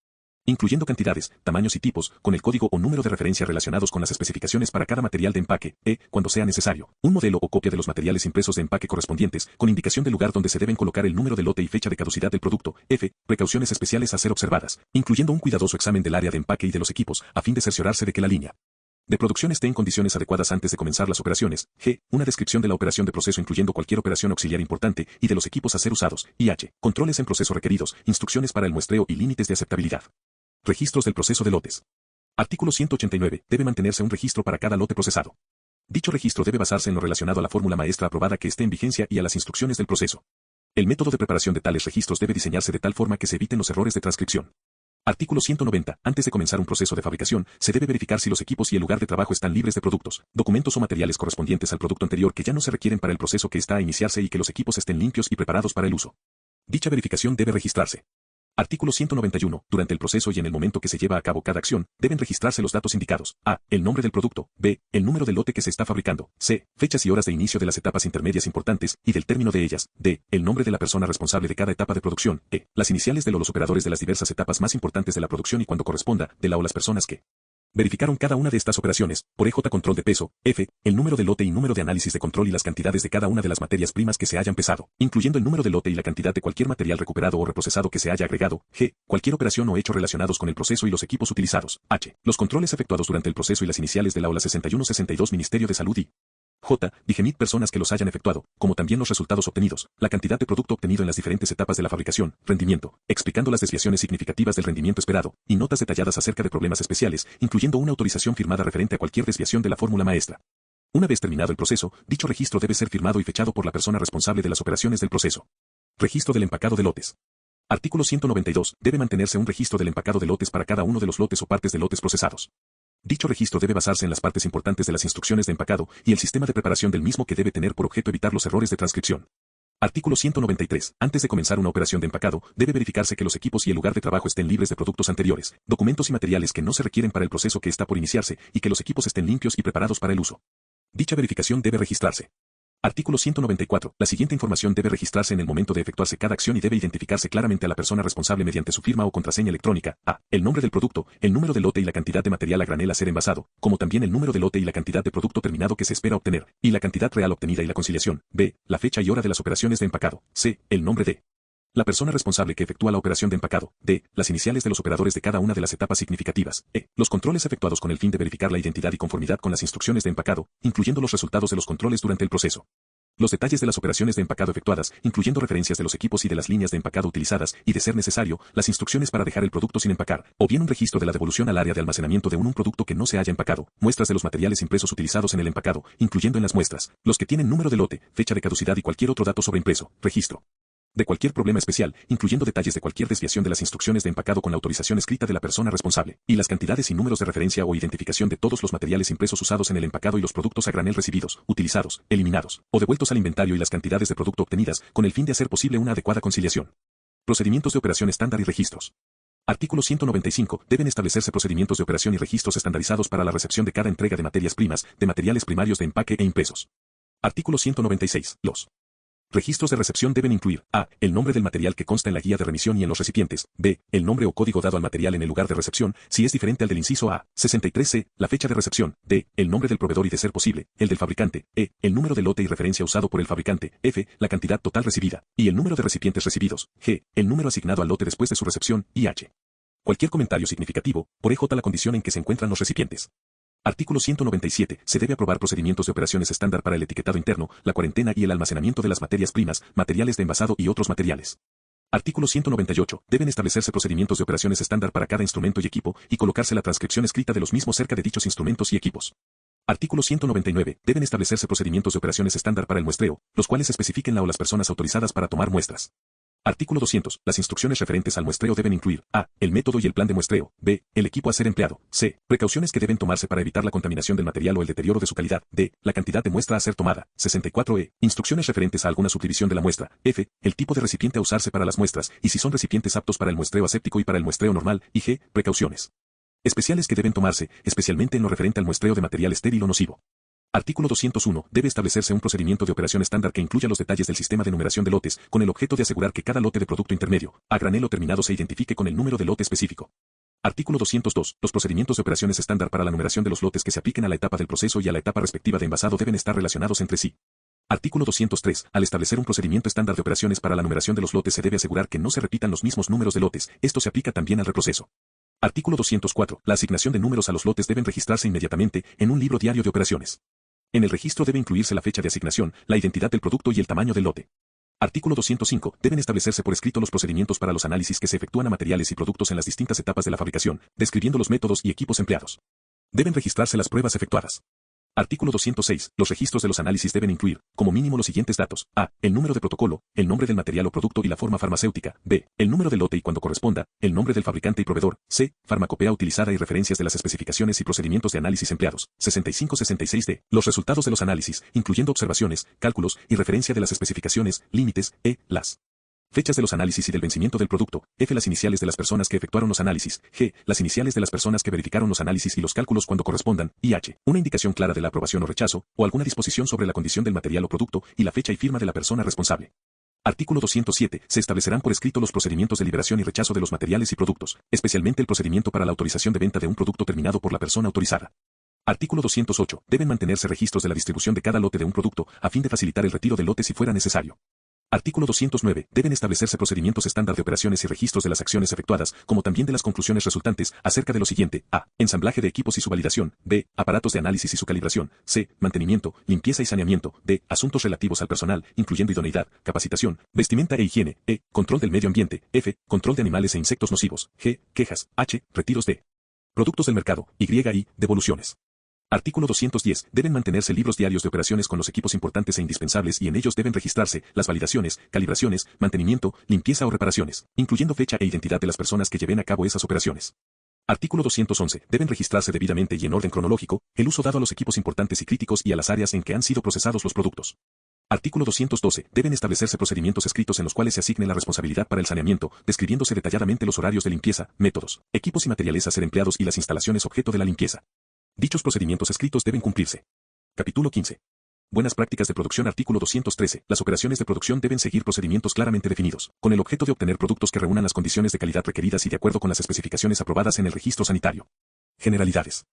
incluyendo cantidades, tamaños y tipos, con el código o número de referencia relacionados con las especificaciones para cada material de empaque. E. Cuando sea necesario, un modelo o copia de los materiales impresos de empaque correspondientes, con indicación del lugar donde se deben colocar el número de lote y fecha de caducidad del producto. F. Precauciones especiales a ser observadas, incluyendo un cuidadoso examen del área de empaque y de los equipos, a fin de cerciorarse de que la línea de producción esté en condiciones adecuadas antes de comenzar las operaciones. G. Una descripción de la operación de proceso incluyendo cualquier operación auxiliar importante y de los equipos a ser usados. Y H. Controles en proceso requeridos, instrucciones para el muestreo y límites de aceptabilidad. Registros del proceso de lotes. Artículo 189. Debe mantenerse un registro para cada lote procesado. Dicho registro debe basarse en lo relacionado a la fórmula maestra aprobada que esté en vigencia y a las instrucciones del proceso. El método de preparación de tales registros debe diseñarse de tal forma que se eviten los errores de transcripción. Artículo 190. Antes de comenzar un proceso de fabricación, se debe verificar si los equipos y el lugar de trabajo están libres de productos, documentos o materiales correspondientes al producto anterior que ya no se requieren para el proceso que está a iniciarse y que los equipos estén limpios y preparados para el uso. Dicha verificación debe registrarse. Artículo 191. Durante el proceso y en el momento que se lleva a cabo cada acción, deben registrarse los datos indicados. A. El nombre del producto. B. El número del lote que se está fabricando. C. Fechas y horas de inicio de las etapas intermedias importantes y del término de ellas. D. El nombre de la persona responsable de cada etapa de producción. E. Las iniciales de los operadores de las diversas etapas más importantes de la producción y cuando corresponda, de la o las personas que verificaron cada una de estas operaciones. Por EJ control de peso. F. El número de lote y número de análisis de control y las cantidades de cada una de las materias primas que se hayan pesado, incluyendo el número de lote y la cantidad de cualquier material recuperado o reprocesado que se haya agregado. G. Cualquier operación o hecho relacionados con el proceso y los equipos utilizados. H. Los controles efectuados durante el proceso y las iniciales de la OLA 6162 Ministerio de Salud y J. Digemit personas que los hayan efectuado, como también los resultados obtenidos, la cantidad de producto obtenido en las diferentes etapas de la fabricación, rendimiento, explicando las desviaciones significativas del rendimiento esperado, y notas detalladas acerca de problemas especiales, incluyendo una autorización firmada referente a cualquier desviación de la fórmula maestra. Una vez terminado el proceso, dicho registro debe ser firmado y fechado por la persona responsable de las operaciones del proceso. Registro del empacado de lotes. Artículo 192. Debe mantenerse un registro del empacado de lotes para cada uno de los lotes o partes de lotes procesados. Dicho registro debe basarse en las partes importantes de las instrucciones de empacado y el sistema de preparación del mismo que debe tener por objeto evitar los errores de transcripción. Artículo 193. Antes de comenzar una operación de empacado, debe verificarse que los equipos y el lugar de trabajo estén libres de productos anteriores, documentos y materiales que no se requieren para el proceso que está por iniciarse y que los equipos estén limpios y preparados para el uso. Dicha verificación debe registrarse. Artículo 194. La siguiente información debe registrarse en el momento de efectuarse cada acción y debe identificarse claramente a la persona responsable mediante su firma o contraseña electrónica. A. El nombre del producto, el número de lote y la cantidad de material a granel a ser envasado, como también el número de lote y la cantidad de producto terminado que se espera obtener, y la cantidad real obtenida y la conciliación. B. La fecha y hora de las operaciones de empacado. C. El nombre de la persona responsable que efectúa la operación de empacado. D. Las iniciales de los operadores de cada una de las etapas significativas. E. Los controles efectuados con el fin de verificar la identidad y conformidad con las instrucciones de empacado, incluyendo los resultados de los controles durante el proceso. Los detalles de las operaciones de empacado efectuadas, incluyendo referencias de los equipos y de las líneas de empacado utilizadas, y de ser necesario, las instrucciones para dejar el producto sin empacar, o bien un registro de la devolución al área de almacenamiento de un producto que no se haya empacado, muestras de los materiales impresos utilizados en el empacado, incluyendo en las muestras, los que tienen número de lote, fecha de caducidad y cualquier otro dato sobre impreso, registro de cualquier problema especial, incluyendo detalles de cualquier desviación de las instrucciones de empacado con la autorización escrita de la persona responsable, y las cantidades y números de referencia o identificación de todos los materiales impresos usados en el empacado y los productos a granel recibidos, utilizados, eliminados, o devueltos al inventario y las cantidades de producto obtenidas, con el fin de hacer posible una adecuada conciliación. Procedimientos de operación estándar y registros. Artículo 195. Deben establecerse procedimientos de operación y registros estandarizados para la recepción de cada entrega de materias primas, de materiales primarios de empaque e impresos. Artículo 196. Los registros de recepción deben incluir a. El nombre del material que consta en la guía de remisión y en los recipientes. B. El nombre o código dado al material en el lugar de recepción, si es diferente al del inciso A. 63C. La fecha de recepción. D. El nombre del proveedor y, de ser posible, el del fabricante. E. El número de lote y referencia usado por el fabricante. F. La cantidad total recibida. Y el número de recipientes recibidos. G. El número asignado al lote después de su recepción. Y H. Cualquier comentario significativo, por EJ la condición en que se encuentran los recipientes. Artículo 197. Se debe aprobar procedimientos de operaciones estándar para el etiquetado interno, la cuarentena y el almacenamiento de las materias primas, materiales de envasado y otros materiales. Artículo 198. Deben establecerse procedimientos de operaciones estándar para cada instrumento y equipo, y colocarse la transcripción escrita de los mismos cerca de dichos instrumentos y equipos. Artículo 199. Deben establecerse procedimientos de operaciones estándar para el muestreo, los cuales especifiquen la o las personas autorizadas para tomar muestras. Artículo 200. Las instrucciones referentes al muestreo deben incluir a. El método y el plan de muestreo. B. El equipo a ser empleado. C. Precauciones que deben tomarse para evitar la contaminación del material o el deterioro de su calidad. D. La cantidad de muestra a ser tomada. 64E. Instrucciones referentes a alguna subdivisión de la muestra. F. El tipo de recipiente a usarse para las muestras, y si son recipientes aptos para el muestreo aséptico y para el muestreo normal. Y G. Precauciones especiales que deben tomarse, especialmente en lo referente al muestreo de material estéril o nocivo. Artículo 201. Debe establecerse un procedimiento de operación estándar que incluya los detalles del sistema de numeración de lotes, con el objeto de asegurar que cada lote de producto intermedio, a granel o terminado se identifique con el número de lote específico. Artículo 202. Los procedimientos de operaciones estándar para la numeración de los lotes que se apliquen a la etapa del proceso y a la etapa respectiva de envasado deben estar relacionados entre sí. Artículo 203. Al establecer un procedimiento estándar de operaciones para la numeración de los lotes se debe asegurar que no se repitan los mismos números de lotes. Esto se aplica también al reproceso. Artículo 204. La asignación de números a los lotes deben registrarse inmediatamente en un libro diario de operaciones. En el registro debe incluirse la fecha de asignación, la identidad del producto y el tamaño del lote. Artículo 205. Deben establecerse por escrito los procedimientos para los análisis que se efectúan a materiales y productos en las distintas etapas de la fabricación, describiendo los métodos y equipos empleados. Deben registrarse las pruebas efectuadas. Artículo 206. Los registros de los análisis deben incluir, como mínimo, los siguientes datos. A. El número de protocolo, el nombre del material o producto y la forma farmacéutica. B. El número del lote y cuando corresponda, el nombre del fabricante y proveedor. C. Farmacopea utilizada y referencias de las especificaciones y procedimientos de análisis empleados. 65-66D. Los resultados de los análisis, incluyendo observaciones, cálculos y referencia de las especificaciones, límites. E. Las fechas de los análisis y del vencimiento del producto. F. Las iniciales de las personas que efectuaron los análisis. G. Las iniciales de las personas que verificaron los análisis y los cálculos cuando correspondan. Y H. Una indicación clara de la aprobación o rechazo, o alguna disposición sobre la condición del material o producto, y la fecha y firma de la persona responsable. Artículo 207. Se establecerán por escrito los procedimientos de liberación y rechazo de los materiales y productos, especialmente el procedimiento para la autorización de venta de un producto terminado por la persona autorizada. Artículo 208. Deben mantenerse registros de la distribución de cada lote de un producto, a fin de facilitar el retiro del lote si fuera necesario. Artículo 209. Deben establecerse procedimientos estándar de operaciones y registros de las acciones efectuadas, como también de las conclusiones resultantes, acerca de lo siguiente. A. Ensamblaje de equipos y su validación. B. Aparatos de análisis y su calibración. C. Mantenimiento, limpieza y saneamiento. D. Asuntos relativos al personal, incluyendo idoneidad, capacitación, vestimenta e higiene. E. Control del medio ambiente. F. Control de animales e insectos nocivos. G. Quejas. H. Retiros de productos del mercado. Y. Devoluciones. Artículo 210. Deben mantenerse libros diarios de operaciones con los equipos importantes e indispensables y en ellos deben registrarse las validaciones, calibraciones, mantenimiento, limpieza o reparaciones, incluyendo fecha e identidad de las personas que lleven a cabo esas operaciones. Artículo 211. Deben registrarse debidamente y en orden cronológico el uso dado a los equipos importantes y críticos y a las áreas en que han sido procesados los productos. Artículo 212. Deben establecerse procedimientos escritos en los cuales se asigne la responsabilidad para el saneamiento, describiéndose detalladamente los horarios de limpieza, métodos, equipos y materiales a ser empleados y las instalaciones objeto de la limpieza. Dichos procedimientos escritos deben cumplirse. Capítulo 15. Buenas prácticas de producción. Artículo 213. Las operaciones de producción deben seguir procedimientos claramente definidos, con el objeto de obtener productos que reúnan las condiciones de calidad requeridas y de acuerdo con las especificaciones aprobadas en el registro sanitario. Generalidades.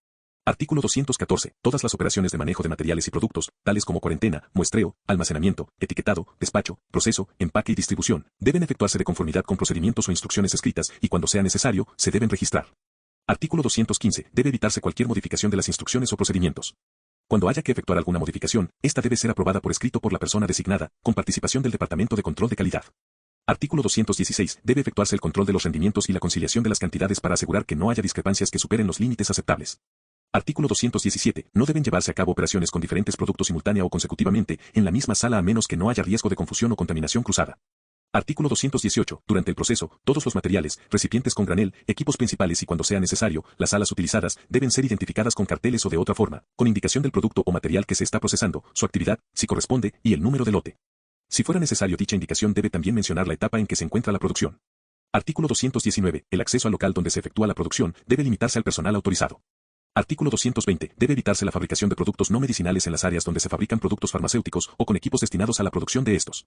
Artículo 214. Todas las operaciones de manejo de materiales y productos, tales como cuarentena, muestreo, almacenamiento, etiquetado, despacho, proceso, empaque y distribución, deben efectuarse de conformidad con procedimientos o instrucciones escritas y cuando sea necesario, se deben registrar. Artículo 215. Debe evitarse cualquier modificación de las instrucciones o procedimientos. Cuando haya que efectuar alguna modificación, esta debe ser aprobada por escrito por la persona designada, con participación del Departamento de Control de Calidad. Artículo 216. Debe efectuarse el control de los rendimientos y la conciliación de las cantidades para asegurar que no haya discrepancias que superen los límites aceptables. Artículo 217. No deben llevarse a cabo operaciones con diferentes productos simultánea o consecutivamente en la misma sala a menos que no haya riesgo de confusión o contaminación cruzada. Artículo 218. Durante el proceso, todos los materiales, recipientes con granel, equipos principales y cuando sea necesario, las salas utilizadas, deben ser identificadas con carteles o de otra forma, con indicación del producto o material que se está procesando, su actividad, si corresponde, y el número de lote. Si fuera necesario, dicha indicación debe también mencionar la etapa en que se encuentra la producción. Artículo 219. El acceso al local donde se efectúa la producción debe limitarse al personal autorizado. Artículo 220. Debe evitarse la fabricación de productos no medicinales en las áreas donde se fabrican productos farmacéuticos o con equipos destinados a la producción de estos.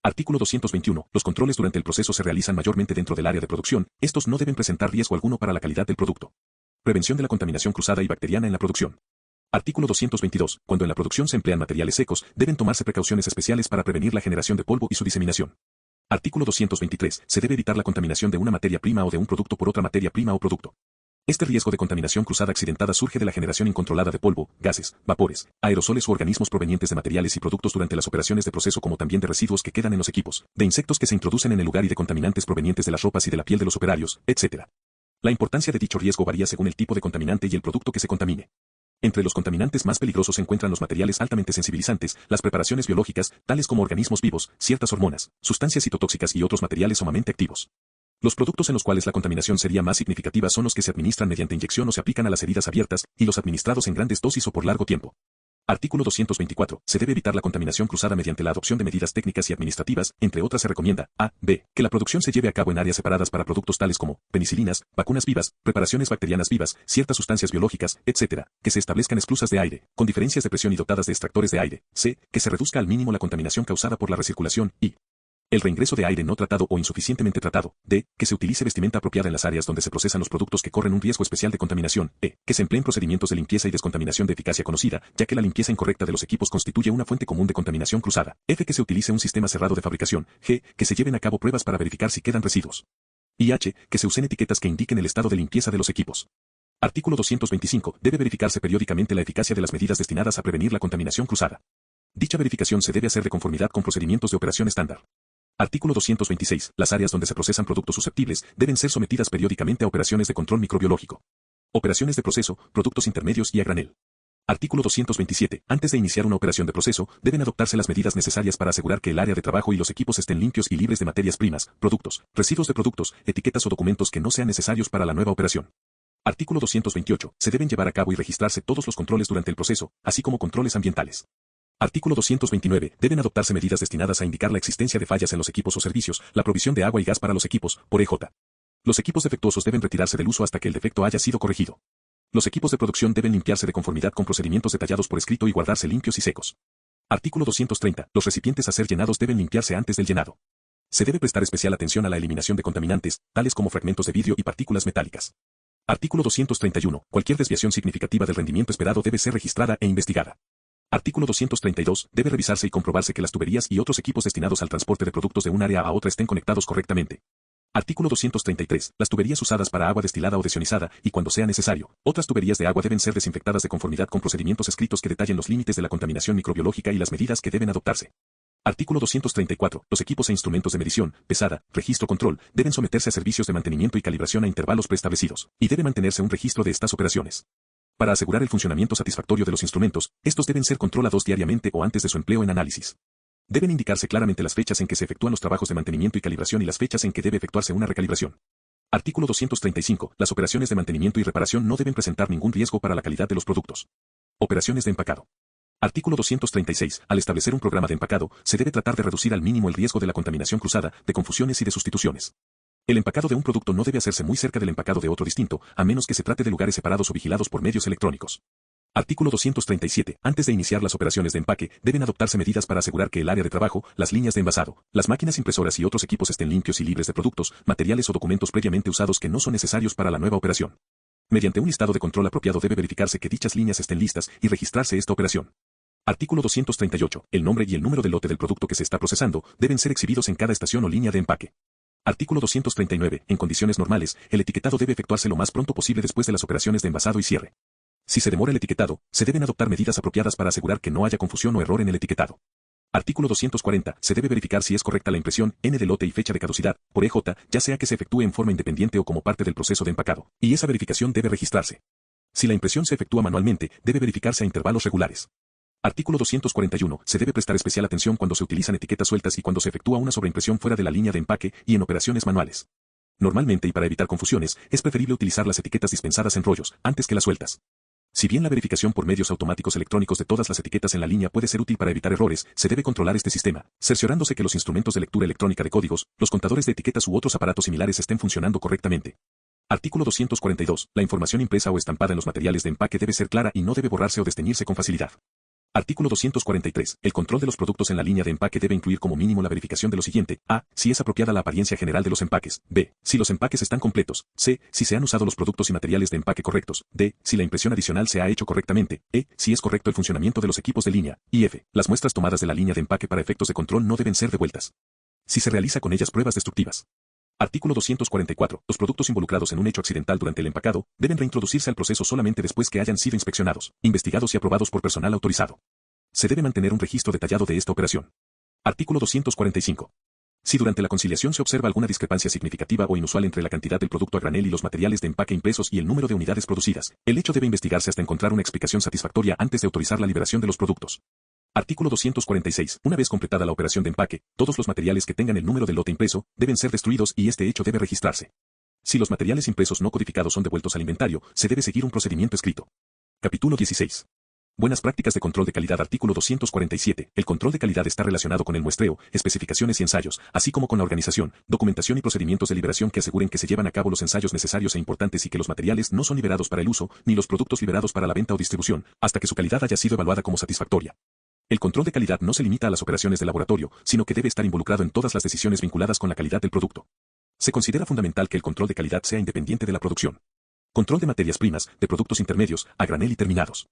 Artículo 221. Los controles durante el proceso se realizan mayormente dentro del área de producción, estos no deben presentar riesgo alguno para la calidad del producto. Prevención de la contaminación cruzada y bacteriana en la producción. Artículo 222. Cuando en la producción se emplean materiales secos, deben tomarse precauciones especiales para prevenir la generación de polvo y su diseminación. Artículo 223. Se debe evitar la contaminación de una materia prima o de un producto por otra materia prima o producto. Este riesgo de contaminación cruzada accidentada surge de la generación incontrolada de polvo, gases, vapores, aerosoles u organismos provenientes de materiales y productos durante las operaciones de proceso, como también de residuos que quedan en los equipos, de insectos que se introducen en el lugar y de contaminantes provenientes de las ropas y de la piel de los operarios, etc. La importancia de dicho riesgo varía según el tipo de contaminante y el producto que se contamine. Entre los contaminantes más peligrosos se encuentran los materiales altamente sensibilizantes, las preparaciones biológicas, tales como organismos vivos, ciertas hormonas, sustancias citotóxicas y otros materiales sumamente activos. Los productos en los cuales la contaminación sería más significativa son los que se administran mediante inyección o se aplican a las heridas abiertas, y los administrados en grandes dosis o por largo tiempo. Artículo 224. Se debe evitar la contaminación cruzada mediante la adopción de medidas técnicas y administrativas, entre otras se recomienda, a. que la producción se lleve a cabo en áreas separadas para productos tales como penicilinas, vacunas vivas, preparaciones bacterianas vivas, ciertas sustancias biológicas, etc., que se establezcan esclusas de aire, con diferencias de presión y dotadas de extractores de aire, c. que se reduzca al mínimo la contaminación causada por la recirculación, y el reingreso de aire no tratado o insuficientemente tratado, d. que se utilice vestimenta apropiada en las áreas donde se procesan los productos que corren un riesgo especial de contaminación, e. que se empleen procedimientos de limpieza y descontaminación de eficacia conocida, ya que la limpieza incorrecta de los equipos constituye una fuente común de contaminación cruzada, f. que se utilice un sistema cerrado de fabricación, g. que se lleven a cabo pruebas para verificar si quedan residuos, y h. que se usen etiquetas que indiquen el estado de limpieza de los equipos. Artículo 225. Debe verificarse periódicamente la eficacia de las medidas destinadas a prevenir la contaminación cruzada. Dicha verificación se debe hacer de conformidad con procedimientos de operación estándar. Artículo 226. Las áreas donde se procesan productos susceptibles deben ser sometidas periódicamente a operaciones de control microbiológico. Operaciones de proceso, productos intermedios y a granel. Artículo 227. Antes de iniciar una operación de proceso, deben adoptarse las medidas necesarias para asegurar que el área de trabajo y los equipos estén limpios y libres de materias primas, productos, residuos de productos, etiquetas o documentos que no sean necesarios para la nueva operación. Artículo 228. Se deben llevar a cabo y registrarse todos los controles durante el proceso, así como controles ambientales. Artículo 229. Deben adoptarse medidas destinadas a indicar la existencia de fallas en los equipos o servicios, la provisión de agua y gas para los equipos, por EJ. Los equipos defectuosos deben retirarse del uso hasta que el defecto haya sido corregido. Los equipos de producción deben limpiarse de conformidad con procedimientos detallados por escrito y guardarse limpios y secos. Artículo 230. Los recipientes a ser llenados deben limpiarse antes del llenado. Se debe prestar especial atención a la eliminación de contaminantes, tales como fragmentos de vidrio y partículas metálicas. Artículo 231. Cualquier desviación significativa del rendimiento esperado debe ser registrada e investigada. Artículo 232. Debe revisarse y comprobarse que las tuberías y otros equipos destinados al transporte de productos de un área a otra estén conectados correctamente. Artículo 233. Las tuberías usadas para agua destilada o desionizada, y cuando sea necesario, otras tuberías de agua deben ser desinfectadas de conformidad con procedimientos escritos que detallen los límites de la contaminación microbiológica y las medidas que deben adoptarse. Artículo 234. Los equipos e instrumentos de medición, pesada, registro control, deben someterse a servicios de mantenimiento y calibración a intervalos preestablecidos, y debe mantenerse un registro de estas operaciones. Para asegurar el funcionamiento satisfactorio de los instrumentos, estos deben ser controlados diariamente o antes de su empleo en análisis. Deben indicarse claramente las fechas en que se efectúan los trabajos de mantenimiento y calibración y las fechas en que debe efectuarse una recalibración. Artículo 235. Las operaciones de mantenimiento y reparación no deben presentar ningún riesgo para la calidad de los productos. Operaciones de empacado. Artículo 236. Al establecer un programa de empacado, se debe tratar de reducir al mínimo el riesgo de la contaminación cruzada, de confusiones y de sustituciones. El empacado de un producto no debe hacerse muy cerca del empacado de otro distinto, a menos que se trate de lugares separados o vigilados por medios electrónicos. Artículo 237. Antes de iniciar las operaciones de empaque, deben adoptarse medidas para asegurar que el área de trabajo, las líneas de envasado, las máquinas impresoras y otros equipos estén limpios y libres de productos, materiales o documentos previamente usados que no son necesarios para la nueva operación. Mediante un listado de control apropiado debe verificarse que dichas líneas estén listas y registrarse esta operación. Artículo 238. El nombre y el número del lote del producto que se está procesando deben ser exhibidos en cada estación o línea de empaque. Artículo 239. En condiciones normales, el etiquetado debe efectuarse lo más pronto posible después de las operaciones de envasado y cierre. Si se demora el etiquetado, se deben adoptar medidas apropiadas para asegurar que no haya confusión o error en el etiquetado. Artículo 240. Se debe verificar si es correcta la impresión, N de lote y fecha de caducidad, por EJ, ya sea que se efectúe en forma independiente o como parte del proceso de empacado, y esa verificación debe registrarse. Si la impresión se efectúa manualmente, debe verificarse a intervalos regulares. Artículo 241. Se debe prestar especial atención cuando se utilizan etiquetas sueltas y cuando se efectúa una sobreimpresión fuera de la línea de empaque y en operaciones manuales. Normalmente y para evitar confusiones, es preferible utilizar las etiquetas dispensadas en rollos, antes que las sueltas. Si bien la verificación por medios automáticos electrónicos de todas las etiquetas en la línea puede ser útil para evitar errores, se debe controlar este sistema, cerciorándose que los instrumentos de lectura electrónica de códigos, los contadores de etiquetas u otros aparatos similares estén funcionando correctamente. Artículo 242. La información impresa o estampada en los materiales de empaque debe ser clara y no debe borrarse o desteñirse con facilidad. Artículo 243. El control de los productos en la línea de empaque debe incluir como mínimo la verificación de lo siguiente: a. Si es apropiada la apariencia general de los empaques. b. Si los empaques están completos. c. Si se han usado los productos y materiales de empaque correctos. d. Si la impresión adicional se ha hecho correctamente. e. Si es correcto el funcionamiento de los equipos de línea. Y f. Las muestras tomadas de la línea de empaque para efectos de control no deben ser devueltas si se realiza con ellas pruebas destructivas. Artículo 244. Los productos involucrados en un hecho accidental durante el empacado deben reintroducirse al proceso solamente después que hayan sido inspeccionados, investigados y aprobados por personal autorizado. Se debe mantener un registro detallado de esta operación. Artículo 245. Si durante la conciliación se observa alguna discrepancia significativa o inusual entre la cantidad del producto a granel y los materiales de empaque impresos y el número de unidades producidas, el hecho debe investigarse hasta encontrar una explicación satisfactoria antes de autorizar la liberación de los productos. Artículo 246. Una vez completada la operación de empaque, todos los materiales que tengan el número del lote impreso deben ser destruidos y este hecho debe registrarse. Si los materiales impresos no codificados son devueltos al inventario, se debe seguir un procedimiento escrito. Capítulo 16. Buenas prácticas de control de calidad. Artículo 247. El control de calidad está relacionado con el muestreo, especificaciones y ensayos, así como con la organización, documentación y procedimientos de liberación que aseguren que se llevan a cabo los ensayos necesarios e importantes y que los materiales no son liberados para el uso, ni los productos liberados para la venta o distribución, hasta que su calidad haya sido evaluada como satisfactoria. El control de calidad no se limita a las operaciones de laboratorio, sino que debe estar involucrado en todas las decisiones vinculadas con la calidad del producto. Se considera fundamental que el control de calidad sea independiente de la producción. Control de materias primas, de productos intermedios, a granel y terminados.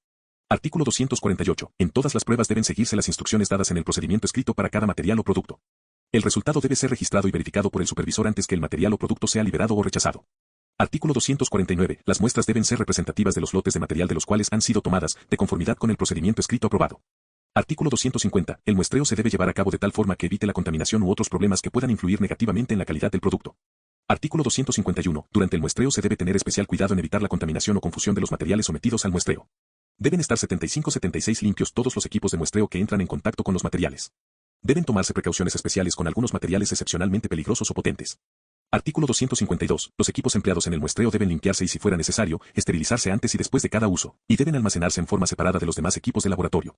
Artículo 248. En todas las pruebas deben seguirse las instrucciones dadas en el procedimiento escrito para cada material o producto. El resultado debe ser registrado y verificado por el supervisor antes que el material o producto sea liberado o rechazado. Artículo 249. Las muestras deben ser representativas de los lotes de material de los cuales han sido tomadas, de conformidad con el procedimiento escrito aprobado. Artículo 250. El muestreo se debe llevar a cabo de tal forma que evite la contaminación u otros problemas que puedan influir negativamente en la calidad del producto. Artículo 251. Durante el muestreo se debe tener especial cuidado en evitar la contaminación o confusión de los materiales sometidos al muestreo. Deben estar 75-76 limpios todos los equipos de muestreo que entran en contacto con los materiales. Deben tomarse precauciones especiales con algunos materiales excepcionalmente peligrosos o potentes. Artículo 252. Los equipos empleados en el muestreo deben limpiarse y, si fuera necesario, esterilizarse antes y después de cada uso, y deben almacenarse en forma separada de los demás equipos de laboratorio.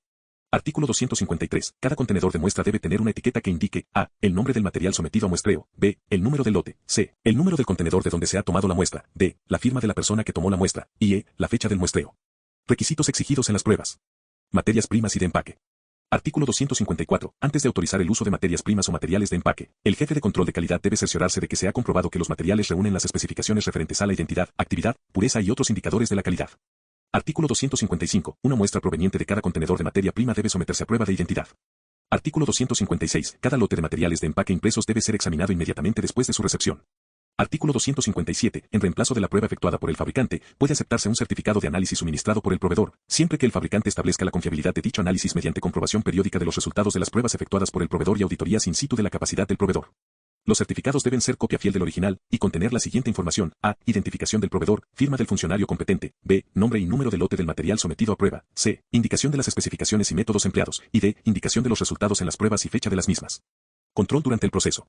Artículo 253. Cada contenedor de muestra debe tener una etiqueta que indique a. El nombre del material sometido a muestreo. b. El número del lote. c. El número del contenedor de donde se ha tomado la muestra. d. La firma de la persona que tomó la muestra. y e. La fecha del muestreo. Requisitos exigidos en las pruebas. Materias primas y de empaque. Artículo 254. Antes de autorizar el uso de materias primas o materiales de empaque, el jefe de control de calidad debe cerciorarse de que se ha comprobado que los materiales reúnen las especificaciones referentes a la identidad, actividad, pureza y otros indicadores de la calidad. Artículo 255. Una muestra proveniente de cada contenedor de materia prima debe someterse a prueba de identidad. Artículo 256. Cada lote de materiales de empaque impresos debe ser examinado inmediatamente después de su recepción. Artículo 257. En reemplazo de la prueba efectuada por el fabricante, puede aceptarse un certificado de análisis suministrado por el proveedor, siempre que el fabricante establezca la confiabilidad de dicho análisis mediante comprobación periódica de los resultados de las pruebas efectuadas por el proveedor y auditorías in situ de la capacidad del proveedor. Los certificados deben ser copia fiel del original y contener la siguiente información: a. Identificación del proveedor, firma del funcionario competente, b. Nombre y número del lote del material sometido a prueba, c. Indicación de las especificaciones y métodos empleados, y d. Indicación de los resultados en las pruebas y fecha de las mismas. Control durante el proceso.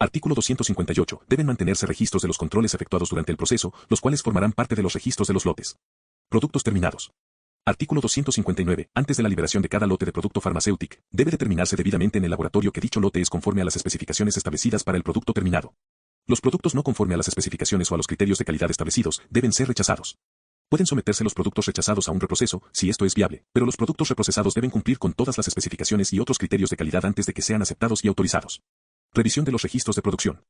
Artículo 258. Deben mantenerse registros de los controles efectuados durante el proceso, los cuales formarán parte de los registros de los lotes. Productos terminados. Artículo 259. Antes de la liberación de cada lote de producto farmacéutico, debe determinarse debidamente en el laboratorio que dicho lote es conforme a las especificaciones establecidas para el producto terminado. Los productos no conforme a las especificaciones o a los criterios de calidad establecidos deben ser rechazados. Pueden someterse los productos rechazados a un reproceso, si esto es viable, pero los productos reprocesados deben cumplir con todas las especificaciones y otros criterios de calidad antes de que sean aceptados y autorizados. Revisión de los registros de producción.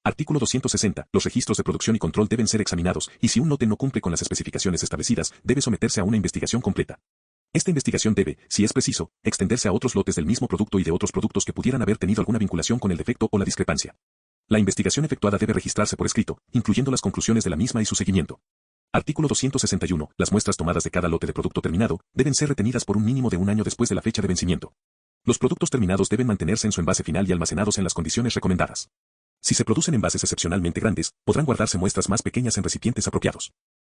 Artículo 260. Los registros de producción y control deben ser examinados, y si un lote no cumple con las especificaciones establecidas, debe someterse a una investigación completa. Esta investigación debe, si es preciso, extenderse a otros lotes del mismo producto y de otros productos que pudieran haber tenido alguna vinculación con el defecto o la discrepancia. La investigación efectuada debe registrarse por escrito, incluyendo las conclusiones de la misma y su seguimiento. Artículo 261. Las muestras tomadas de cada lote de producto terminado deben ser retenidas por un mínimo de un año después de la fecha de vencimiento. Los productos terminados deben mantenerse en su envase final y almacenados en las condiciones recomendadas. Si se producen envases excepcionalmente grandes, podrán guardarse muestras más pequeñas en recipientes apropiados.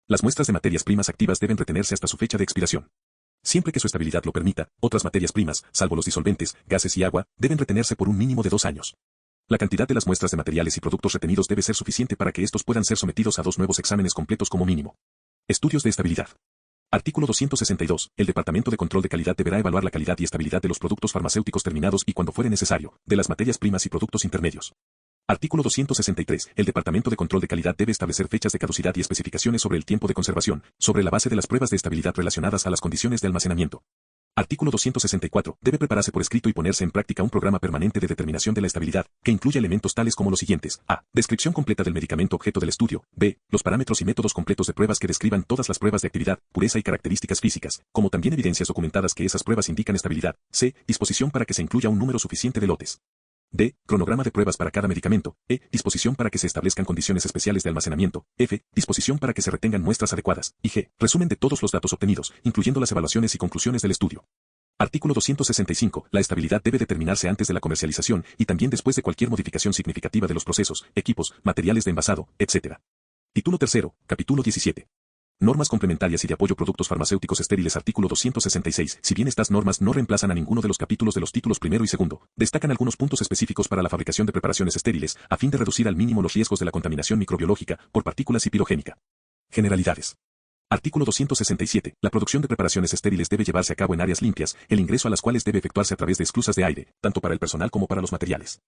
Las muestras de materias primas activas deben retenerse hasta su fecha de expiración. Siempre que su estabilidad lo permita, otras materias primas, salvo los disolventes, gases y agua, deben retenerse por un mínimo de 2 años. La cantidad de las muestras de materiales y productos retenidos debe ser suficiente para que estos puedan ser sometidos a 2 nuevos exámenes completos como mínimo. Estudios de estabilidad. Artículo 262. El Departamento de Control de Calidad deberá evaluar la calidad y estabilidad de los productos farmacéuticos terminados y, cuando fuere necesario, de las materias primas y productos intermedios. Artículo 263. El Departamento de Control de Calidad debe establecer fechas de caducidad y especificaciones sobre el tiempo de conservación, sobre la base de las pruebas de estabilidad relacionadas a las condiciones de almacenamiento. Artículo 264. Debe prepararse por escrito y ponerse en práctica un programa permanente de determinación de la estabilidad, que incluya elementos tales como los siguientes. A. Descripción completa del medicamento objeto del estudio. B. Los parámetros y métodos completos de pruebas que describan todas las pruebas de actividad, pureza y características físicas, como también evidencias documentadas que esas pruebas indican estabilidad. C. Disposición para que se incluya un número suficiente de lotes. D. Cronograma de pruebas para cada medicamento. E. Disposición para que se establezcan condiciones especiales de almacenamiento. F. Disposición para que se retengan muestras adecuadas. Y G. Resumen de todos los datos obtenidos, incluyendo las evaluaciones y conclusiones del estudio. Artículo 265. La estabilidad debe determinarse antes de la comercialización y también después de cualquier modificación significativa de los procesos, equipos, materiales de envasado, etc. Título 3. Capítulo 17. Normas complementarias y de apoyo productos farmacéuticos estériles. Artículo 266. Si bien estas normas no reemplazan a ninguno de los capítulos de los títulos primero y segundo, destacan algunos puntos específicos para la fabricación de preparaciones estériles, a fin de reducir al mínimo los riesgos de la contaminación microbiológica por partículas y pirogénica. Generalidades. Artículo 267. La producción de preparaciones estériles debe llevarse a cabo en áreas limpias, el ingreso a las cuales debe efectuarse a través de esclusas de aire, tanto para el personal como para los materiales.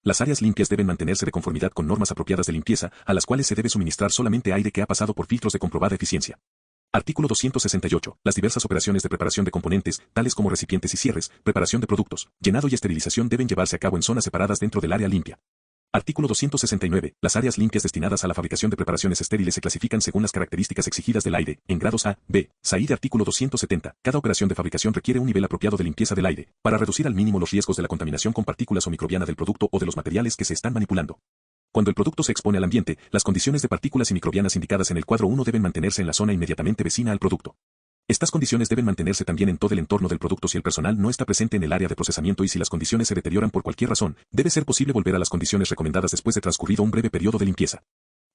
Las áreas limpias deben mantenerse de conformidad con normas apropiadas de limpieza, a las cuales se debe suministrar solamente aire que ha pasado por filtros de comprobada eficiencia. Artículo 268. Las diversas operaciones de preparación de componentes, tales como recipientes y cierres, preparación de productos, llenado y esterilización deben llevarse a cabo en zonas separadas dentro del área limpia. Artículo 269. Las áreas limpias destinadas a la fabricación de preparaciones estériles se clasifican según las características exigidas del aire, en grados A, B, SAID. Artículo 270. Cada operación de fabricación requiere un nivel apropiado de limpieza del aire, para reducir al mínimo los riesgos de la contaminación con partículas o microbiana del producto o de los materiales que se están manipulando. Cuando el producto se expone al ambiente, las condiciones de partículas y microbianas indicadas en el cuadro 1 deben mantenerse en la zona inmediatamente vecina al producto. Estas condiciones deben mantenerse también en todo el entorno del producto si el personal no está presente en el área de procesamiento y si las condiciones se deterioran por cualquier razón, debe ser posible volver a las condiciones recomendadas después de transcurrido un breve periodo de limpieza.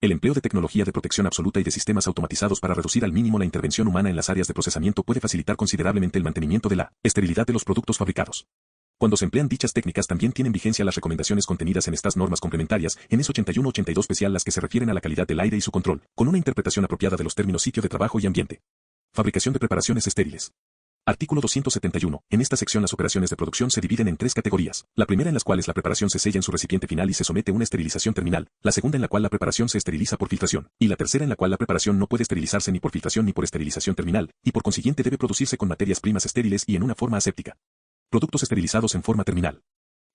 El empleo de tecnología de protección absoluta y de sistemas automatizados para reducir al mínimo la intervención humana en las áreas de procesamiento puede facilitar considerablemente el mantenimiento de la esterilidad de los productos fabricados. Cuando se emplean dichas técnicas también tienen vigencia las recomendaciones contenidas en estas normas complementarias, en ES 81-82 especial las que se refieren a la calidad del aire y su control, con una interpretación apropiada de los términos sitio de trabajo y ambiente. Fabricación de preparaciones estériles. Artículo 271. En esta sección las operaciones de producción se dividen en 3 categorías. La primera en las cuales la preparación se sella en su recipiente final y se somete a una esterilización terminal. La segunda en la cual la preparación se esteriliza por filtración. Y la tercera en la cual la preparación no puede esterilizarse ni por filtración ni por esterilización terminal, y por consiguiente debe producirse con materias primas estériles y en una forma aséptica. Productos esterilizados en forma terminal.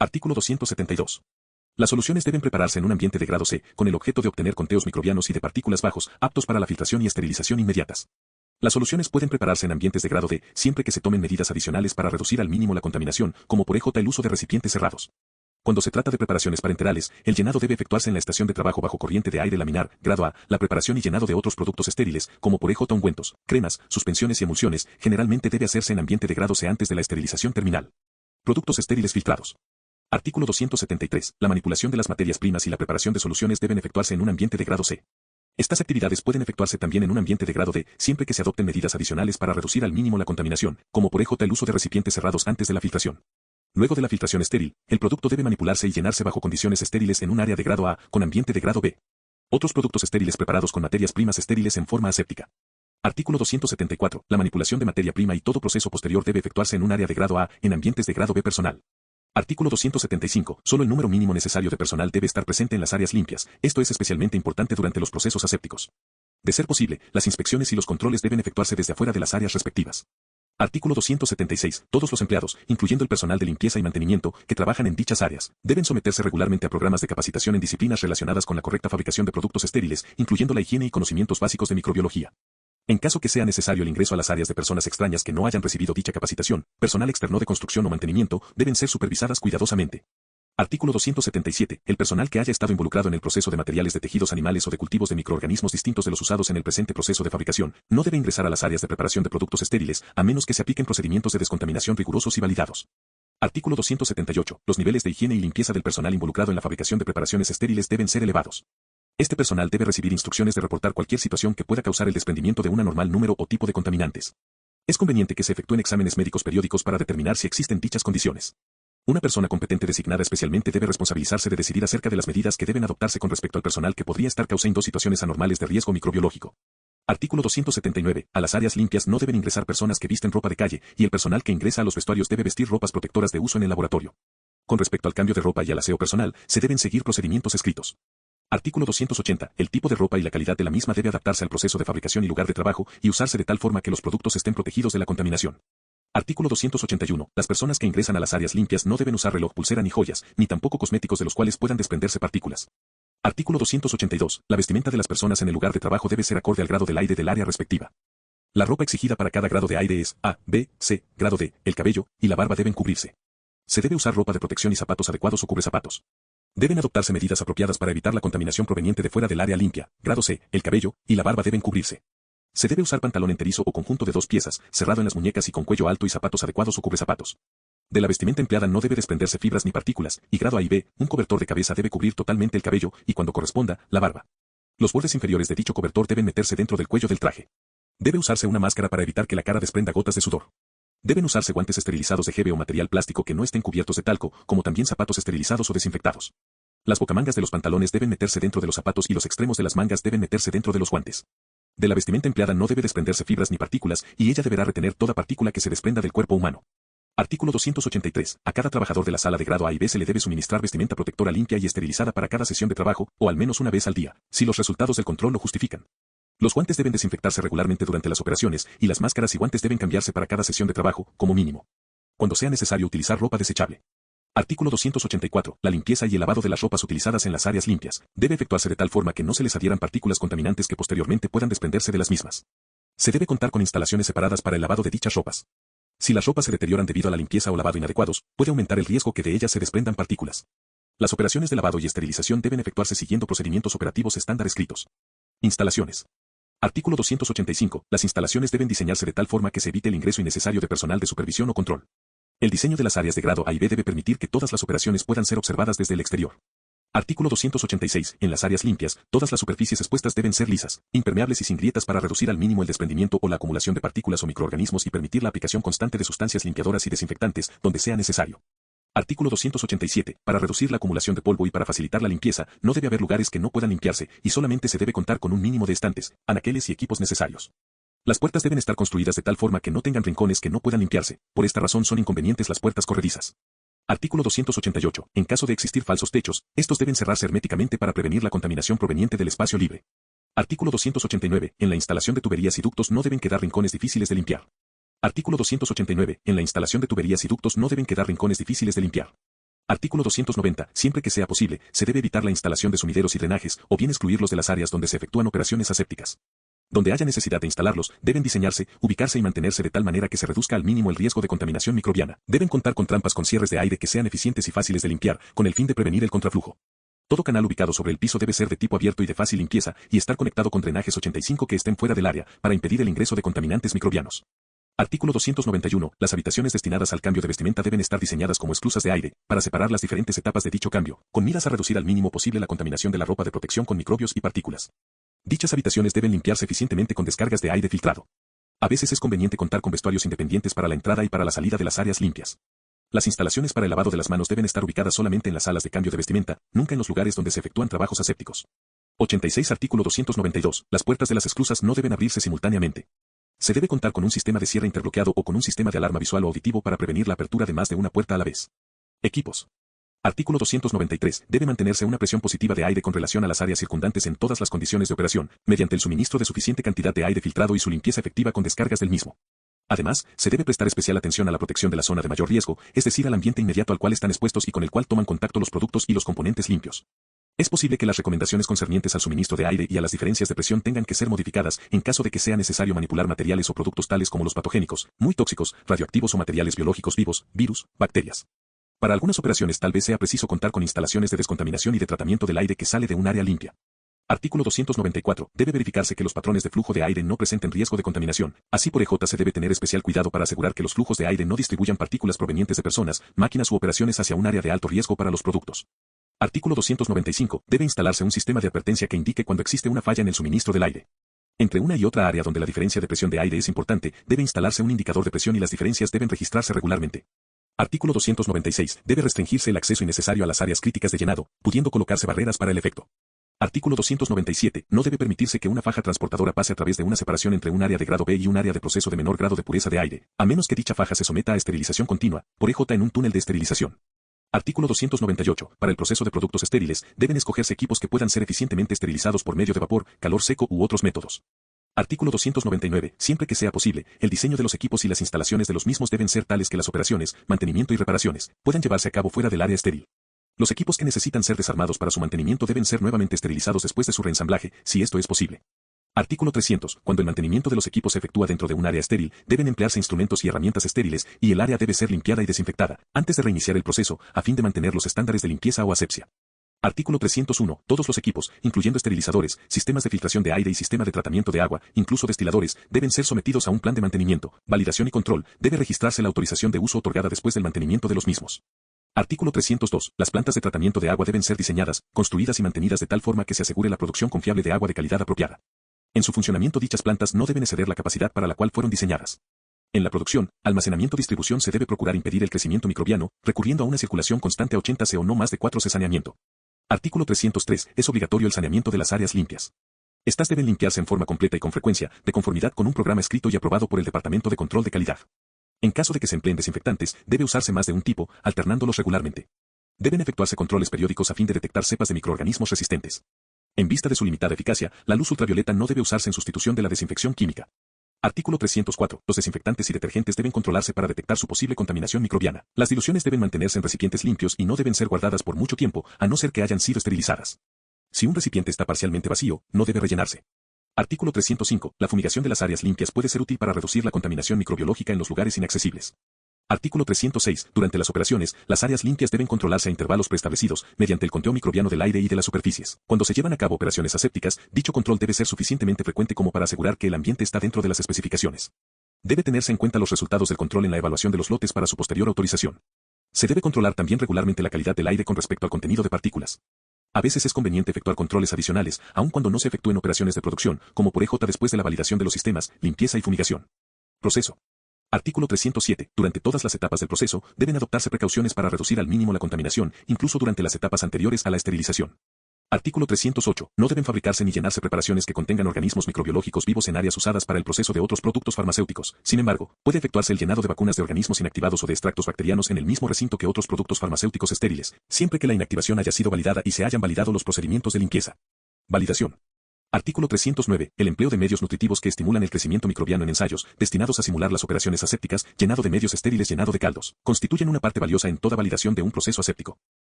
Artículo 272. Las soluciones deben prepararse en un ambiente de grado C, con el objeto de obtener conteos microbianos y de partículas bajos, aptos para la filtración y esterilización inmediatas. Las soluciones pueden prepararse en ambientes de grado D, siempre que se tomen medidas adicionales para reducir al mínimo la contaminación, como por ejemplo el uso de recipientes cerrados. Cuando se trata de preparaciones parenterales, el llenado debe efectuarse en la estación de trabajo bajo corriente de aire laminar, grado A, la preparación y llenado de otros productos estériles, como por ejemplo ungüentos, cremas, suspensiones y emulsiones, generalmente debe hacerse en ambiente de grado C antes de la esterilización terminal. Productos estériles filtrados. Artículo 273. La manipulación de las materias primas y la preparación de soluciones deben efectuarse en un ambiente de grado C. Estas actividades pueden efectuarse también en un ambiente de grado D, siempre que se adopten medidas adicionales para reducir al mínimo la contaminación, como por ejemplo el uso de recipientes cerrados antes de la filtración. Luego de la filtración estéril, el producto debe manipularse y llenarse bajo condiciones estériles en un área de grado A, con ambiente de grado B. Otros productos estériles preparados con materias primas estériles en forma aséptica. Artículo 274. La manipulación de materia prima y todo proceso posterior debe efectuarse en un área de grado A, en ambientes de grado B personal. Artículo 275. Solo el número mínimo necesario de personal debe estar presente en las áreas limpias. Esto es especialmente importante durante los procesos asépticos. De ser posible, las inspecciones y los controles deben efectuarse desde afuera de las áreas respectivas. Artículo 276. Todos los empleados, incluyendo el personal de limpieza y mantenimiento, que trabajan en dichas áreas, deben someterse regularmente a programas de capacitación en disciplinas relacionadas con la correcta fabricación de productos estériles, incluyendo la higiene y conocimientos básicos de microbiología. En caso que sea necesario el ingreso a las áreas de personas extrañas que no hayan recibido dicha capacitación, personal externo de construcción o mantenimiento, deben ser supervisadas cuidadosamente. Artículo 277. El personal que haya estado involucrado en el proceso de materiales de tejidos animales o de cultivos de microorganismos distintos de los usados en el presente proceso de fabricación, no debe ingresar a las áreas de preparación de productos estériles, a menos que se apliquen procedimientos de descontaminación rigurosos y validados. Artículo 278. Los niveles de higiene y limpieza del personal involucrado en la fabricación de preparaciones estériles deben ser elevados. Este personal debe recibir instrucciones de reportar cualquier situación que pueda causar el desprendimiento de un anormal número o tipo de contaminantes. Es conveniente que se efectúen exámenes médicos periódicos para determinar si existen dichas condiciones. Una persona competente designada especialmente debe responsabilizarse de decidir acerca de las medidas que deben adoptarse con respecto al personal que podría estar causando situaciones anormales de riesgo microbiológico. Artículo 279. A las áreas limpias no deben ingresar personas que visten ropa de calle, y el personal que ingresa a los vestuarios debe vestir ropas protectoras de uso en el laboratorio. Con respecto al cambio de ropa y al aseo personal, se deben seguir procedimientos escritos. Artículo 280. El tipo de ropa y la calidad de la misma debe adaptarse al proceso de fabricación y lugar de trabajo, y usarse de tal forma que los productos estén protegidos de la contaminación. Artículo 281. Las personas que ingresan a las áreas limpias no deben usar reloj, pulsera ni joyas, ni tampoco cosméticos de los cuales puedan desprenderse partículas. Artículo 282. La vestimenta de las personas en el lugar de trabajo debe ser acorde al grado del aire del área respectiva. La ropa exigida para cada grado de aire es A, B, C, grado D. El cabello y la barba deben cubrirse. Se debe usar ropa de protección y zapatos adecuados o cubrezapatos. Deben adoptarse medidas apropiadas para evitar la contaminación proveniente de fuera del área limpia. Grado C. El cabello y la barba deben cubrirse. Se debe usar pantalón enterizo o conjunto de 2 piezas, cerrado en las muñecas y con cuello alto y zapatos adecuados o cubrezapatos. De la vestimenta empleada no debe desprenderse fibras ni partículas, y grado A y B, un cobertor de cabeza debe cubrir totalmente el cabello, y cuando corresponda, la barba. Los bordes inferiores de dicho cobertor deben meterse dentro del cuello del traje. Debe usarse una máscara para evitar que la cara desprenda gotas de sudor. Deben usarse guantes esterilizados de gel o material plástico que no estén cubiertos de talco, como también zapatos esterilizados o desinfectados. Las bocamangas de los pantalones deben meterse dentro de los zapatos y los extremos de las mangas deben meterse dentro de los guantes. De la vestimenta empleada no debe desprenderse fibras ni partículas, y ella deberá retener toda partícula que se desprenda del cuerpo humano. Artículo 283. A cada trabajador de la sala de grado A y B se le debe suministrar vestimenta protectora limpia y esterilizada para cada sesión de trabajo, o al menos una vez al día, si los resultados del control lo justifican. Los guantes deben desinfectarse regularmente durante las operaciones, y las máscaras y guantes deben cambiarse para cada sesión de trabajo, como mínimo. Cuando sea necesario utilizar ropa desechable. Artículo 284. La limpieza y el lavado de las ropas utilizadas en las áreas limpias debe efectuarse de tal forma que no se les adhieran partículas contaminantes que posteriormente puedan desprenderse de las mismas. Se debe contar con instalaciones separadas para el lavado de dichas ropas. Si las ropas se deterioran debido a la limpieza o lavado inadecuados, puede aumentar el riesgo que de ellas se desprendan partículas. Las operaciones de lavado y esterilización deben efectuarse siguiendo procedimientos operativos estándar escritos. Instalaciones. Artículo 285. Las instalaciones deben diseñarse de tal forma que se evite el ingreso innecesario de personal de supervisión o control. El diseño de las áreas de grado A y B debe permitir que todas las operaciones puedan ser observadas desde el exterior. Artículo 286. En las áreas limpias, todas las superficies expuestas deben ser lisas, impermeables y sin grietas para reducir al mínimo el desprendimiento o la acumulación de partículas o microorganismos y permitir la aplicación constante de sustancias limpiadoras y desinfectantes, donde sea necesario. Artículo 287. Para reducir la acumulación de polvo y para facilitar la limpieza, no debe haber lugares que no puedan limpiarse, y solamente se debe contar con un mínimo de estantes, anaqueles y equipos necesarios. Las puertas deben estar construidas de tal forma que no tengan rincones que no puedan limpiarse, por esta razón son inconvenientes las puertas corredizas. Artículo 288. En caso de existir falsos techos, estos deben cerrarse herméticamente para prevenir la contaminación proveniente del espacio libre. Artículo 289. En la instalación de tuberías y ductos no deben quedar rincones difíciles de limpiar. Artículo 289. En la instalación de tuberías y ductos no deben quedar rincones difíciles de limpiar. Artículo 290. Siempre que sea posible, se debe evitar la instalación de sumideros y drenajes, o bien excluirlos de las áreas donde se efectúan operaciones asépticas. Donde haya necesidad de instalarlos, deben diseñarse, ubicarse y mantenerse de tal manera que se reduzca al mínimo el riesgo de contaminación microbiana. Deben contar con trampas con cierres de aire que sean eficientes y fáciles de limpiar, con el fin de prevenir el contraflujo. Todo canal ubicado sobre el piso debe ser de tipo abierto y de fácil limpieza, y estar conectado con drenajes 85 que estén fuera del área, para impedir el ingreso de contaminantes microbianos. Artículo 291. Las habitaciones destinadas al cambio de vestimenta deben estar diseñadas como esclusas de aire, para separar las diferentes etapas de dicho cambio, con miras a reducir al mínimo posible la contaminación de la ropa de protección con microbios y partículas. Dichas habitaciones deben limpiarse eficientemente con descargas de aire filtrado. A veces es conveniente contar con vestuarios independientes para la entrada y para la salida de las áreas limpias. Las instalaciones para el lavado de las manos deben estar ubicadas solamente en las salas de cambio de vestimenta, nunca en los lugares donde se efectúan trabajos asépticos. 86. Artículo 292. Las puertas de las esclusas no deben abrirse simultáneamente. Se debe contar con un sistema de cierre interbloqueado o con un sistema de alarma visual o auditivo para prevenir la apertura de más de una puerta a la vez. Equipos. Artículo 293. Debe mantenerse una presión positiva de aire con relación a las áreas circundantes en todas las condiciones de operación, mediante el suministro de suficiente cantidad de aire filtrado y su limpieza efectiva con descargas del mismo. Además, se debe prestar especial atención a la protección de la zona de mayor riesgo, es decir, al ambiente inmediato al cual están expuestos y con el cual toman contacto los productos y los componentes limpios. Es posible que las recomendaciones concernientes al suministro de aire y a las diferencias de presión tengan que ser modificadas en caso de que sea necesario manipular materiales o productos tales como los patogénicos, muy tóxicos, radioactivos o materiales biológicos vivos, virus, bacterias. Para algunas operaciones tal vez sea preciso contar con instalaciones de descontaminación y de tratamiento del aire que sale de un área limpia. Artículo 294. Debe verificarse que los patrones de flujo de aire no presenten riesgo de contaminación. Así por EJ se debe tener especial cuidado para asegurar que los flujos de aire no distribuyan partículas provenientes de personas, máquinas u operaciones hacia un área de alto riesgo para los productos. Artículo 295. Debe instalarse un sistema de advertencia que indique cuando existe una falla en el suministro del aire. Entre una y otra área donde la diferencia de presión de aire es importante, debe instalarse un indicador de presión y las diferencias deben registrarse regularmente. Artículo 296. Debe restringirse el acceso innecesario a las áreas críticas de llenado, pudiendo colocarse barreras para el efecto. Artículo 297. No debe permitirse que una faja transportadora pase a través de una separación entre un área de grado B y un área de proceso de menor grado de pureza de aire, a menos que dicha faja se someta a esterilización continua, por EJ en un túnel de esterilización. Artículo 298. Para el proceso de productos estériles, deben escogerse equipos que puedan ser eficientemente esterilizados por medio de vapor, calor seco u otros métodos. Artículo 299. Siempre que sea posible, el diseño de los equipos y las instalaciones de los mismos deben ser tales que las operaciones, mantenimiento y reparaciones puedan llevarse a cabo fuera del área estéril. Los equipos que necesitan ser desarmados para su mantenimiento deben ser nuevamente esterilizados después de su reensamblaje, si esto es posible. Artículo 300. Cuando el mantenimiento de los equipos se efectúa dentro de un área estéril, deben emplearse instrumentos y herramientas estériles, y el área debe ser limpiada y desinfectada, antes de reiniciar el proceso, a fin de mantener los estándares de limpieza o asepsia. Artículo 301. Todos los equipos, incluyendo esterilizadores, sistemas de filtración de aire y sistema de tratamiento de agua, incluso destiladores, deben ser sometidos a un plan de mantenimiento, validación y control. Debe registrarse la autorización de uso otorgada después del mantenimiento de los mismos. Artículo 302. Las plantas de tratamiento de agua deben ser diseñadas, construidas y mantenidas de tal forma que se asegure la producción confiable de agua de calidad apropiada. En su funcionamiento dichas plantas no deben exceder la capacidad para la cual fueron diseñadas. En la producción, almacenamiento y distribución se debe procurar impedir el crecimiento microbiano, recurriendo a una circulación constante a 80 C o no más de 4 C. Saneamiento. Artículo 303. Es obligatorio el saneamiento de las áreas limpias. Estas deben limpiarse en forma completa y con frecuencia, de conformidad con un programa escrito y aprobado por el Departamento de Control de Calidad. En caso de que se empleen desinfectantes, debe usarse más de un tipo, alternándolos regularmente. Deben efectuarse controles periódicos a fin de detectar cepas de microorganismos resistentes. En vista de su limitada eficacia, la luz ultravioleta no debe usarse en sustitución de la desinfección química. Artículo 304. Los desinfectantes y detergentes deben controlarse para detectar su posible contaminación microbiana. Las diluciones deben mantenerse en recipientes limpios y no deben ser guardadas por mucho tiempo, a no ser que hayan sido esterilizadas. Si un recipiente está parcialmente vacío, no debe rellenarse. Artículo 305. La fumigación de las áreas limpias puede ser útil para reducir la contaminación microbiológica en los lugares inaccesibles. Artículo 306. Durante las operaciones, las áreas limpias deben controlarse a intervalos preestablecidos, mediante el conteo microbiano del aire y de las superficies. Cuando se llevan a cabo operaciones asépticas, dicho control debe ser suficientemente frecuente como para asegurar que el ambiente está dentro de las especificaciones. Debe tenerse en cuenta los resultados del control en la evaluación de los lotes para su posterior autorización. Se debe controlar también regularmente la calidad del aire con respecto al contenido de partículas. A veces es conveniente efectuar controles adicionales, aun cuando no se efectúen operaciones de producción, como por EJ después de la validación de los sistemas, limpieza y fumigación. Proceso. Artículo 307. Durante todas las etapas del proceso, deben adoptarse precauciones para reducir al mínimo la contaminación, incluso durante las etapas anteriores a la esterilización. Artículo 308. No deben fabricarse ni llenarse preparaciones que contengan organismos microbiológicos vivos en áreas usadas para el proceso de otros productos farmacéuticos. Sin embargo, puede efectuarse el llenado de vacunas de organismos inactivados o de extractos bacterianos en el mismo recinto que otros productos farmacéuticos estériles, siempre que la inactivación haya sido validada y se hayan validado los procedimientos de limpieza. Validación. Artículo 309. El empleo de medios nutritivos que estimulan el crecimiento microbiano en ensayos, destinados a simular las operaciones asépticas, llenado de medios estériles, llenado de caldos, constituyen una parte valiosa en toda validación de un proceso aséptico.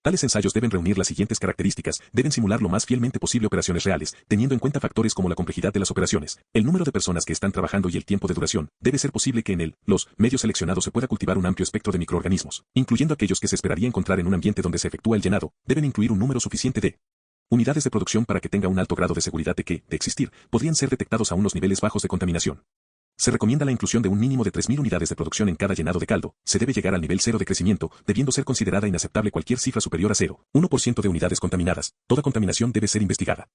Tales ensayos deben reunir las siguientes características, deben simular lo más fielmente posible operaciones reales, teniendo en cuenta factores como la complejidad de las operaciones, el número de personas que están trabajando y el tiempo de duración. Debe ser posible que en los medios seleccionados se pueda cultivar un amplio espectro de microorganismos, incluyendo aquellos que se esperaría encontrar en un ambiente donde se efectúa el llenado. Deben incluir un número suficiente de unidades de producción para que tenga un alto grado de seguridad de que, de existir, podrían ser detectados a unos niveles bajos de contaminación. Se recomienda la inclusión de un mínimo de 3.000 unidades de producción en cada llenado de caldo. Se debe llegar al nivel 0 de crecimiento, debiendo ser considerada inaceptable cualquier cifra superior a 0,1% de unidades contaminadas. Toda contaminación debe ser investigada.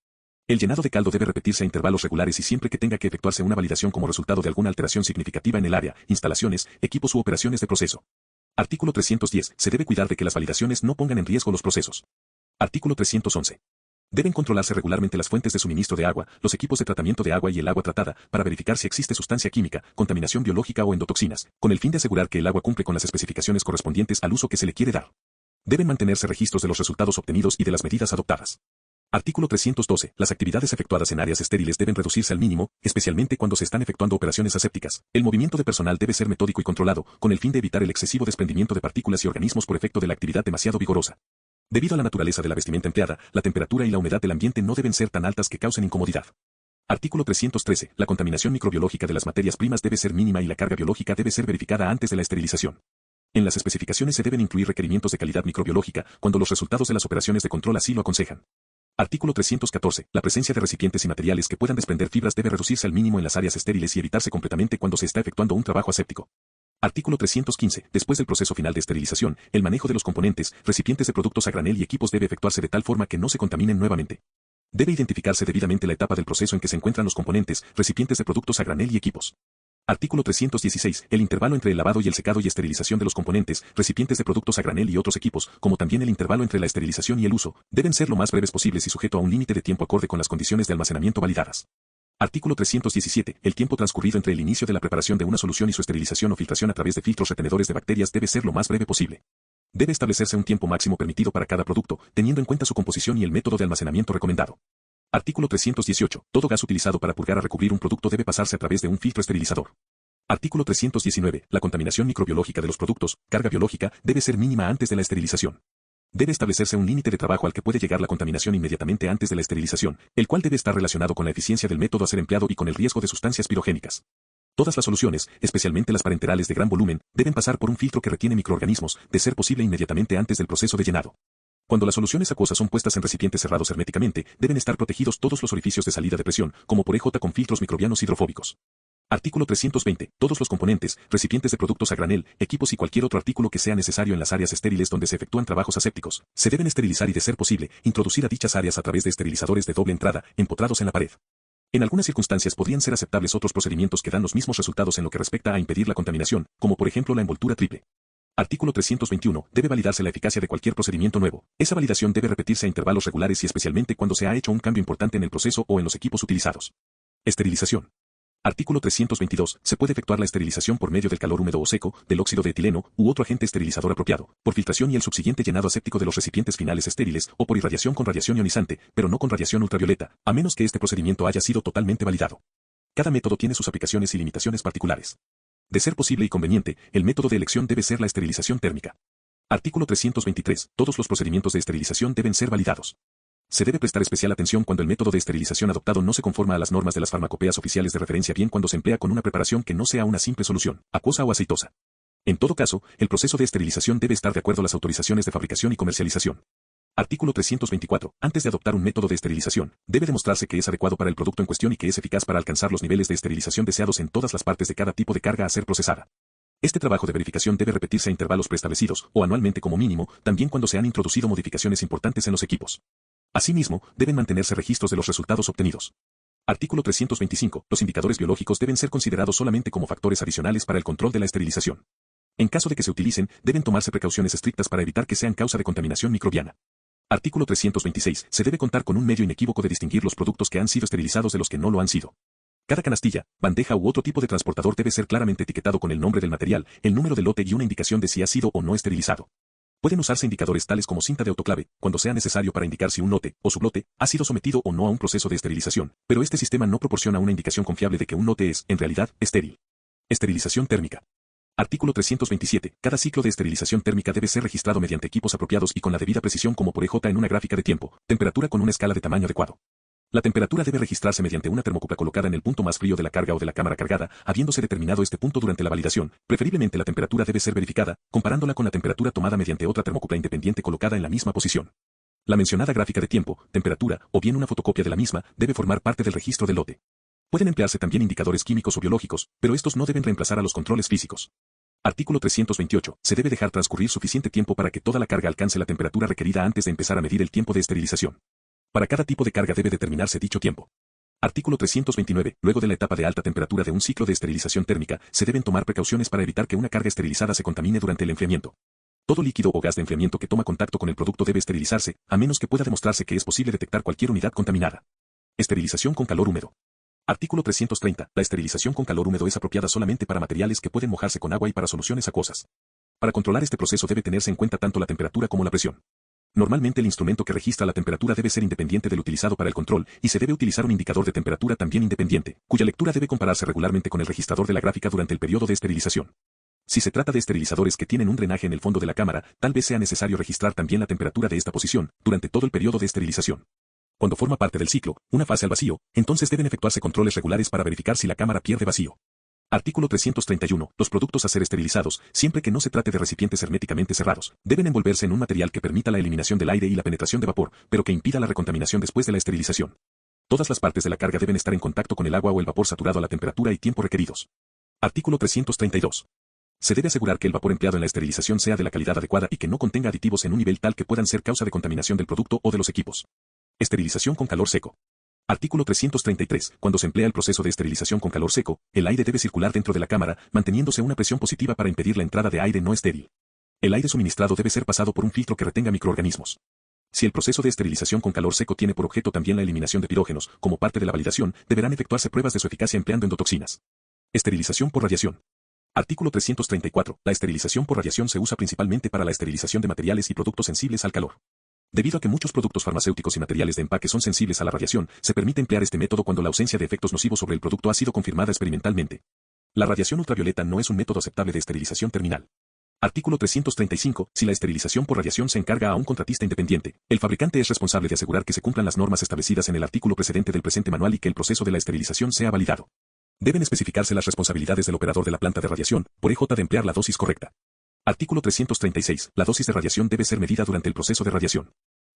El llenado de caldo debe repetirse a intervalos regulares y siempre que tenga que efectuarse una validación como resultado de alguna alteración significativa en el área, instalaciones, equipos u operaciones de proceso. Artículo 310. Se debe cuidar de que las validaciones no pongan en riesgo los procesos. Artículo 311. Deben controlarse regularmente las fuentes de suministro de agua, los equipos de tratamiento de agua y el agua tratada, para verificar si existe sustancia química, contaminación biológica o endotoxinas, con el fin de asegurar que el agua cumple con las especificaciones correspondientes al uso que se le quiere dar. Deben mantenerse registros de los resultados obtenidos y de las medidas adoptadas. Artículo 312. Las actividades efectuadas en áreas estériles deben reducirse al mínimo, especialmente cuando se están efectuando operaciones asépticas. El movimiento de personal debe ser metódico y controlado, con el fin de evitar el excesivo desprendimiento de partículas y organismos por efecto de la actividad demasiado vigorosa. Debido a la naturaleza de la vestimenta empleada, la temperatura y la humedad del ambiente no deben ser tan altas que causen incomodidad. Artículo 313. La contaminación microbiológica de las materias primas debe ser mínima y la carga biológica debe ser verificada antes de la esterilización. En las especificaciones se deben incluir requerimientos de calidad microbiológica cuando los resultados de las operaciones de control así lo aconsejan. Artículo 314. La presencia de recipientes y materiales que puedan desprender fibras debe reducirse al mínimo en las áreas estériles y evitarse completamente cuando se está efectuando un trabajo aséptico. Artículo 315. Después del proceso final de esterilización, el manejo de los componentes, recipientes de productos a granel y equipos debe efectuarse de tal forma que no se contaminen nuevamente. Debe identificarse debidamente la etapa del proceso en que se encuentran los componentes, recipientes de productos a granel y equipos. Artículo 316. El intervalo entre el lavado y el secado y esterilización de los componentes, recipientes de productos a granel y otros equipos, como también el intervalo entre la esterilización y el uso, deben ser lo más breves posibles y sujeto a un límite de tiempo acorde con las condiciones de almacenamiento validadas. Artículo 317. El tiempo transcurrido entre el inicio de la preparación de una solución y su esterilización o filtración a través de filtros retenedores de bacterias debe ser lo más breve posible. Debe establecerse un tiempo máximo permitido para cada producto, teniendo en cuenta su composición y el método de almacenamiento recomendado. Artículo 318. Todo gas utilizado para purgar o recubrir un producto debe pasarse a través de un filtro esterilizador. Artículo 319. La contaminación microbiológica de los productos, carga biológica, debe ser mínima antes de la esterilización. Debe establecerse un límite de trabajo al que puede llegar la contaminación inmediatamente antes de la esterilización, el cual debe estar relacionado con la eficiencia del método a ser empleado y con el riesgo de sustancias pirogénicas. Todas las soluciones, especialmente las parenterales de gran volumen, deben pasar por un filtro que retiene microorganismos, de ser posible inmediatamente antes del proceso de llenado. Cuando las soluciones acuosas son puestas en recipientes cerrados herméticamente, deben estar protegidos todos los orificios de salida de presión, como por EJ con filtros microbianos hidrofóbicos. Artículo 320. Todos los componentes, recipientes de productos a granel, equipos y cualquier otro artículo que sea necesario en las áreas estériles donde se efectúan trabajos asépticos, se deben esterilizar y de ser posible, introducir a dichas áreas a través de esterilizadores de doble entrada, empotrados en la pared. En algunas circunstancias podrían ser aceptables otros procedimientos que dan los mismos resultados en lo que respecta a impedir la contaminación, como por ejemplo la envoltura triple. Artículo 321. Debe validarse la eficacia de cualquier procedimiento nuevo. Esa validación debe repetirse a intervalos regulares y especialmente cuando se ha hecho un cambio importante en el proceso o en los equipos utilizados. Esterilización. Artículo 322. Se puede efectuar la esterilización por medio del calor húmedo o seco, del óxido de etileno, u otro agente esterilizador apropiado, por filtración y el subsiguiente llenado aséptico de los recipientes finales estériles, o por irradiación con radiación ionizante, pero no con radiación ultravioleta, a menos que este procedimiento haya sido totalmente validado. Cada método tiene sus aplicaciones y limitaciones particulares. De ser posible y conveniente, el método de elección debe ser la esterilización térmica. Artículo 323. Todos los procedimientos de esterilización deben ser validados. Se debe prestar especial atención cuando el método de esterilización adoptado no se conforma a las normas de las farmacopeas oficiales de referencia, bien cuando se emplea con una preparación que no sea una simple solución, acuosa o aceitosa. En todo caso, el proceso de esterilización debe estar de acuerdo a las autorizaciones de fabricación y comercialización. Artículo 324. Antes de adoptar un método de esterilización, debe demostrarse que es adecuado para el producto en cuestión y que es eficaz para alcanzar los niveles de esterilización deseados en todas las partes de cada tipo de carga a ser procesada. Este trabajo de verificación debe repetirse a intervalos preestablecidos, o anualmente como mínimo, también cuando se han introducido modificaciones importantes en los equipos. Asimismo, deben mantenerse registros de los resultados obtenidos. Artículo 325. Los indicadores biológicos deben ser considerados solamente como factores adicionales para el control de la esterilización. En caso de que se utilicen, deben tomarse precauciones estrictas para evitar que sean causa de contaminación microbiana. Artículo 326. Se debe contar con un medio inequívoco de distinguir los productos que han sido esterilizados de los que no lo han sido. Cada canastilla, bandeja u otro tipo de transportador debe ser claramente etiquetado con el nombre del material, el número de lote y una indicación de si ha sido o no esterilizado. Pueden usarse indicadores tales como cinta de autoclave, cuando sea necesario para indicar si un lote, o sublote, ha sido sometido o no a un proceso de esterilización, pero este sistema no proporciona una indicación confiable de que un lote es, en realidad, estéril. Esterilización térmica. Artículo 327. Cada ciclo de esterilización térmica debe ser registrado mediante equipos apropiados y con la debida precisión como por EJ en una gráfica de tiempo, temperatura con una escala de tamaño adecuado. La temperatura debe registrarse mediante una termocupla colocada en el punto más frío de la carga o de la cámara cargada, habiéndose determinado este punto durante la validación. Preferiblemente la temperatura debe ser verificada, comparándola con la temperatura tomada mediante otra termocupla independiente colocada en la misma posición. La mencionada gráfica de tiempo, temperatura, o bien una fotocopia de la misma, debe formar parte del registro del lote. Pueden emplearse también indicadores químicos o biológicos, pero estos no deben reemplazar a los controles físicos. Artículo 328. Se debe dejar transcurrir suficiente tiempo para que toda la carga alcance la temperatura requerida antes de empezar a medir el tiempo de esterilización. Para cada tipo de carga debe determinarse dicho tiempo. Artículo 329. Luego de la etapa de alta temperatura de un ciclo de esterilización térmica, se deben tomar precauciones para evitar que una carga esterilizada se contamine durante el enfriamiento. Todo líquido o gas de enfriamiento que toma contacto con el producto debe esterilizarse, a menos que pueda demostrarse que es posible detectar cualquier unidad contaminada. Esterilización con calor húmedo. Artículo 330. La esterilización con calor húmedo es apropiada solamente para materiales que pueden mojarse con agua y para soluciones acuosas. Para controlar este proceso debe tenerse en cuenta tanto la temperatura como la presión. Normalmente el instrumento que registra la temperatura debe ser independiente del utilizado para el control, y se debe utilizar un indicador de temperatura también independiente, cuya lectura debe compararse regularmente con el registrador de la gráfica durante el periodo de esterilización. Si se trata de esterilizadores que tienen un drenaje en el fondo de la cámara, tal vez sea necesario registrar también la temperatura de esta posición, durante todo el periodo de esterilización. Cuando forma parte del ciclo, una fase al vacío, entonces deben efectuarse controles regulares para verificar si la cámara pierde vacío. Artículo 331. Los productos a ser esterilizados, siempre que no se trate de recipientes herméticamente cerrados, deben envolverse en un material que permita la eliminación del aire y la penetración de vapor, pero que impida la recontaminación después de la esterilización. Todas las partes de la carga deben estar en contacto con el agua o el vapor saturado a la temperatura y tiempo requeridos. Artículo 332. Se debe asegurar que el vapor empleado en la esterilización sea de la calidad adecuada y que no contenga aditivos en un nivel tal que puedan ser causa de contaminación del producto o de los equipos. Esterilización con calor seco. Artículo 333. Cuando se emplea el proceso de esterilización con calor seco, el aire debe circular dentro de la cámara, manteniéndose una presión positiva para impedir la entrada de aire no estéril. El aire suministrado debe ser pasado por un filtro que retenga microorganismos. Si el proceso de esterilización con calor seco tiene por objeto también la eliminación de pirógenos, como parte de la validación, deberán efectuarse pruebas de su eficacia empleando endotoxinas. Esterilización por radiación. Artículo 334. La esterilización por radiación se usa principalmente para la esterilización de materiales y productos sensibles al calor. Debido a que muchos productos farmacéuticos y materiales de empaque son sensibles a la radiación, se permite emplear este método cuando la ausencia de efectos nocivos sobre el producto ha sido confirmada experimentalmente. La radiación ultravioleta no es un método aceptable de esterilización terminal. Artículo 335. Si la esterilización por radiación se encarga a un contratista independiente, el fabricante es responsable de asegurar que se cumplan las normas establecidas en el artículo precedente del presente manual y que el proceso de la esterilización sea validado. Deben especificarse las responsabilidades del operador de la planta de radiación, por EJ de emplear la dosis correcta. Artículo 336. La dosis de radiación debe ser medida durante el proceso de radiación.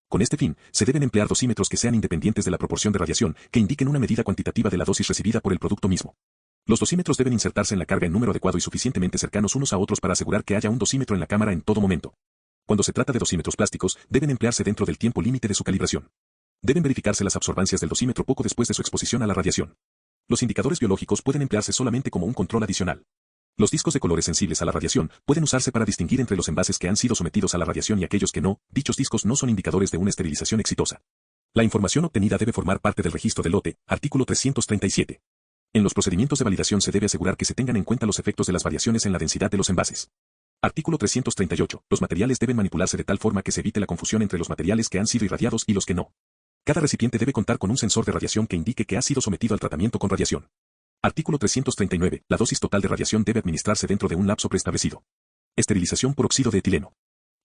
Con este fin, se deben emplear dosímetros que sean independientes de la proporción de radiación, que indiquen una medida cuantitativa de la dosis recibida por el producto mismo. Los dosímetros deben insertarse en la carga en número adecuado y suficientemente cercanos unos a otros para asegurar que haya un dosímetro en la cámara en todo momento. Cuando se trata de dosímetros plásticos, deben emplearse dentro del tiempo límite de su calibración. Deben verificarse las absorbancias del dosímetro poco después de su exposición a la radiación. Los indicadores biológicos pueden emplearse solamente como un control adicional. Los discos de colores sensibles a la radiación pueden usarse para distinguir entre los envases que han sido sometidos a la radiación y aquellos que no. Dichos discos no son indicadores de una esterilización exitosa. La información obtenida debe formar parte del registro del lote, artículo 337. En los procedimientos de validación se debe asegurar que se tengan en cuenta los efectos de las variaciones en la densidad de los envases. Artículo 338. Los materiales deben manipularse de tal forma que se evite la confusión entre los materiales que han sido irradiados y los que no. Cada recipiente debe contar con un sensor de radiación que indique que ha sido sometido al tratamiento con radiación. Artículo 339. La dosis total de radiación debe administrarse dentro de un lapso preestablecido. Esterilización por óxido de etileno.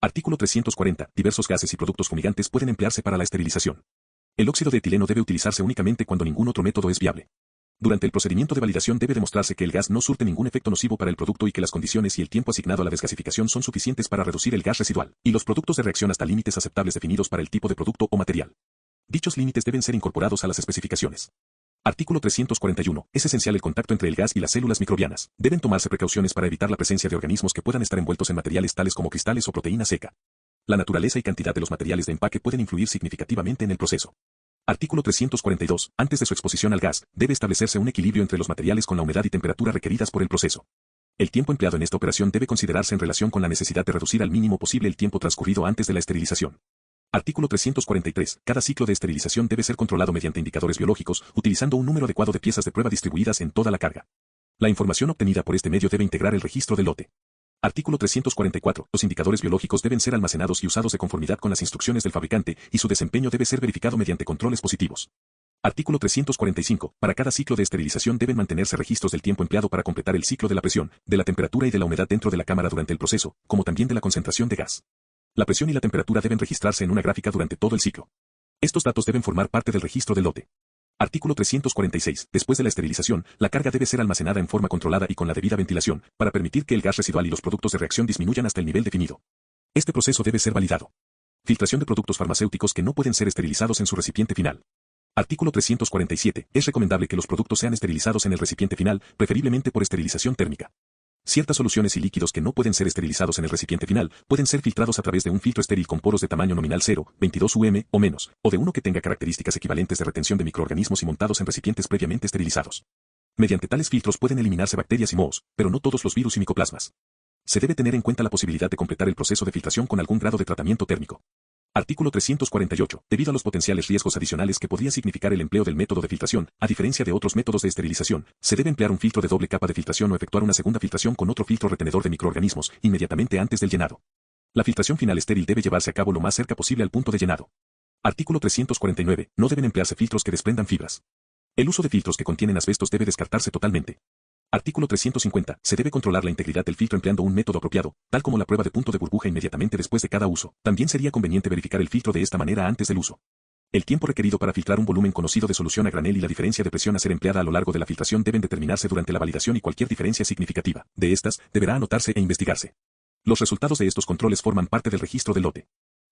Artículo 340. Diversos gases y productos fumigantes pueden emplearse para la esterilización. El óxido de etileno debe utilizarse únicamente cuando ningún otro método es viable. Durante el procedimiento de validación debe demostrarse que el gas no surte ningún efecto nocivo para el producto y que las condiciones y el tiempo asignado a la desgasificación son suficientes para reducir el gas residual, y los productos de reacción hasta límites aceptables definidos para el tipo de producto o material. Dichos límites deben ser incorporados a las especificaciones. Artículo 341. Es esencial el contacto entre el gas y las células microbianas. Deben tomarse precauciones para evitar la presencia de organismos que puedan estar envueltos en materiales tales como cristales o proteína seca. La naturaleza y cantidad de los materiales de empaque pueden influir significativamente en el proceso. Artículo 342. Antes de su exposición al gas, debe establecerse un equilibrio entre los materiales con la humedad y temperatura requeridas por el proceso. El tiempo empleado en esta operación debe considerarse en relación con la necesidad de reducir al mínimo posible el tiempo transcurrido antes de la esterilización. Artículo 343. Cada ciclo de esterilización debe ser controlado mediante indicadores biológicos, utilizando un número adecuado de piezas de prueba distribuidas en toda la carga. La información obtenida por este medio debe integrar el registro del lote. Artículo 344. Los indicadores biológicos deben ser almacenados y usados de conformidad con las instrucciones del fabricante, y su desempeño debe ser verificado mediante controles positivos. Artículo 345. Para cada ciclo de esterilización deben mantenerse registros del tiempo empleado para completar el ciclo de la presión, de la temperatura y de la humedad dentro de la cámara durante el proceso, como también de la concentración de gas. La presión y la temperatura deben registrarse en una gráfica durante todo el ciclo. Estos datos deben formar parte del registro del lote. Artículo 346. Después de la esterilización, la carga debe ser almacenada en forma controlada y con la debida ventilación, para permitir que el gas residual y los productos de reacción disminuyan hasta el nivel definido. Este proceso debe ser validado. Filtración de productos farmacéuticos que no pueden ser esterilizados en su recipiente final. Artículo 347. Es recomendable que los productos sean esterilizados en el recipiente final, preferiblemente por esterilización térmica. Ciertas soluciones y líquidos que no pueden ser esterilizados en el recipiente final pueden ser filtrados a través de un filtro estéril con poros de tamaño nominal 0,22 um o menos, o de uno que tenga características equivalentes de retención de microorganismos y montados en recipientes previamente esterilizados. Mediante tales filtros pueden eliminarse bacterias y mohos, pero no todos los virus y micoplasmas. Se debe tener en cuenta la posibilidad de completar el proceso de filtración con algún grado de tratamiento térmico. Artículo 348. Debido a los potenciales riesgos adicionales que podría significar el empleo del método de filtración, a diferencia de otros métodos de esterilización, se debe emplear un filtro de doble capa de filtración o efectuar una segunda filtración con otro filtro retenedor de microorganismos, inmediatamente antes del llenado. La filtración final estéril debe llevarse a cabo lo más cerca posible al punto de llenado. Artículo 349. No deben emplearse filtros que desprendan fibras. El uso de filtros que contienen asbestos debe descartarse totalmente. Artículo 350. Se debe controlar la integridad del filtro empleando un método apropiado, tal como la prueba de punto de burbuja inmediatamente después de cada uso. También sería conveniente verificar el filtro de esta manera antes del uso. El tiempo requerido para filtrar un volumen conocido de solución a granel y la diferencia de presión a ser empleada a lo largo de la filtración deben determinarse durante la validación y cualquier diferencia significativa de estas deberá anotarse e investigarse. Los resultados de estos controles forman parte del registro del lote.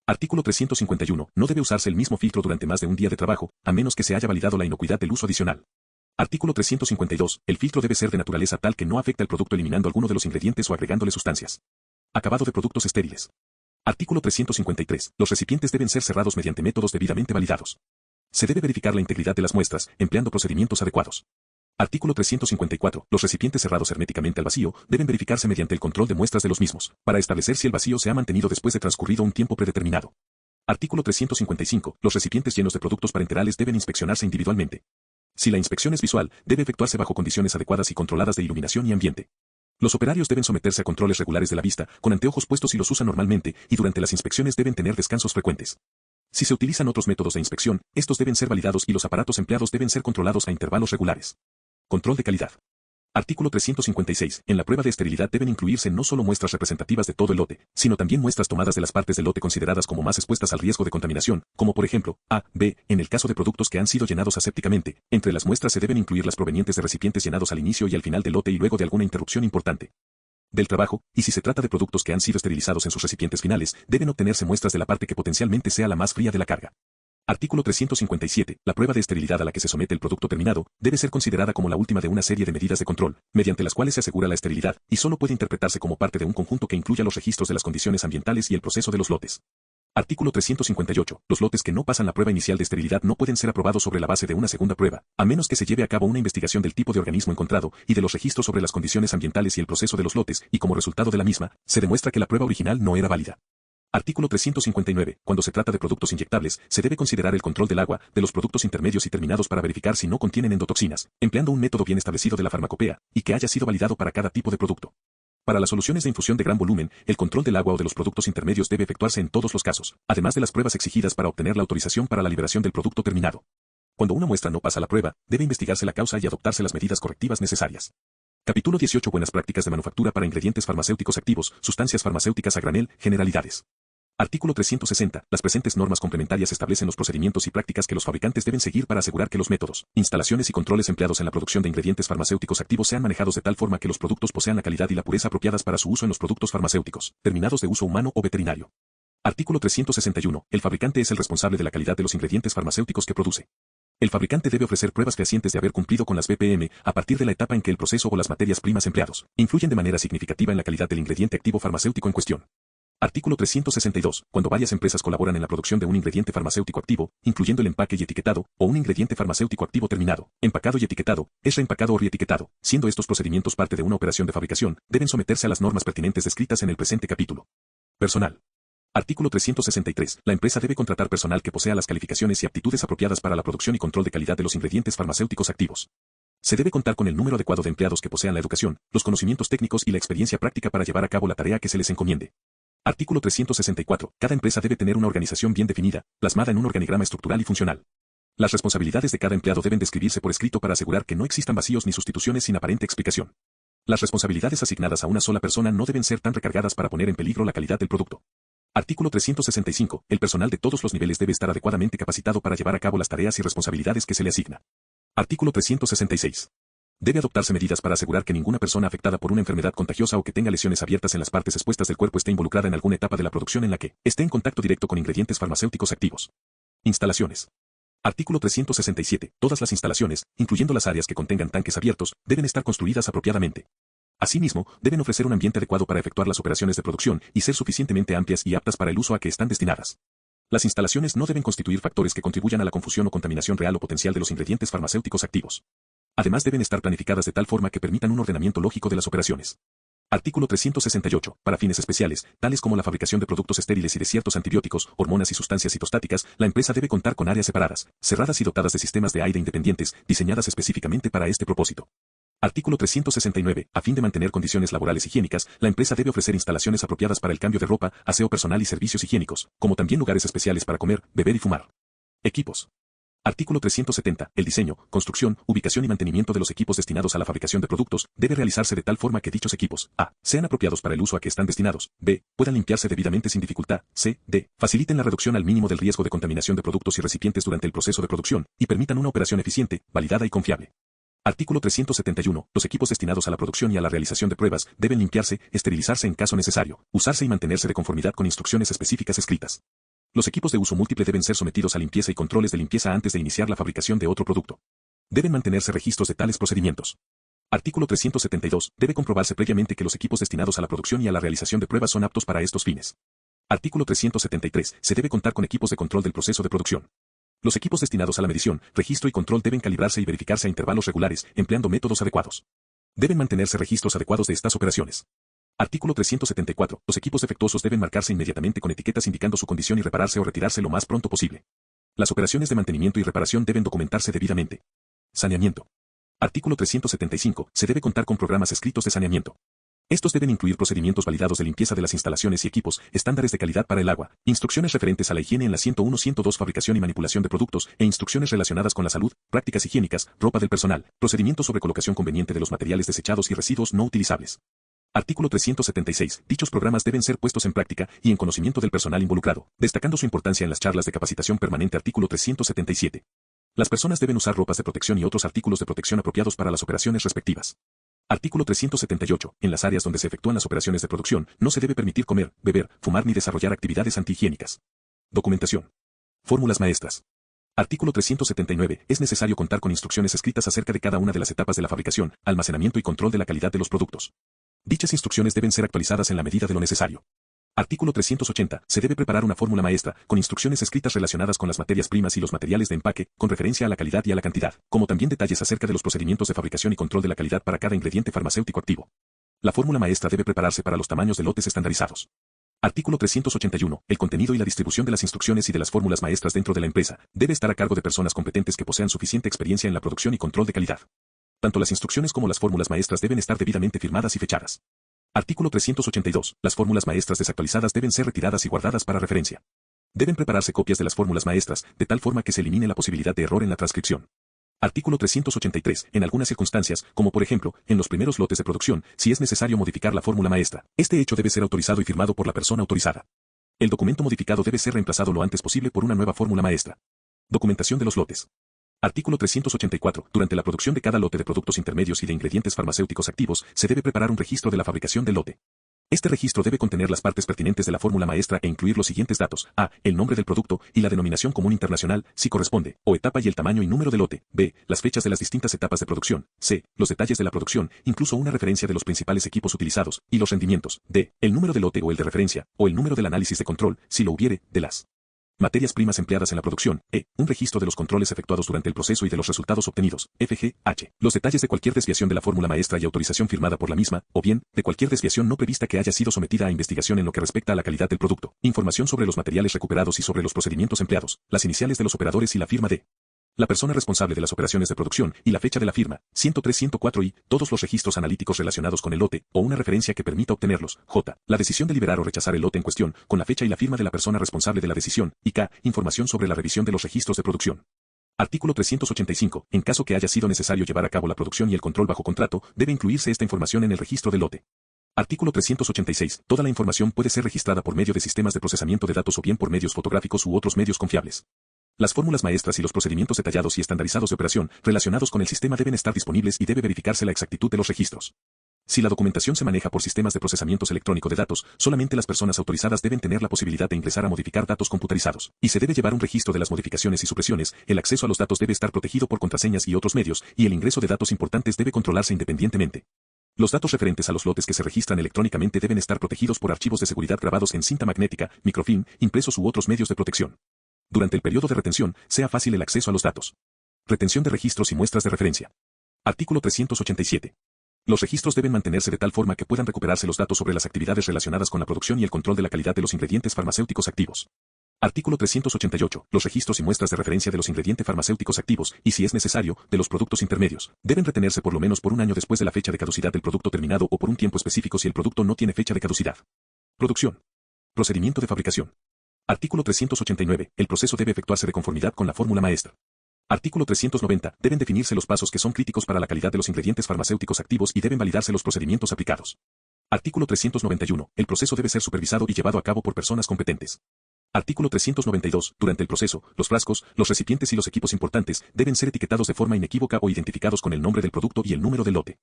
Artículo 351. No debe usarse el mismo filtro durante más de un día de trabajo, a menos que se haya validado la inocuidad del uso adicional. Artículo 352. El filtro debe ser de naturaleza tal que no afecta el producto eliminando alguno de los ingredientes o agregándole sustancias. Acabado de productos estériles. Artículo 353. Los recipientes deben ser cerrados mediante métodos debidamente validados. Se debe verificar la integridad de las muestras, empleando procedimientos adecuados. Artículo 354. Los recipientes cerrados herméticamente al vacío deben verificarse mediante el control de muestras de los mismos, para establecer si el vacío se ha mantenido después de transcurrido un tiempo predeterminado. Artículo 355. Los recipientes llenos de productos parenterales deben inspeccionarse individualmente. Si la inspección es visual, debe efectuarse bajo condiciones adecuadas y controladas de iluminación y ambiente. Los operarios deben someterse a controles regulares de la vista, con anteojos puestos si los usan normalmente, y durante las inspecciones deben tener descansos frecuentes. Si se utilizan otros métodos de inspección, estos deben ser validados y los aparatos empleados deben ser controlados a intervalos regulares. Control de calidad. Artículo 356. En la prueba de esterilidad deben incluirse no solo muestras representativas de todo el lote, sino también muestras tomadas de las partes del lote consideradas como más expuestas al riesgo de contaminación, como por ejemplo, A, B, en el caso de productos que han sido llenados asépticamente. Entre las muestras se deben incluir las provenientes de recipientes llenados al inicio y al final del lote y luego de alguna interrupción importante del trabajo, y si se trata de productos que han sido esterilizados en sus recipientes finales, deben obtenerse muestras de la parte que potencialmente sea la más fría de la carga. Artículo 357. La prueba de esterilidad a la que se somete el producto terminado debe ser considerada como la última de una serie de medidas de control, mediante las cuales se asegura la esterilidad, y solo puede interpretarse como parte de un conjunto que incluya los registros de las condiciones ambientales y el proceso de los lotes. Artículo 358. Los lotes que no pasan la prueba inicial de esterilidad no pueden ser aprobados sobre la base de una segunda prueba, a menos que se lleve a cabo una investigación del tipo de organismo encontrado y de los registros sobre las condiciones ambientales y el proceso de los lotes, y como resultado de la misma, se demuestra que la prueba original no era válida. Artículo 359. Cuando se trata de productos inyectables, se debe considerar el control del agua, de los productos intermedios y terminados para verificar si no contienen endotoxinas, empleando un método bien establecido de la farmacopea, y que haya sido validado para cada tipo de producto. Para las soluciones de infusión de gran volumen, el control del agua o de los productos intermedios debe efectuarse en todos los casos, además de las pruebas exigidas para obtener la autorización para la liberación del producto terminado. Cuando una muestra no pasa la prueba, debe investigarse la causa y adoptarse las medidas correctivas necesarias. Capítulo 18. Buenas prácticas de manufactura para ingredientes farmacéuticos activos, sustancias farmacéuticas a granel, generalidades. Artículo 360. Las presentes normas complementarias establecen los procedimientos y prácticas que los fabricantes deben seguir para asegurar que los métodos, instalaciones y controles empleados en la producción de ingredientes farmacéuticos activos sean manejados de tal forma que los productos posean la calidad y la pureza apropiadas para su uso en los productos farmacéuticos, terminados de uso humano o veterinario. Artículo 361. El fabricante es el responsable de la calidad de los ingredientes farmacéuticos que produce. El fabricante debe ofrecer pruebas fehacientes de haber cumplido con las BPM a partir de la etapa en que el proceso o las materias primas empleados influyen de manera significativa en la calidad del ingrediente activo farmacéutico en cuestión. Artículo 362. Cuando varias empresas colaboran en la producción de un ingrediente farmacéutico activo, incluyendo el empaque y etiquetado, o un ingrediente farmacéutico activo terminado, empacado y etiquetado, es reempacado o reetiquetado, siendo estos procedimientos parte de una operación de fabricación, deben someterse a las normas pertinentes descritas en el presente capítulo. Personal. Artículo 363. La empresa debe contratar personal que posea las calificaciones y aptitudes apropiadas para la producción y control de calidad de los ingredientes farmacéuticos activos. Se debe contar con el número adecuado de empleados que posean la educación, los conocimientos técnicos y la experiencia práctica para llevar a cabo la tarea que se les encomiende. Artículo 364. Cada empresa debe tener una organización bien definida, plasmada en un organigrama estructural y funcional. Las responsabilidades de cada empleado deben describirse por escrito para asegurar que no existan vacíos ni sustituciones sin aparente explicación. Las responsabilidades asignadas a una sola persona no deben ser tan recargadas para poner en peligro la calidad del producto. Artículo 365. El personal de todos los niveles debe estar adecuadamente capacitado para llevar a cabo las tareas y responsabilidades que se le asigna. Artículo 366. Debe adoptarse medidas para asegurar que ninguna persona afectada por una enfermedad contagiosa o que tenga lesiones abiertas en las partes expuestas del cuerpo esté involucrada en alguna etapa de la producción en la que esté en contacto directo con ingredientes farmacéuticos activos. Instalaciones. Artículo 367. Todas las instalaciones, incluyendo las áreas que contengan tanques abiertos, deben estar construidas apropiadamente. Asimismo, deben ofrecer un ambiente adecuado para efectuar las operaciones de producción y ser suficientemente amplias y aptas para el uso a que están destinadas. Las instalaciones no deben constituir factores que contribuyan a la confusión o contaminación real o potencial de los ingredientes farmacéuticos activos. Además deben estar planificadas de tal forma que permitan un ordenamiento lógico de las operaciones. Artículo 368. Para fines especiales, tales como la fabricación de productos estériles y de ciertos antibióticos, hormonas y sustancias citostáticas, la empresa debe contar con áreas separadas, cerradas y dotadas de sistemas de aire independientes, diseñadas específicamente para este propósito. Artículo 369. A fin de mantener condiciones laborales higiénicas, la empresa debe ofrecer instalaciones apropiadas para el cambio de ropa, aseo personal y servicios higiénicos, como también lugares especiales para comer, beber y fumar. Equipos. Artículo 370. El diseño, construcción, ubicación y mantenimiento de los equipos destinados a la fabricación de productos debe realizarse de tal forma que dichos equipos a. Sean apropiados para el uso a que están destinados, b. Puedan limpiarse debidamente sin dificultad, c. d. Faciliten la reducción al mínimo del riesgo de contaminación de productos y recipientes durante el proceso de producción y permitan una operación eficiente, validada y confiable. Artículo 371. Los equipos destinados a la producción y a la realización de pruebas deben limpiarse, esterilizarse en caso necesario, usarse y mantenerse de conformidad con instrucciones específicas escritas. Los equipos de uso múltiple deben ser sometidos a limpieza y controles de limpieza antes de iniciar la fabricación de otro producto. Deben mantenerse registros de tales procedimientos. Artículo 372. Debe comprobarse previamente que los equipos destinados a la producción y a la realización de pruebas son aptos para estos fines. Artículo 373. Se debe contar con equipos de control del proceso de producción. Los equipos destinados a la medición, registro y control deben calibrarse y verificarse a intervalos regulares, empleando métodos adecuados. Deben mantenerse registros adecuados de estas operaciones. Artículo 374. Los equipos defectuosos deben marcarse inmediatamente con etiquetas indicando su condición y repararse o retirarse lo más pronto posible. Las operaciones de mantenimiento y reparación deben documentarse debidamente. Saneamiento. Artículo 375. Se debe contar con programas escritos de saneamiento. Estos deben incluir procedimientos validados de limpieza de las instalaciones y equipos, estándares de calidad para el agua, instrucciones referentes a la higiene en la 101-102 fabricación y manipulación de productos e instrucciones relacionadas con la salud, prácticas higiénicas, ropa del personal, procedimientos sobre colocación conveniente de los materiales desechados y residuos no utilizables. Artículo 376. Dichos programas deben ser puestos en práctica y en conocimiento del personal involucrado, destacando su importancia en las charlas de capacitación permanente. Artículo 377. Las personas deben usar ropas de protección y otros artículos de protección apropiados para las operaciones respectivas. Artículo 378. En las áreas donde se efectúan las operaciones de producción, no se debe permitir comer, beber, fumar ni desarrollar actividades antihigiénicas. Documentación. Fórmulas maestras. Artículo 379. Es necesario contar con instrucciones escritas acerca de cada una de las etapas de la fabricación, almacenamiento y control de la calidad de los productos. Dichas instrucciones deben ser actualizadas en la medida de lo necesario. Artículo 380. Se debe preparar una fórmula maestra, con instrucciones escritas relacionadas con las materias primas y los materiales de empaque, con referencia a la calidad y a la cantidad, como también detalles acerca de los procedimientos de fabricación y control de la calidad para cada ingrediente farmacéutico activo. La fórmula maestra debe prepararse para los tamaños de lotes estandarizados. Artículo 381. El contenido y la distribución de las instrucciones y de las fórmulas maestras dentro de la empresa debe estar a cargo de personas competentes que posean suficiente experiencia en la producción y control de calidad. Tanto las instrucciones como las fórmulas maestras deben estar debidamente firmadas y fechadas. Artículo 382. Las fórmulas maestras desactualizadas deben ser retiradas y guardadas para referencia. Deben prepararse copias de las fórmulas maestras, de tal forma que se elimine la posibilidad de error en la transcripción. Artículo 383. En algunas circunstancias, como por ejemplo, en los primeros lotes de producción, si es necesario modificar la fórmula maestra, este hecho debe ser autorizado y firmado por la persona autorizada. El documento modificado debe ser reemplazado lo antes posible por una nueva fórmula maestra. Documentación de los lotes. Artículo 384. Durante la producción de cada lote de productos intermedios y de ingredientes farmacéuticos activos, se debe preparar un registro de la fabricación del lote. Este registro debe contener las partes pertinentes de la fórmula maestra e incluir los siguientes datos: a. El nombre del producto y la denominación común internacional, si corresponde, o etapa y el tamaño y número de lote; b. Las fechas de las distintas etapas de producción; c. Los detalles de la producción, incluso una referencia de los principales equipos utilizados, y los rendimientos; d. El número de lote o el de referencia, o el número del análisis de control, si lo hubiere, de las materias primas empleadas en la producción; un registro de los controles efectuados durante el proceso y de los resultados obtenidos; FGH. Los detalles de cualquier desviación de la fórmula maestra y autorización firmada por la misma, o bien, de cualquier desviación no prevista que haya sido sometida a investigación en lo que respecta a la calidad del producto; información sobre los materiales recuperados y sobre los procedimientos empleados; las iniciales de los operadores y la firma de la persona responsable de las operaciones de producción y la fecha de la firma, 103-104 y todos los registros analíticos relacionados con el lote, o una referencia que permita obtenerlos; j. La decisión de liberar o rechazar el lote en cuestión, con la fecha y la firma de la persona responsable de la decisión, y k. Información sobre la revisión de los registros de producción. Artículo 385. En caso que haya sido necesario llevar a cabo la producción y el control bajo contrato, debe incluirse esta información en el registro del lote. Artículo 386. Toda la información puede ser registrada por medio de sistemas de procesamiento de datos o bien por medios fotográficos u otros medios confiables. Las fórmulas maestras y los procedimientos detallados y estandarizados de operación relacionados con el sistema deben estar disponibles y debe verificarse la exactitud de los registros. Si la documentación se maneja por sistemas de procesamiento electrónico de datos, solamente las personas autorizadas deben tener la posibilidad de ingresar a modificar datos computarizados, y se debe llevar un registro de las modificaciones y supresiones. El acceso a los datos debe estar protegido por contraseñas y otros medios, y el ingreso de datos importantes debe controlarse independientemente. Los datos referentes a los lotes que se registran electrónicamente deben estar protegidos por archivos de seguridad grabados en cinta magnética, microfilm, impresos u otros medios de protección. Durante el periodo de retención, sea fácil el acceso a los datos. Retención de registros y muestras de referencia. Artículo 387. Los registros deben mantenerse de tal forma que puedan recuperarse los datos sobre las actividades relacionadas con la producción y el control de la calidad de los ingredientes farmacéuticos activos. Artículo 388. Los registros y muestras de referencia de los ingredientes farmacéuticos activos, y si es necesario, de los productos intermedios, deben retenerse por lo menos por un año después de la fecha de caducidad del producto terminado o por un tiempo específico si el producto no tiene fecha de caducidad. Producción. Procedimiento de fabricación. Artículo 389. El proceso debe efectuarse de conformidad con la fórmula maestra. Artículo 390. Deben definirse los pasos que son críticos para la calidad de los ingredientes farmacéuticos activos y deben validarse los procedimientos aplicados. Artículo 391. El proceso debe ser supervisado y llevado a cabo por personas competentes. Artículo 392. Durante el proceso, los frascos, los recipientes y los equipos importantes deben ser etiquetados de forma inequívoca o identificados con el nombre del producto y el número del lote.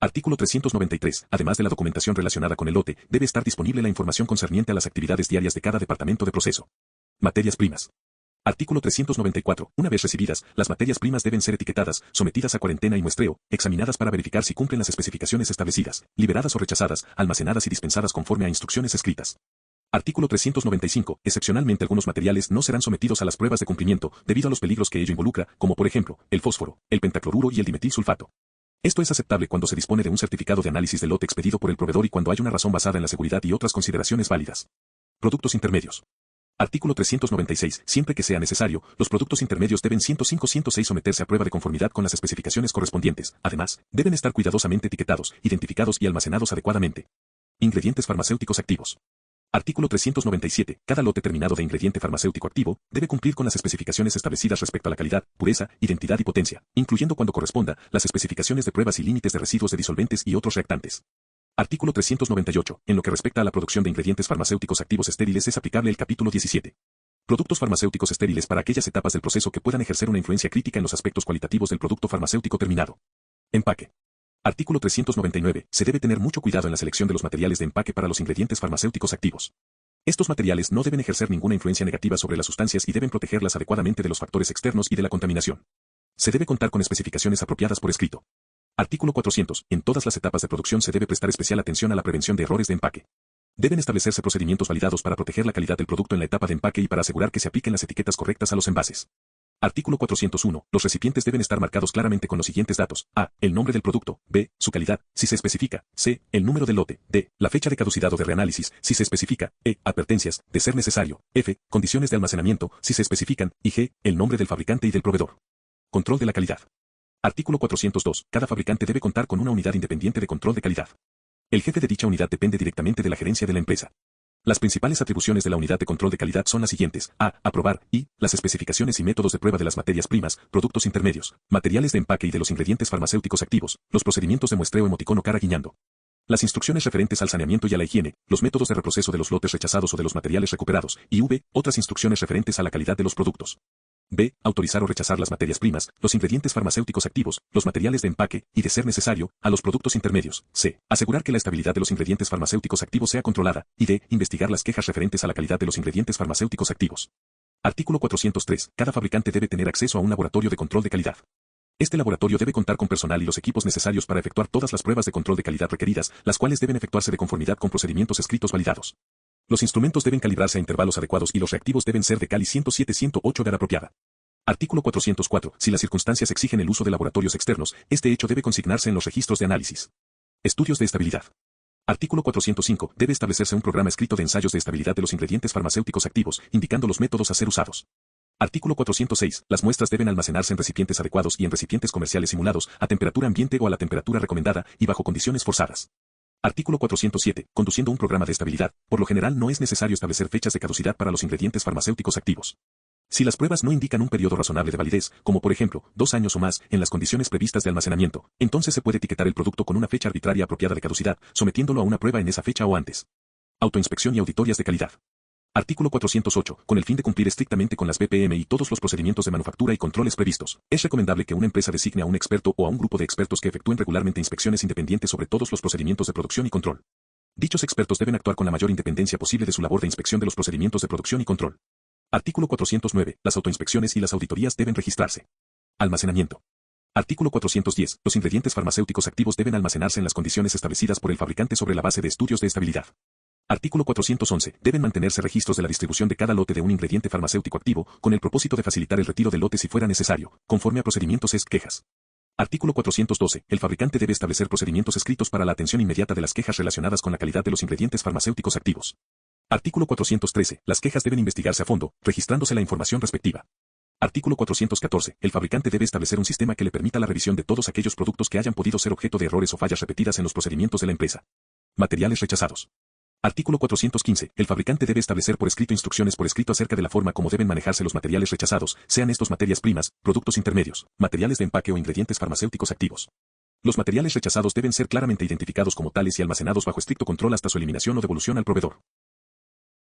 Artículo 393. Además de la documentación relacionada con el lote, debe estar disponible la información concerniente a las actividades diarias de cada departamento de proceso. Materias primas. Artículo 394. Una vez recibidas, las materias primas deben ser etiquetadas, sometidas a cuarentena y muestreo, examinadas para verificar si cumplen las especificaciones establecidas, liberadas o rechazadas, almacenadas y dispensadas conforme a instrucciones escritas. Artículo 395. Excepcionalmente algunos materiales no serán sometidos a las pruebas de cumplimiento, debido a los peligros que ello involucra, como por ejemplo, el fósforo, el pentacloruro y el dimetilsulfato. Esto es aceptable cuando se dispone de un certificado de análisis del lote expedido por el proveedor y cuando hay una razón basada en la seguridad y otras consideraciones válidas. Productos intermedios. Artículo 396. Siempre que sea necesario, los productos intermedios deben 105-106 someterse a prueba de conformidad con las especificaciones correspondientes. Además, deben estar cuidadosamente etiquetados, identificados y almacenados adecuadamente. Ingredientes farmacéuticos activos. Artículo 397. Cada lote terminado de ingrediente farmacéutico activo debe cumplir con las especificaciones establecidas respecto a la calidad, pureza, identidad y potencia, incluyendo cuando corresponda, las especificaciones de pruebas y límites de residuos de disolventes y otros reactantes. Artículo 398. En lo que respecta a la producción de ingredientes farmacéuticos activos estériles es aplicable el capítulo 17. Productos farmacéuticos estériles para aquellas etapas del proceso que puedan ejercer una influencia crítica en los aspectos cualitativos del producto farmacéutico terminado. Empaque. Artículo 399. Se debe tener mucho cuidado en la selección de los materiales de empaque para los ingredientes farmacéuticos activos. Estos materiales no deben ejercer ninguna influencia negativa sobre las sustancias y deben protegerlas adecuadamente de los factores externos y de la contaminación. Se debe contar con especificaciones apropiadas por escrito. Artículo 400. En todas las etapas de producción se debe prestar especial atención a la prevención de errores de empaque. Deben establecerse procedimientos validados para proteger la calidad del producto en la etapa de empaque y para asegurar que se apliquen las etiquetas correctas a los envases. Artículo 401. Los recipientes deben estar marcados claramente con los siguientes datos. A. El nombre del producto. B. Su calidad, si se especifica. C. El número del lote. D. La fecha de caducidad o de reanálisis, si se especifica. E. Advertencias, de ser necesario. F. Condiciones de almacenamiento, si se especifican. Y G. El nombre del fabricante y del proveedor. Control de la calidad. Artículo 402. Cada fabricante debe contar con una unidad independiente de control de calidad. El jefe de dicha unidad depende directamente de la gerencia de la empresa. Las principales atribuciones de la unidad de control de calidad son las siguientes. A. Aprobar. I. Las especificaciones y métodos de prueba de las materias primas, productos intermedios, materiales de empaque y de los ingredientes farmacéuticos activos, los procedimientos de muestreo emoticono cara guiñando. Las instrucciones referentes al saneamiento y a la higiene, los métodos de reproceso de los lotes rechazados o de los materiales recuperados, y V. Otras instrucciones referentes a la calidad de los productos. B. Autorizar o rechazar las materias primas, los ingredientes farmacéuticos activos, los materiales de empaque, y de ser necesario, a los productos intermedios. C. Asegurar que la estabilidad de los ingredientes farmacéuticos activos sea controlada, y D. Investigar las quejas referentes a la calidad de los ingredientes farmacéuticos activos. Artículo 403. Cada fabricante debe tener acceso a un laboratorio de control de calidad. Este laboratorio debe contar con personal y los equipos necesarios para efectuar todas las pruebas de control de calidad requeridas, las cuales deben efectuarse de conformidad con procedimientos escritos validados. Los instrumentos deben calibrarse a intervalos adecuados y los reactivos deben ser de Cali 107-108 de la apropiada. Artículo 404. Si las circunstancias exigen el uso de laboratorios externos, este hecho debe consignarse en los registros de análisis. Estudios de estabilidad. Artículo 405. Debe establecerse un programa escrito de ensayos de estabilidad de los ingredientes farmacéuticos activos, indicando los métodos a ser usados. Artículo 406. Las muestras deben almacenarse en recipientes adecuados y en recipientes comerciales simulados, a temperatura ambiente o a la temperatura recomendada, y bajo condiciones forzadas. Artículo 407. Conduciendo un programa de estabilidad, por lo general no es necesario establecer fechas de caducidad para los ingredientes farmacéuticos activos. Si las pruebas no indican un periodo razonable de validez, como por ejemplo, 2 años o más, en las condiciones previstas de almacenamiento, entonces se puede etiquetar el producto con una fecha arbitraria apropiada de caducidad, sometiéndolo a una prueba en esa fecha o antes. Autoinspección y auditorías de calidad. Artículo 408. Con el fin de cumplir estrictamente con las BPM y todos los procedimientos de manufactura y controles previstos, es recomendable que una empresa designe a un experto o a un grupo de expertos que efectúen regularmente inspecciones independientes sobre todos los procedimientos de producción y control. Dichos expertos deben actuar con la mayor independencia posible de su labor de inspección de los procedimientos de producción y control. Artículo 409. Las autoinspecciones y las auditorías deben registrarse. Almacenamiento. Artículo 410. Los ingredientes farmacéuticos activos deben almacenarse en las condiciones establecidas por el fabricante sobre la base de estudios de estabilidad. Artículo 411. Deben mantenerse registros de la distribución de cada lote de un ingrediente farmacéutico activo, con el propósito de facilitar el retiro del lote si fuera necesario, conforme a procedimientos quejas. Artículo 412. El fabricante debe establecer procedimientos escritos para la atención inmediata de las quejas relacionadas con la calidad de los ingredientes farmacéuticos activos. Artículo 413. Las quejas deben investigarse a fondo, registrándose la información respectiva. Artículo 414. El fabricante debe establecer un sistema que le permita la revisión de todos aquellos productos que hayan podido ser objeto de errores o fallas repetidas en los procedimientos de la empresa. Materiales rechazados. Artículo 415. El fabricante debe establecer por escrito instrucciones por escrito acerca de la forma como deben manejarse los materiales rechazados, sean estos materias primas, productos intermedios, materiales de empaque o ingredientes farmacéuticos activos. Los materiales rechazados deben ser claramente identificados como tales y almacenados bajo estricto control hasta su eliminación o devolución al proveedor.